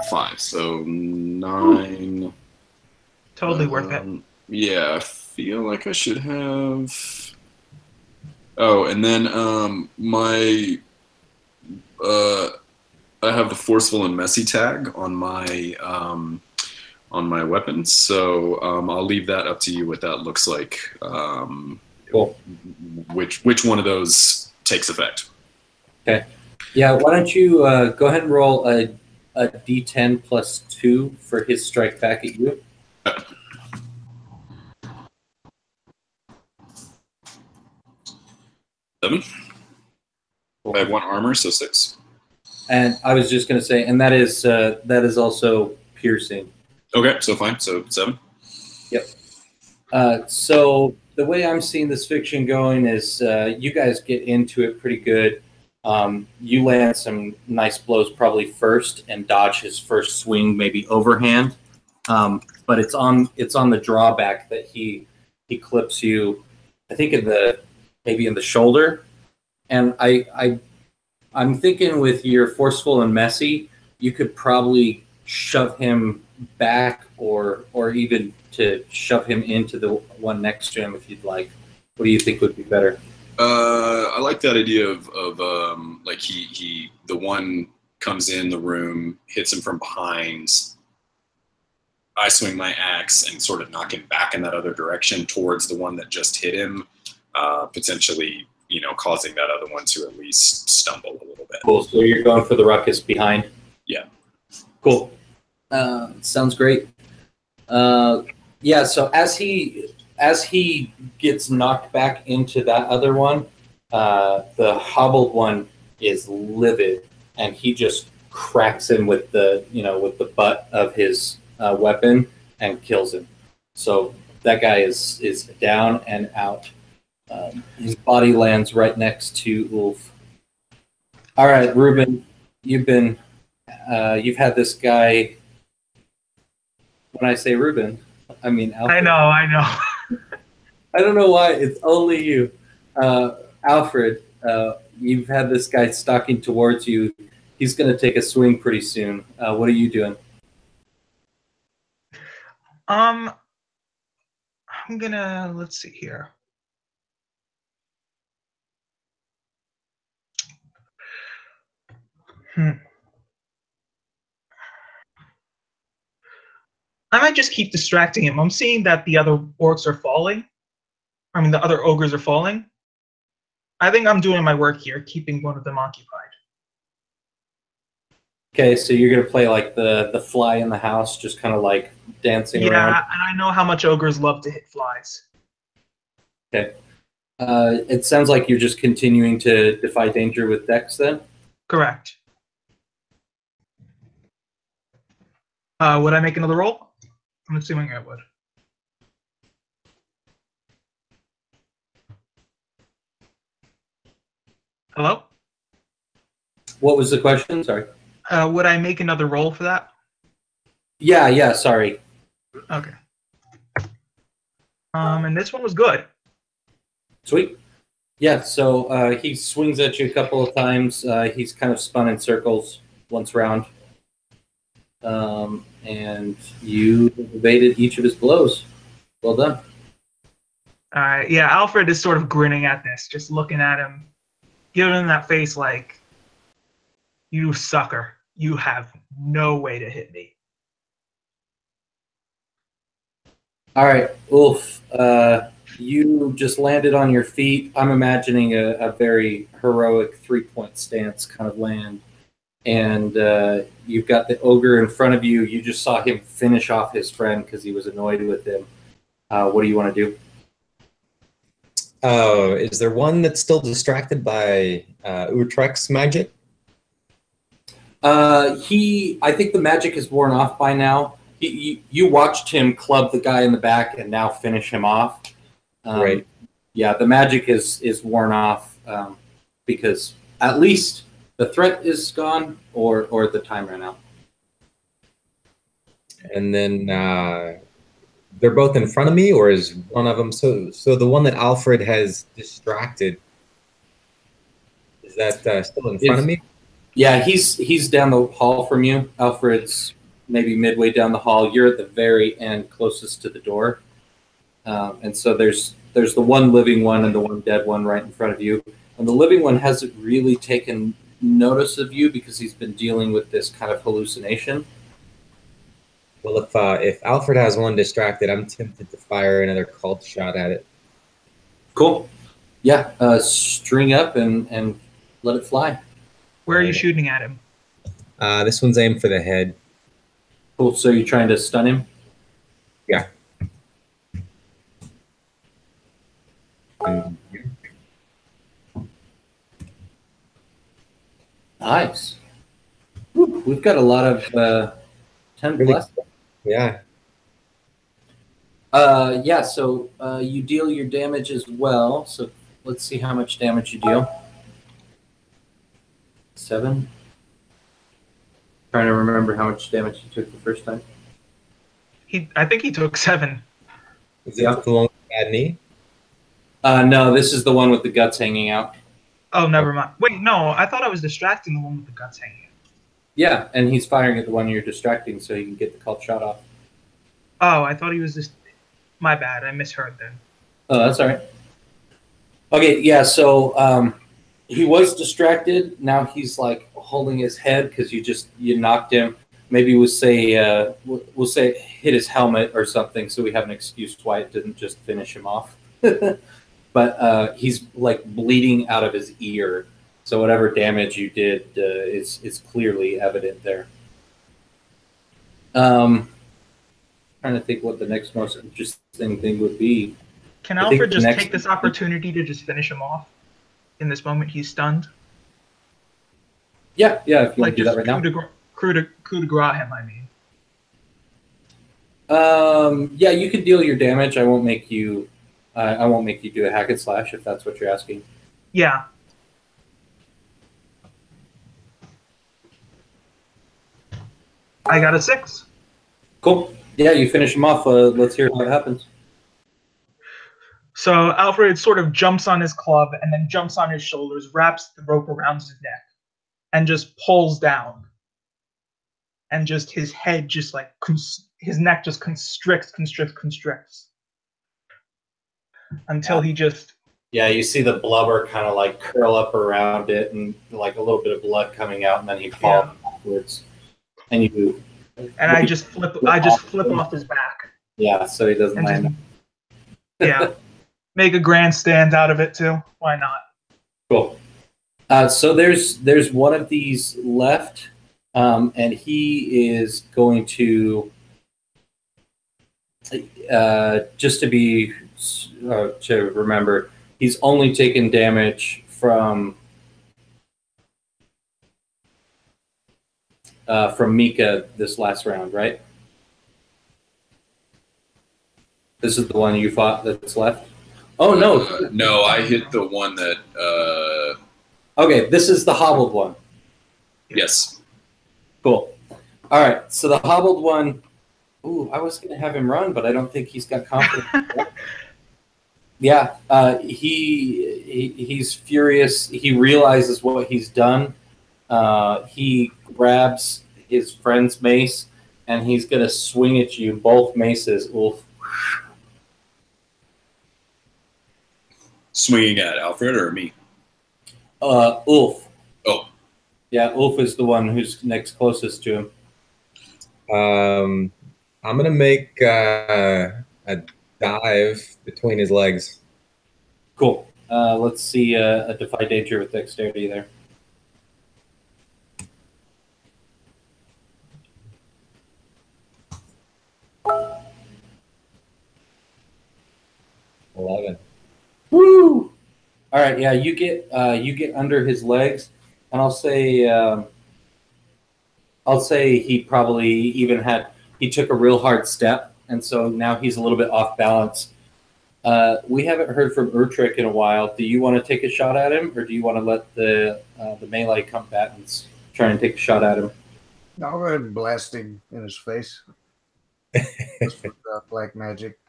5. So 9. Totally worth it. Yeah, I feel like I should have. Oh, and then I have the forceful and messy tag on my weapon, so I'll leave that up to you. What that looks like. Cool. Which one of those takes effect? Okay. Yeah. Why don't you go ahead and roll a D10 +2 for his strike back at you? 7. I have 1 armor, so 6. And I was just going to say, and that is also piercing. Okay, so fine. So 7. Yep. So the way I'm seeing this fiction going is you guys get into it pretty good. You land some nice blows probably first and dodge his first swing, maybe overhand. But it's on the drawback that he clips you, I think maybe in the shoulder. And I'm thinking with your forceful and messy, you could probably shove him back or even to shove him into the one next to him if you'd like. What do you think would be better? I like that idea of like the one comes in the room, hits him from behind. I swing my axe and sort of knock him back in that other direction towards the one that just hit him, potentially, causing that other one to at least stumble a little bit. Cool. So you're going for the ruckus behind? Yeah. Cool. Sounds great. Yeah. So as he gets knocked back into that other one, the hobbled one is livid, and he just cracks him with the butt of his weapon and kills him. So that guy is down and out. His body lands right next to Ulf. All right, Ruben, you've had this guy. When I say Ruben, I mean Alfred. I know. I don't know why it's only you, Alfred. You've had this guy stalking towards you. He's going to take a swing pretty soon. What are you doing? I'm gonna, let's see here. I might just keep distracting him. I'm seeing that the other orcs are falling. I mean, the other ogres are falling. I think I'm doing my work here, keeping one of them occupied. Okay, so you're gonna play like the fly in the house, just kind of like dancing around. Yeah, and I know how much ogres love to hit flies. Okay. It sounds like you're just continuing to defy danger with Dex then? Correct. Would I make another roll? I'm assuming I would. Hello? What was the question? Sorry. Would I make another roll for that? Yeah, sorry. Okay. And this one was good. Sweet. Yeah, so he swings at you a couple of times. He's kind of spun in circles once round. And you evaded each of his blows. Well done. Yeah, Alfred is sort of grinning at this, just looking at him, giving him that face like, you sucker. You have no way to hit me. All right, Ulf. You just landed on your feet. I'm imagining a very heroic three-point stance kind of land. And you've got the ogre in front of you. You just saw him finish off his friend because he was annoyed with him. What do you want to do? Oh, is there one that's still distracted by Utrecht's magic? I think the magic is worn off by now. You watched him club the guy in the back and now finish him off. Right. Yeah, the magic is worn off because at least the threat is gone or the time ran out. And then they're both in front of me, or is one of them so the one that Alfred has distracted, is that still in front of me? Yeah, he's down the hall from you. Alfred's maybe midway down the hall. You're at the very end, closest to the door. And so there's the one living one and the one dead one right in front of you. And the living one hasn't really taken notice of you because he's been dealing with this kind of hallucination. Well, if Alfred has one distracted, I'm tempted to fire another cult shot at it. Cool. Yeah, string up and let it fly. Where are you shooting at him? This one's aimed for the head. Cool. So you're trying to stun him? Yeah. Nice. Whew, we've got a lot of 10 Really? plus. Yeah. Yeah, so you deal your damage as well. So let's see how much damage you deal. 7. Trying to remember how much damage you took the first time. I think he took 7. Is it the one with the bad knee? No, this is the one with the guts hanging out. Oh, never mind. Wait, no, I thought I was distracting the one with the guts hanging out. Yeah, and he's firing at the one you're distracting so he can get the cult shot off. Oh, I thought he was just... My bad, I misheard then. Oh, that's all right. Okay, yeah, so he was distracted. Now he's like holding his head because you knocked him. Maybe we'll say it hit his helmet or something, so we have an excuse why it didn't just finish him off. But he's like bleeding out of his ear, so whatever damage you did is clearly evident there. Trying to think what the next most interesting thing would be. Can Alfred just take this opportunity to just finish him off in this moment he's stunned? Yeah, if you want Like to do that right now. Coup de grace him, I mean. Yeah, you can deal your damage. I won't make you do a hack and slash if that's what you're asking. Yeah. I got a 6. Cool. Yeah, you finish him off. Let's hear how it happens. So Alfred sort of jumps on his club and then jumps on his shoulders, wraps the rope around his neck, and just pulls down. and just his head just like his neck just constricts until he just. Yeah, you see the blubber kind of like curl up around it, and like a little bit of blood coming out, and then he falls backwards. And I just flip off his back. Yeah, so he doesn't land. Yeah, make a grandstand out of it too. Why not? Cool. So there's one of these left, and he is going to just to remember, he's only taken damage from Mika this last round, right? This is the one you fought that's left? Oh, no. No, I hit the one that... Okay, this is the hobbled one. Yes. Cool. All right, so the hobbled one... Ooh, I was going to have him run, but I don't think he's got confidence. Yeah, he's furious. He realizes what he's done. He grabs his friend's mace, and he's going to swing at you, both maces, Ulf. Swinging at Alfred or me? Ulf. Oh. Yeah, Ulf is the one who's next closest to him. I'm going to make a dive between his legs. Cool. Let's see a defy danger with dexterity there. Woo! All right, yeah, you get under his legs, and I'll say he probably even he took a real hard step, and so now he's a little bit off balance. We haven't heard from Urtrick in a while. Do you want to take a shot at him, or do you want to let the melee combatants try and take a shot at him? I'll go ahead and blast him in his face. Just with black magic.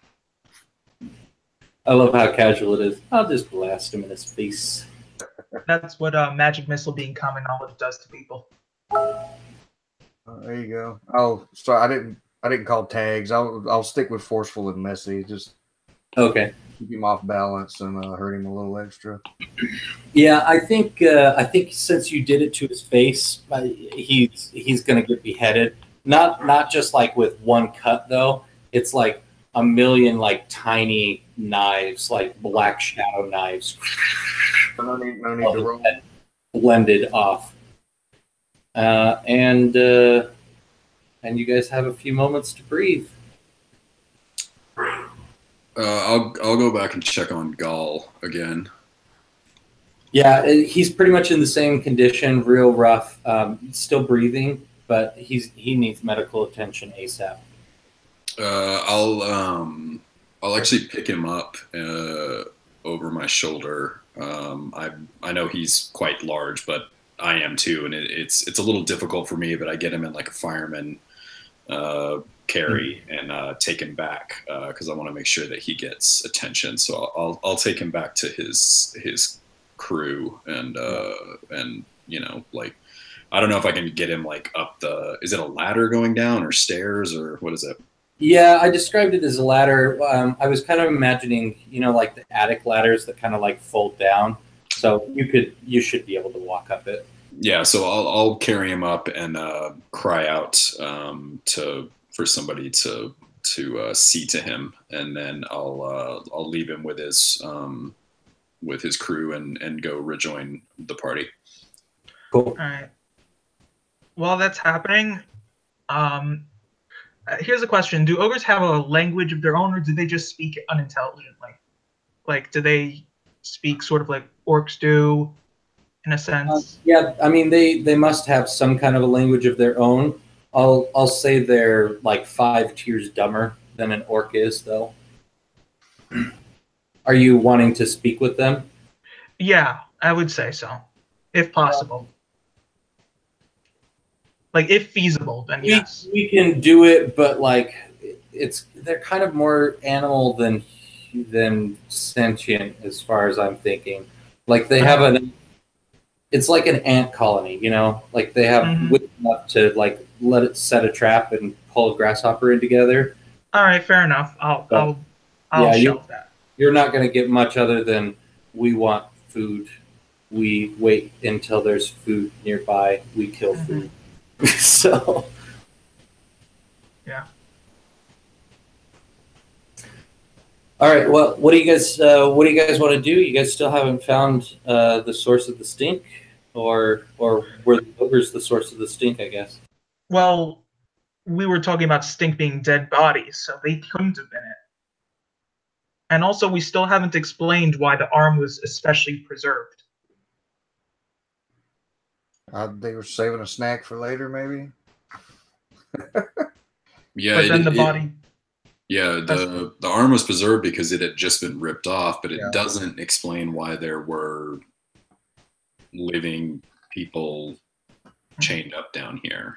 I love how casual it is. I'll just blast him in his face. That's what magic missile being common knowledge does to people. There you go. Oh, sorry, I didn't call tags. I'll stick with forceful and messy. Just okay. Keep him off balance and hurt him a little extra. Yeah, I think since you did it to his face, he's going to get beheaded. Not just like with one cut though. It's like a million like tiny knives, like black shadow knives. No need to roll. Blended off. And you guys have a few moments to breathe. I'll go back and check on Gall again. Yeah, he's pretty much in the same condition, real rough, still breathing, but he needs medical attention ASAP. I'll actually pick him up over my shoulder. I know he's quite large, but I am too, and it's a little difficult for me. But I get him in like a fireman carry and take him back because I want to make sure that he gets attention. So I'll take him back to his crew and like I don't know if I can get him like up is it a ladder going down or stairs or what is it? Yeah, I described it as a ladder. I was kind of imagining, like the attic ladders that kind of like fold down. So you should be able to walk up it. Yeah, so I'll carry him up and cry out for somebody to see to him, and then I'll leave him with his crew and go rejoin the party. Cool. All right. While that's happening, here's a question: do ogres have a language of their own, or do they just speak unintelligently? Like, do they speak sort of like orcs do, in a sense? Yeah, I mean they must have some kind of a language of their own. I'll say they're like 5 tiers dumber than an orc is, though. Are you wanting to speak with them? Yeah, I would say so, if possible. Like, if feasible, then yes. We can do it, but like they're kind of more animal than sentient, as far as I'm thinking. Like they have it's like an ant colony, you know, like they have wit enough to like let it set a trap and pull a grasshopper in together. All right, fair enough. I'll yeah, shelve that. You're not going to get much other than we want food. We wait until there's food nearby. We kill food. So yeah. All right. Well, what do you guys want to do? You guys still haven't found the source of the stink, or were the ogres the source of the stink? I guess. Well, we were talking about stink being dead bodies, so they couldn't have been it. And also, we still haven't explained why the arm was especially preserved. They were saving a snack for later, maybe. Yeah, but then the body. Yeah, the arm was preserved because it had just been ripped off, but it doesn't explain why there were living people chained up down here.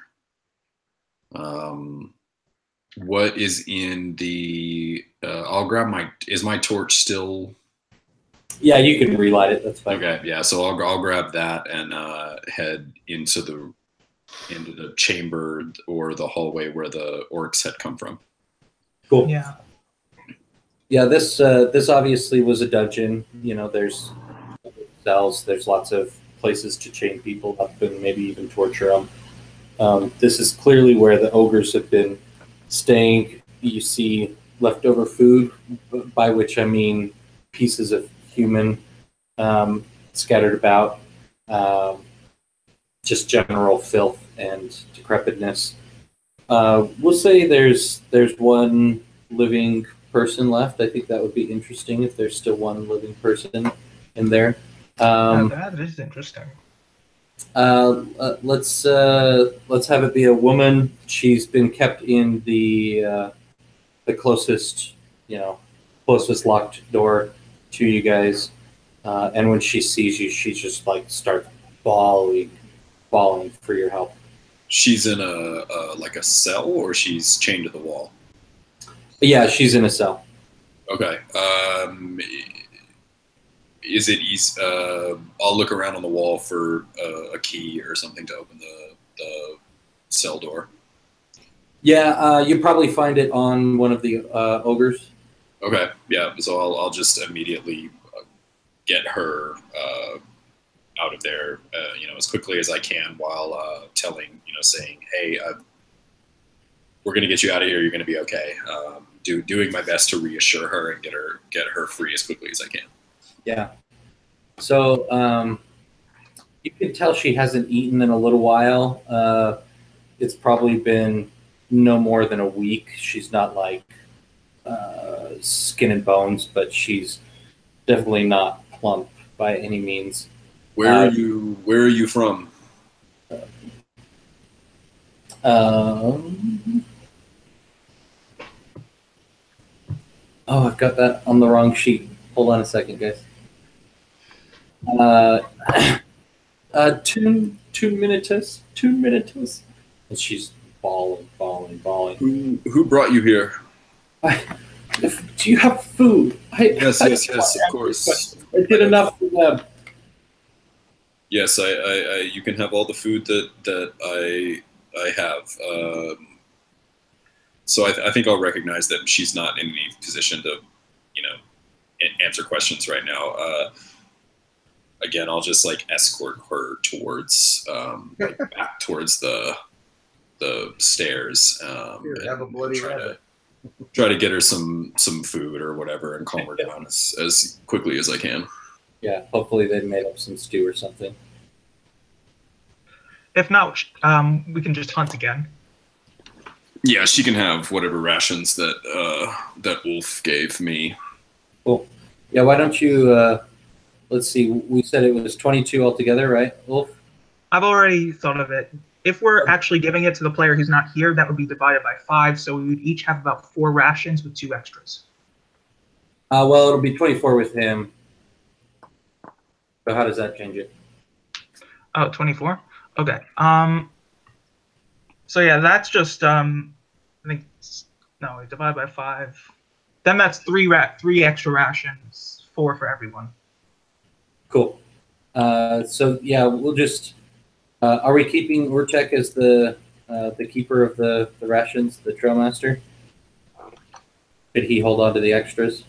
What is in the? I'll grab my. Is my torch still? Yeah, you can relight it. That's fine. Okay, yeah. So I'll grab that and head into the chamber or the hallway where the orcs had come from. Cool. Yeah. Yeah. This obviously was a dungeon. You know, there's cells. There's lots of places to chain people up and maybe even torture them. This is clearly where the ogres have been staying. You see leftover food, by which I mean pieces of human scattered about, just general filth and decrepitness. We'll say there's one living person left. I think that would be interesting if there's still one living person in there. That is interesting. Let's have it be a woman. She's been kept in the closest locked door to you guys, and when she sees you, she just like starts bawling for your help. She's in a cell, or she's chained to the wall? Yeah, she's in a cell. Okay. Is it easy? I'll look around on the wall for a key or something to open the cell door. Yeah, you probably find it on one of the ogres. Okay, yeah. So I'll just immediately get her out of there, as quickly as I can, while saying, "Hey, we're going to get you out of here. You're going to be okay." Doing my best to reassure her and get her free as quickly as I can. Yeah. So you can tell she hasn't eaten in a little while. It's probably been no more than a week. She's not like skin and bones, but she's definitely not plump by any means. Where are you from? I've got that on the wrong sheet. Hold on a second, guys. Two minutus. And she's bawling. Who brought you here? Do you have food? Yes, of course. I did enough for them. Yes, I you can have all the food that I have. So I think I'll recognize that she's not in any position to, answer questions right now. Again, I'll just like escort her towards back towards the stairs. Have a bloody rabbit. Try to get her some food or whatever and calm her down as quickly as I can. Yeah, hopefully they made up some stew or something. If not, we can just hunt again. Yeah, she can have whatever rations that Wolf gave me. Cool. Yeah, why don't you, let's see, we said it was 22 altogether, right, Wolf? I've already thought of it. If we're actually giving it to the player who's not here, that would be divided by 5, so we would each have about 4 rations with 2 extras. Well, it'll be 24 with him. So how does that change it? Oh, 24? Okay. So yeah, that's just I think divide by 5. Then that's 3 extra rations, 4 for everyone. Cool. So yeah, we'll just. Are we keeping Urtek as the keeper of the rations, the trail master? Could he hold on to the extras?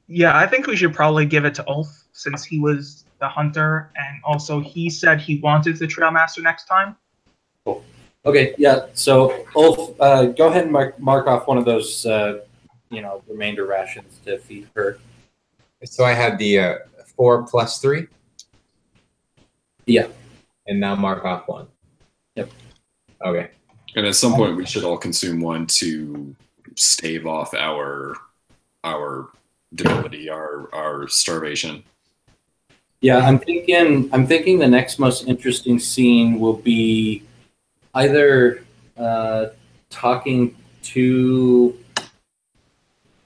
Yeah, I think we should probably give it to Ulf since he was the hunter, and also he said he wanted the trail master next time. Cool. Okay, yeah. So Ulf, go ahead and mark off one of those, remainder rations to feed her. So I had the 4 + 3. Yeah. And now mark off 1. Yep. Okay. And at some point, we should all consume 1 to stave off our debility, our starvation. Yeah, I'm thinking the next most interesting scene will be either talking to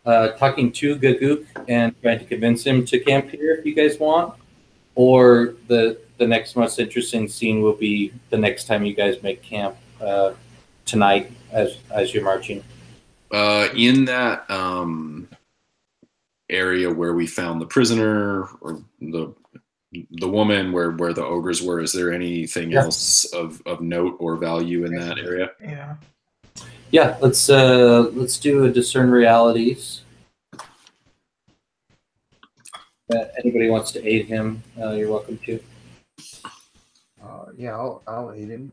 Gaguk and trying to convince him to camp here if you guys want, or the next most interesting scene will be the next time you guys make camp tonight as you're marching. In that area where we found the prisoner or the woman where the ogres were, is there anything else of note or value in that area? Yeah. Yeah, let's do a discern realities. Anybody wants to aid him, you're welcome to. Yeah, I'll aid him.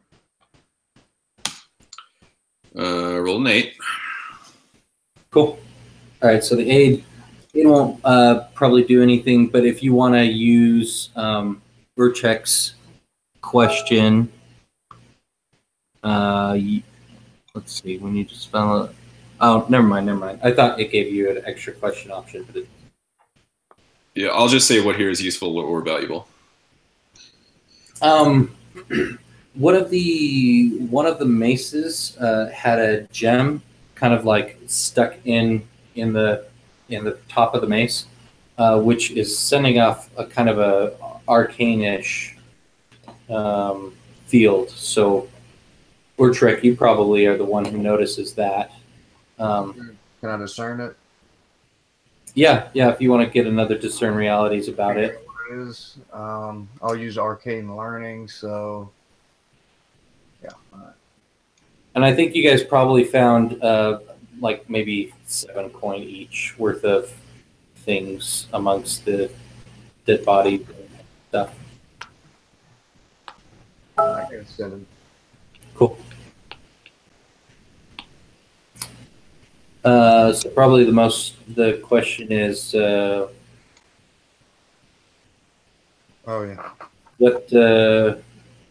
Roll an 8. Cool. All right, so the aid won't probably do anything, but if you want to use Urchek's question, let's see, we need to spell it. Oh, never mind. I thought it gave you an extra question option, but it. Yeah, I'll just say what here is useful or valuable. One of the maces had a gem kind of like stuck in the top of the mace, which is sending off a kind of a arcane-ish field. So, Urtrek, you probably are the one who notices that. Can I discern it? Yeah. If you want to get another discern realities about it. What it is. I'll use arcane learning. So, yeah. All right. And I think you guys probably found like maybe 7 coin each worth of things amongst the dead body stuff. I got 7. Cool. So probably the question is, Oh yeah.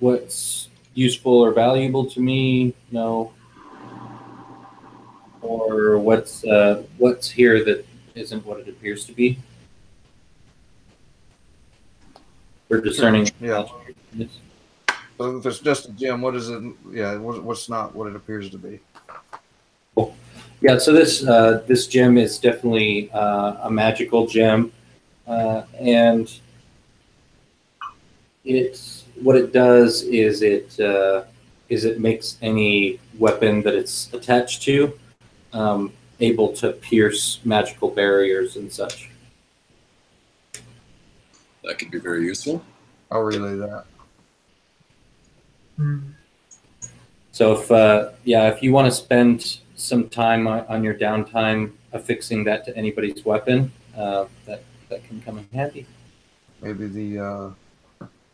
What's useful or valuable to me? No. Or what's here that isn't what it appears to be? We're discerning. Yeah. So if it's just a gem, what is it? Yeah, what's not what it appears to be? Cool. Yeah, so this gem is definitely a magical gem, and what it does is it makes any weapon that it's attached to able to pierce magical barriers and such. That could be very useful. I'll relay that. So if you want to spend some time on your downtime affixing that to anybody's weapon, that can come in handy. Maybe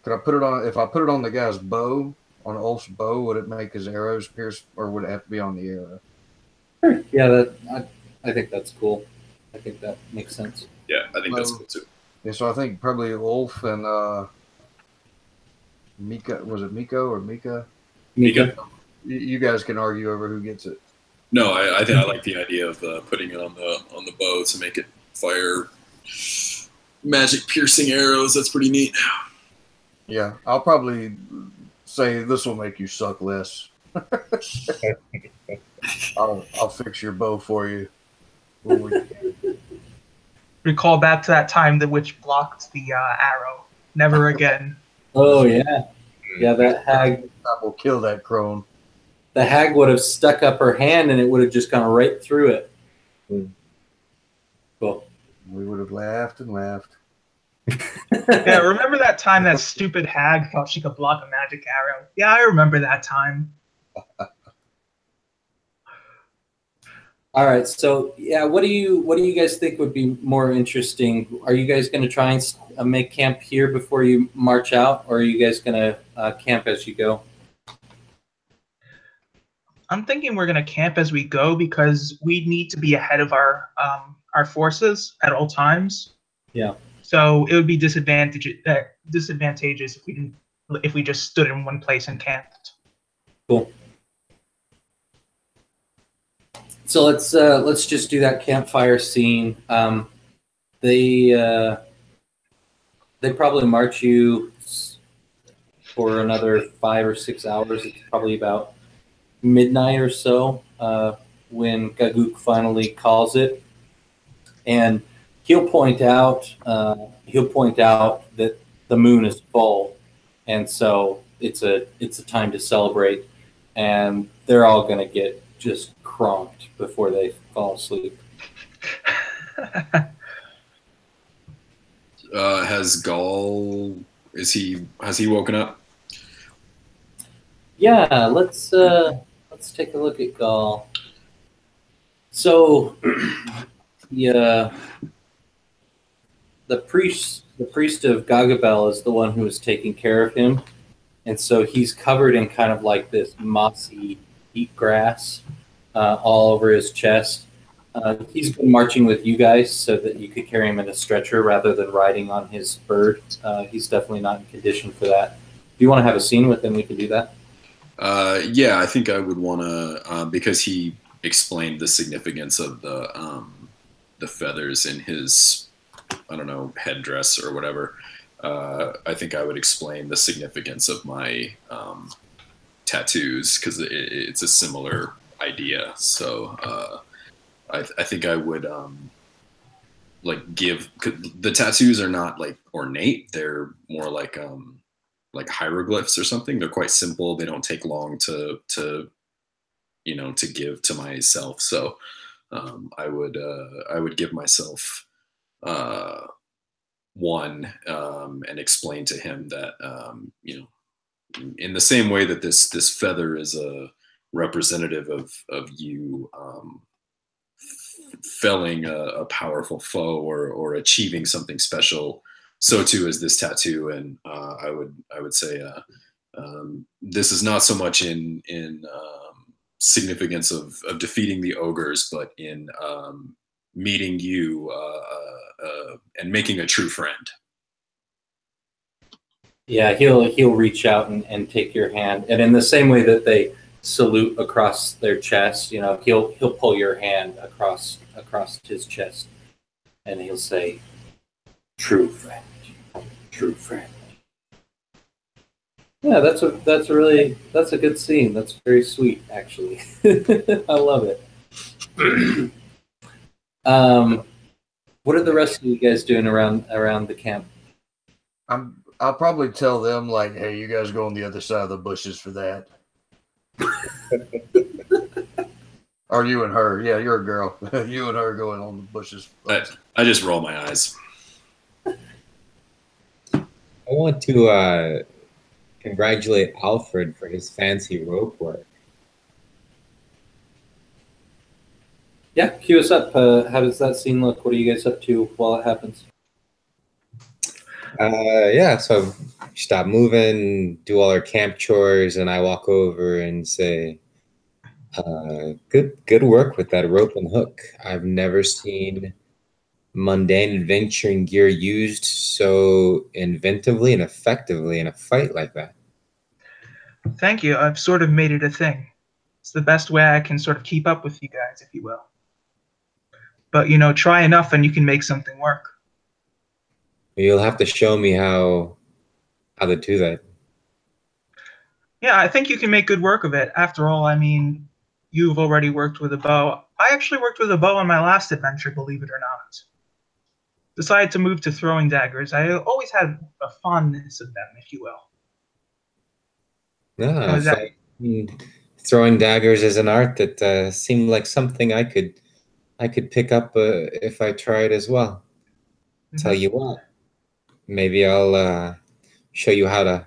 could I put it on? If I put it on the guy's bow, on Ulf's bow, would it make his arrows pierce, or would it have to be on the arrow? Sure. Yeah, I think that's cool. I think that makes sense. Yeah, I think that's cool too. Yeah, so I think probably Ulf and Mika. Was it Miko or Mika? Mika. You guys can argue over who gets it. No, I think I like the idea of putting it on the bow to make it fire magic piercing arrows. That's pretty neat. Yeah, I'll probably say this will make you suck less. I'll fix your bow for you. Recall back to that time the witch blocked the arrow. Never again. Oh yeah, that hag. That will kill that crone. The hag would have stuck up her hand and it would have just gone right through it. Cool. We would have laughed and laughed. Yeah, remember that time that stupid hag thought she could block a magic arrow? Yeah, I remember that time. All right, so yeah, what do you guys think would be more interesting? Are you guys going to try and make camp here before you march out, or are you guys going to camp as you go? I'm thinking we're going to camp as we go because we need to be ahead of our forces at all times. Yeah. So it would be disadvantageous if we just stood in one place and camped. Cool. So let's just do that campfire scene. They probably march you for another 5 or 6 hours. It's probably about midnight or so when Gaguk finally calls it, and he'll point out that the moon is full, and so it's a time to celebrate, and they're all gonna get just cronked before they fall asleep. Has Gaul has he woken up? Yeah, let's take a look at Gaul. So, yeah, the priest of Gagabel is the one who is taking care of him, and so he's covered in kind of like this mossy deep grass all over his chest. He's been marching with you guys so that you could carry him in a stretcher rather than riding on his bird. He's definitely not in condition for that. If you want to have a scene with him, we can do that. Yeah, I think I would want to because he explained the significance of the feathers in his, I don't know, headdress or whatever. I think I would explain the significance of my tattoos because it's a similar idea. So I think I would like give the tattoos are not like ornate; they're more like hieroglyphs or something. They're quite simple. They don't take long to give to myself. So I would give myself one and explain to him that in the same way that this feather is a representative of you felling a powerful foe or achieving something special, so too is this tattoo. And I would say this is not so much in significance of defeating the ogres, but in meeting you and making a true friend. Yeah, he'll reach out and take your hand, and in the same way that they salute across their chest, he'll pull your hand across his chest, and he'll say, "True friend, true friend." Yeah, that's a good scene. That's very sweet, actually. I love it. What are the rest of you guys doing around the camp? I'll probably tell them like, "Hey, you guys go on the other side of the bushes for that." Or you and her. Yeah, you're a girl. You and her going on the bushes. I just roll my eyes. I want to congratulate Alfred for his fancy rope work. Yeah, cue us up. How does that scene look? What are you guys up to while it happens? Yeah, so stop moving, do all our camp chores, and I walk over and say, good work with that rope and hook. I've never seen mundane adventuring gear used so inventively and effectively in a fight like that. Thank you. I've sort of made it a thing. It's the best way I can sort of keep up with you guys, if you will. But, try enough and you can make something work. You'll have to show me how to do that. Yeah, I think you can make good work of it. After all, I mean, you've already worked with a bow. I actually worked with a bow on my last adventure, believe it or not. Decided to move to throwing daggers. I always had a fondness of them, if you will. Throwing daggers is an art that seemed like something I could pick up if I tried as well. Tell you what, maybe I'll show you how to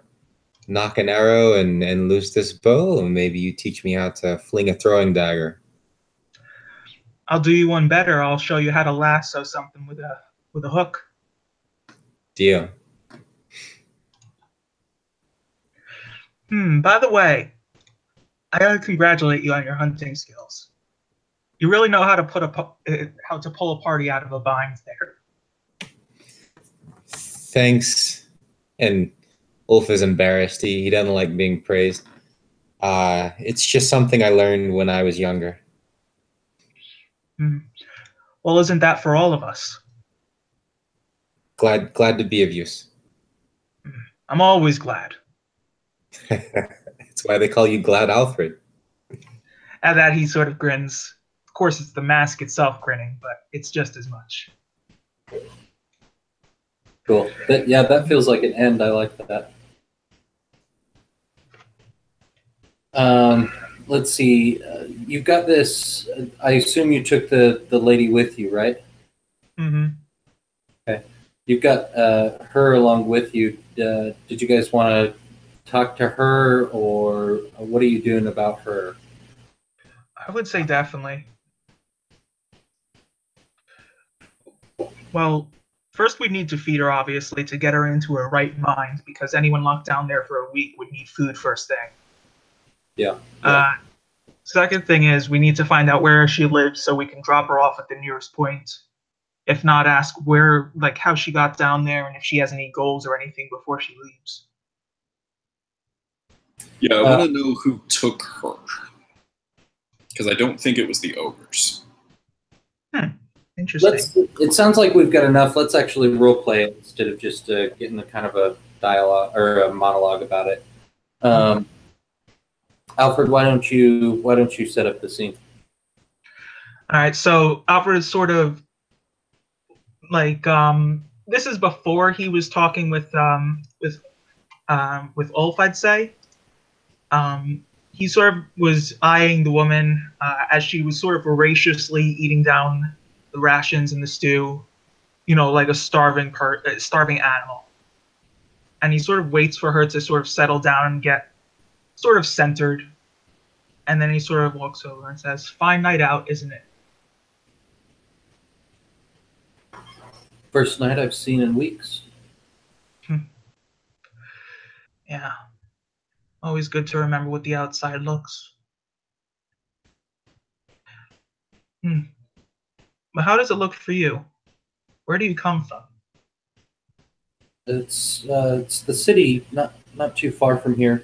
knock an arrow and loose this bow, and maybe you teach me how to fling a throwing dagger. I'll do you one better. I'll show you how to lasso something with a hook. Deal. By the way, I gotta congratulate you on your hunting skills. You really know how to how to pull a party out of a bind there. Thanks. And Ulf is embarrassed. He doesn't like being praised. It's just something I learned when I was younger. Well, isn't that for all of us? Glad to be of use. I'm always glad. That's why they call you Glad Alfred. At that, he sort of grins. Of course, it's the mask itself grinning, but it's just as much. Cool. That feels like an end. I like that. Let's see. You've got this. I assume you took the lady with you, right? Mm-hmm. Okay. You've got her along with you. Did you guys want to talk to her, or what are you doing about her? I would say definitely. Well, first we need to feed her, obviously, to get her into her right mind, because anyone locked down there for a week would need food first thing. Yeah. Second thing is we need to find out where she lives so we can drop her off at the nearest point. If not, ask how she got down there and if she has any goals or anything before she leaves. Yeah, I want to know who took her. Because I don't think it was the ogres. Interesting. It sounds like we've got enough. Let's actually role play it instead of just getting a kind of a dialogue or a monologue about it. Alfred, why don't you set up the scene? All right, so Alfred is sort of this is before he was talking with Ulf, I'd say. He sort of was eyeing the woman as she was sort of voraciously eating down the rations and the stew, like a starving animal. And he sort of waits for her to sort of settle down and get sort of centered. And then he sort of walks over and says, "Fine night out, isn't it?" First night I've seen in weeks. Yeah. Always good to remember what the outside looks. But how does it look for you? Where do you come from? It's the city, not too far from here.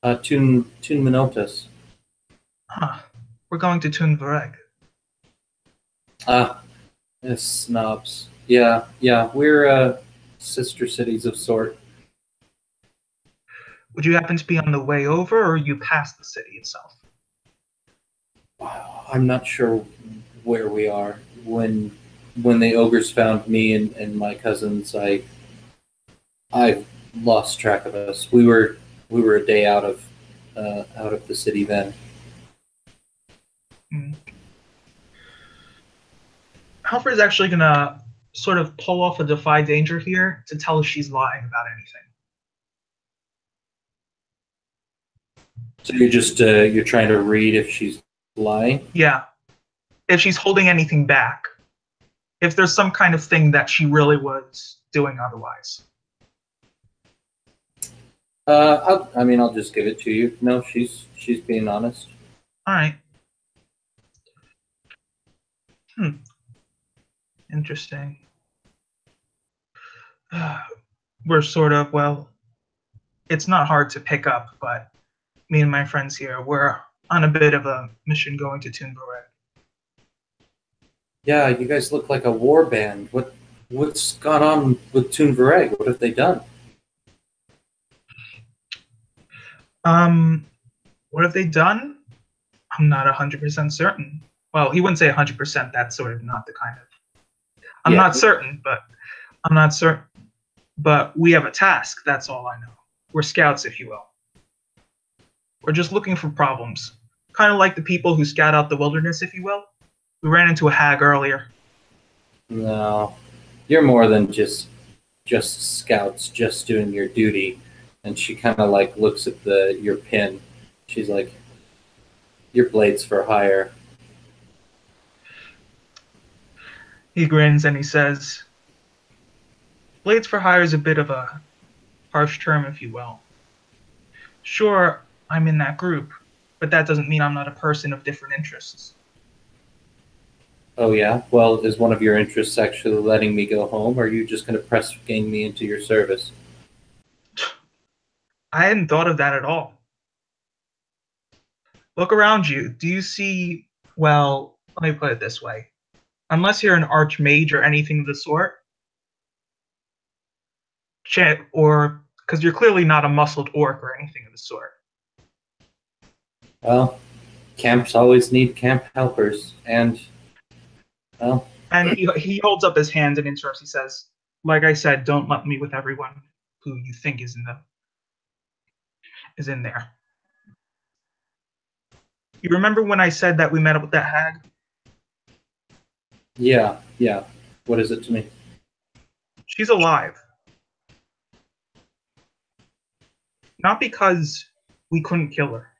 Tun Minotas. We're going to Tun Vareg. Yes, snobs. Yeah, we're sister cities of sort. Would you happen to be on the way over, or are you past the city itself? I'm not sure where we are. When the ogres found me and my cousins, I lost track of us. We were a day out of the city then. Alfred's actually gonna sort of pull off a defy danger here to tell if she's lying about anything. So you're just you're trying to read if she's lying? Yeah. If she's holding anything back. If there's some kind of thing that she really was doing otherwise. I'll just give it to you. No, she's being honest. All right. Interesting. We're sort of, it's not hard to pick up, but me and my friends here, we're on a bit of a mission going to Tun Vareg. Yeah, you guys look like a war band. What's gone on with Tun Vareg? What have they done? What have they done? I'm not 100% certain. Well, he wouldn't say 100%. That's sort of not the kind of. I'm not certain, but I'm not certain. But we have a task. That's all I know. We're scouts, if you will. We're just looking for problems. Kind of like the people who scout out the wilderness, if you will. We ran into a hag earlier. No. you're more than just scouts, just doing your duty. And she kind of like looks at your pin. She's like, your blade's for hire. He grins and he says, "Blades for hire is a bit of a harsh term, if you will. Sure, I'm in that group, but that doesn't mean I'm not a person of different interests." Oh yeah? Well, is one of your interests actually letting me go home, or are you just going to press gang me into your service? I hadn't thought of that at all. Look around you. Do you see, well, let me put it this way. Unless you're an archmage or anything of the sort, or because you're clearly not a muscled orc or anything of the sort. Well, camps always need camp helpers, and, well... And he holds up his hand and interrupts. He says, "Like I said, don't lump me with everyone who you think is in there. You remember when I said that we met up with that hag?" Yeah. What is it to me? She's alive. Not because we couldn't kill her.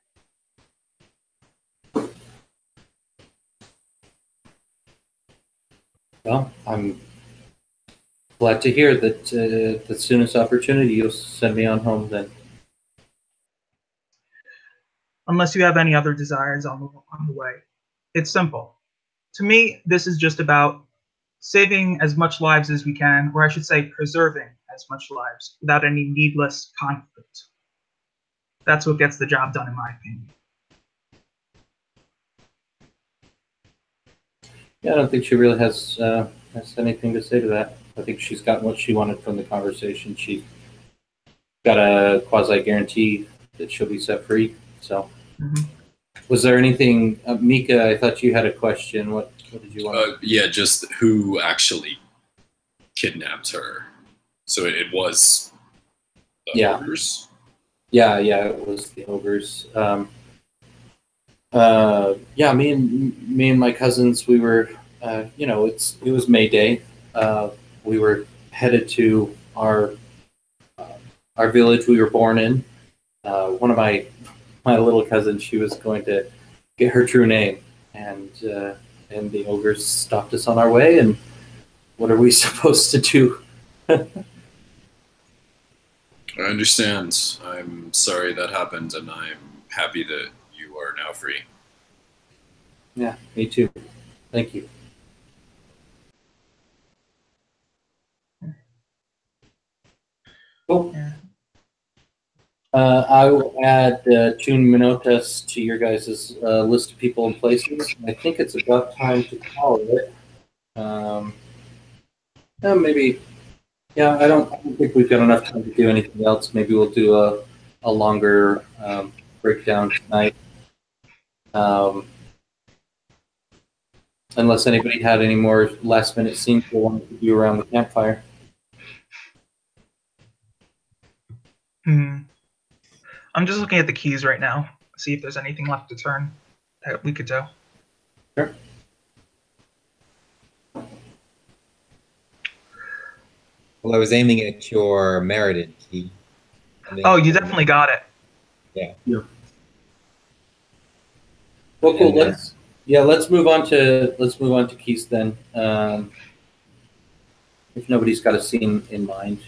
Well, I'm glad to hear that the soonest opportunity you'll send me on home then. Unless you have any other desires on the way. It's simple. To me, this is just about saving as much lives as we can, or I should say preserving as much lives without any needless conflict. That's what gets the job done, in my opinion. Yeah, I don't think she really has anything to say to that. I think she's gotten what she wanted from the conversation. She got a quasi-guarantee that she'll be set free. So, Was there anything, Mika? I thought you had a question. What did you want? Yeah, just who actually kidnapped her? So it was the ogres? Yeah, it was the ogres. Yeah, me and my cousins, we were, it was May Day. We were headed to our village we were born in. One of my little cousins, she was going to get her true name, and the ogres stopped us on our way. And what are we supposed to do? I understand. I'm sorry that happened, and I'm happy that you are now free. Yeah, me too. Thank you. Cool. Yeah. I will add Tune Minotas to your guys' list of people and places. I think it's about time to call it. Maybe. Yeah, I don't think we've got enough time to do anything else. Maybe we'll do a longer breakdown tonight. Unless anybody had any more last-minute scenes they wanted to do around the campfire. I'm just looking at the keys right now. See if there's anything left to turn that we could do. Sure. Well, I was aiming at your merited key. Oh, you definitely got it. Yeah. Well, cool. Let's move on to keys then. If nobody's got a scene in mind.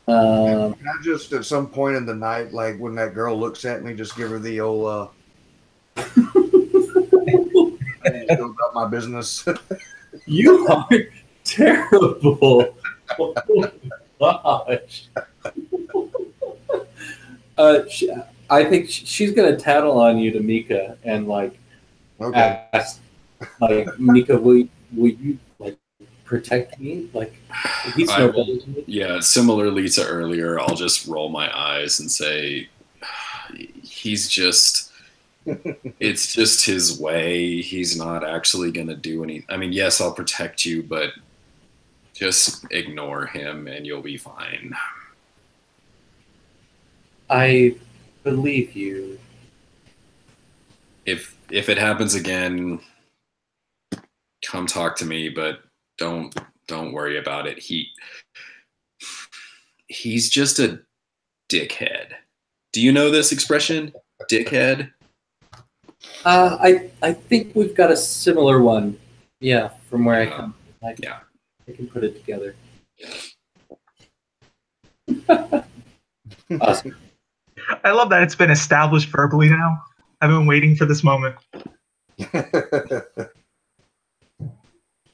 Can I just at some point in the night, like when that girl looks at me, just give her the old I need to go about my business. You are terrible. Oh my gosh. I think she's gonna tattle on you to Mika and ask, Mika, will you protect me? He's yeah, similarly to earlier, I'll just roll my eyes and say, it's just his way. He's not actually going to do anything. I mean, yes, I'll protect you, but just ignore him and you'll be fine. I believe you. If it happens again, come talk to me, but don't Don't worry about it. He's just a dickhead. Do you know this expression, dickhead? I think we've got a similar one. Yeah, from where I come. I can put it together. Awesome. I love that it's been established verbally now. I've been waiting for this moment.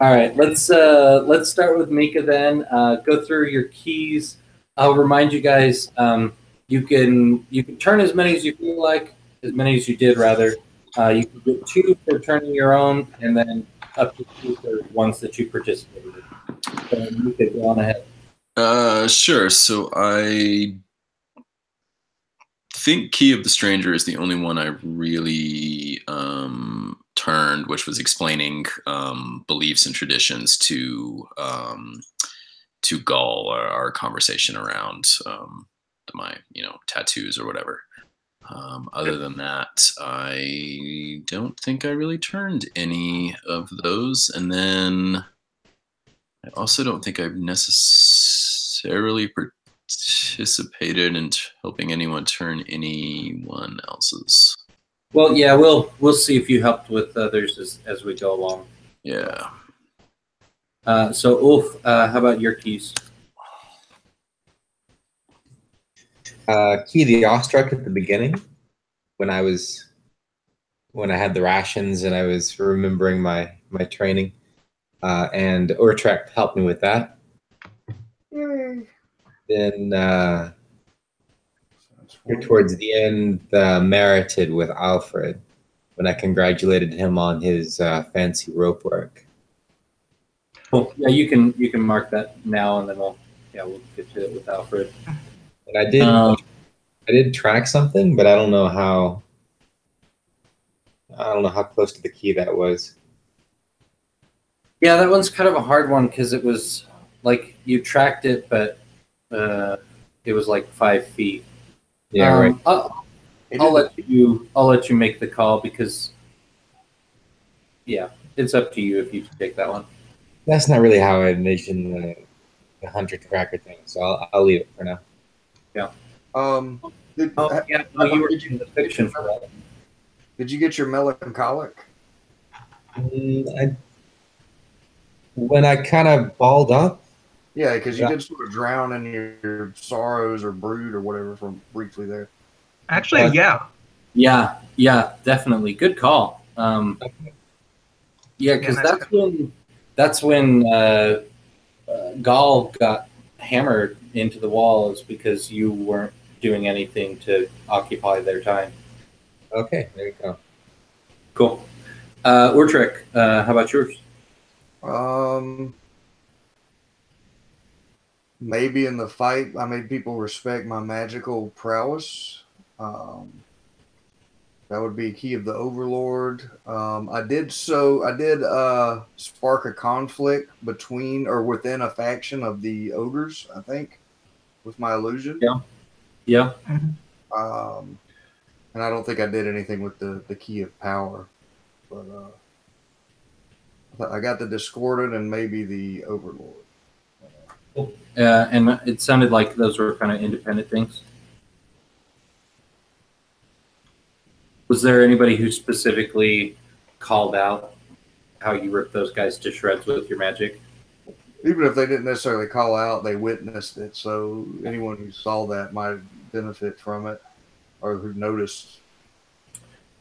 All right, let's start with Mika then. Go through your keys. I'll remind you guys. You can turn as many as you feel like, as many as you did rather. You can get 2 for turning your own, and then up to 2 for ones that you participated in. So you could go on ahead. Sure. So I think Key of the Stranger is the only one I really turned, which was explaining beliefs and traditions to Gull, our conversation around my tattoos or whatever. Other than that, I don't think I really turned any of those. And then I also don't think I've necessarily participated in helping anyone turn anyone else's. Well, yeah, we'll see if you helped with others as we go along. Yeah. So, Ulf, how about your keys? Key the awestruck at the beginning when I had the rations and I was remembering my training, and Urtrek helped me with that. Then towards the end, merited with Alfred when I congratulated him on his fancy rope work. Cool. Yeah, you can mark that now, and then we'll get to it with Alfred. And I did track something, but I don't know how close to the key that was. Yeah, that one's kind of a hard one because it was like you tracked it, but it was like 5 feet. Yeah, right. I'll let you make the call because it's up to you if you take that one. That's not really how I envision the hunter tracker thing, so I'll leave it for now. Yeah. You were in the fiction for that. Did you get your melancholic? When I kind of balled up. Yeah, because you did sort of drown in your sorrows or brood or whatever from briefly there. Actually, yeah. Yeah, definitely. Good call. Yeah, because that's when Gaul got hammered into the walls because you weren't doing anything to occupy their time. Okay, there you go. Cool. Urtrek, how about yours? Maybe in the fight, I made people respect my magical prowess. That would be Key of the Overlord. I did spark a conflict between or within a faction of the ogres, I think, with my illusion. Yeah. And I don't think I did anything with the Key of Power, but I got the Discordant and maybe the Overlord. And it sounded like those were kind of independent things. Was there anybody who specifically called out how you ripped those guys to shreds with your magic? Even if they didn't necessarily call out, they witnessed it. So anyone who saw that might benefit from it, or who noticed.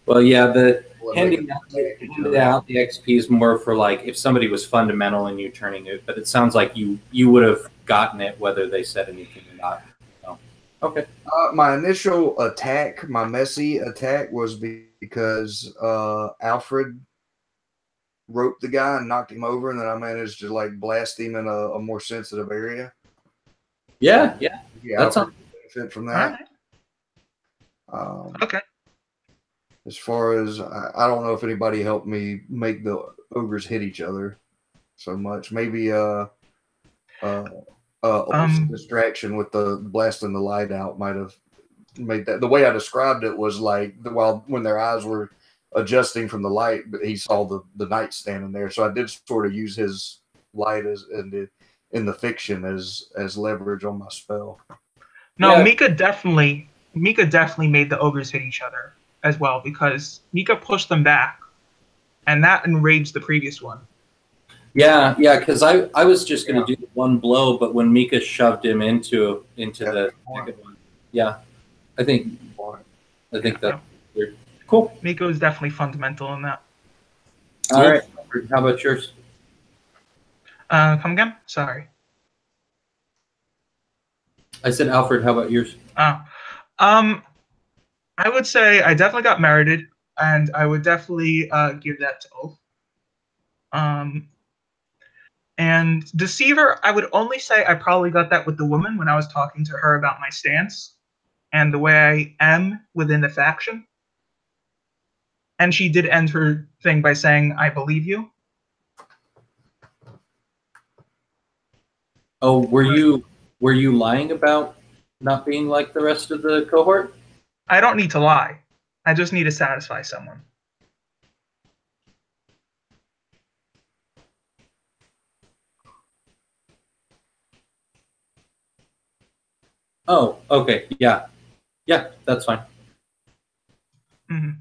Well, yeah, the handing out the XP is more for like if somebody was fundamental in you turning it, but it sounds like you would have gotten it whether they said anything or not. So, okay. My initial attack, my messy attack, was because Alfred roped the guy and knocked him over, and then I managed to like blast him in a more sensitive area. Yeah. That's a benefit from that. Okay. As far as I don't know if anybody helped me make the ogres hit each other so much. Maybe distraction with the blasting the light out might have made that. The way I described it was like when their eyes were adjusting from the light, but he saw the knight standing there. So I did sort of use his light as in the fiction as leverage on my spell. No, Yeah. Mika definitely made the ogres hit each other as well, because Mika pushed them back, and that enraged the previous one. Yeah, because I was just going to do one blow, but when Mika shoved him into the second one, yeah, I think that's weird. Cool. Mika is definitely fundamental in that. All right, how about yours? Come again? Sorry. I said, Alfred, how about yours? I would say I definitely got merited, and I would definitely give that to Oath. And Deceiver, I would only say I probably got that with the woman when I was talking to her about my stance and the way I am within the faction. And she did end her thing by saying, "I believe you." Oh, were you lying about not being like the rest of the cohort? I don't need to lie. I just need to satisfy someone. Oh, okay. Yeah, that's fine. Mm-hmm.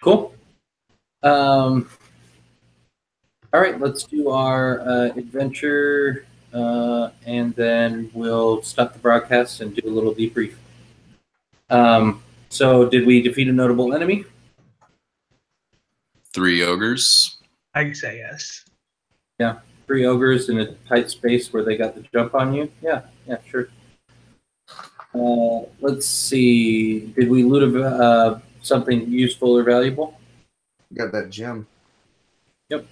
Cool. All right, let's do our adventure, and then we'll stop the broadcast and do a little debrief. So, did we defeat a notable enemy? 3 ogres. I say yes. Yeah, 3 ogres in a tight space where they got the jump on you. Yeah, sure. Let's see. Did we loot something useful or valuable? Got that gem. Yep.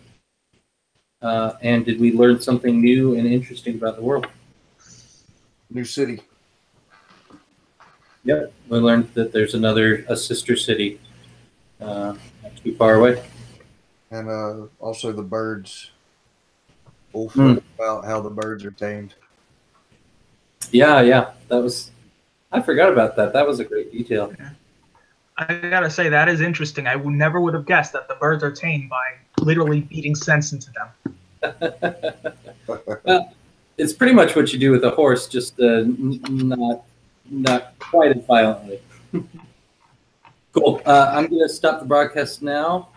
And did we learn something new and interesting about the world? New city. Yep. We learned that there's a sister city not too far away. And also the birds. About how the birds are tamed. Yeah. I forgot about that. That was a great detail. Yeah. I gotta say, that is interesting. I never would have guessed that the birds are tamed by literally beating sense into them. Well, it's pretty much what you do with a horse, just not quite as violently. Cool. I'm going to stop the broadcast now.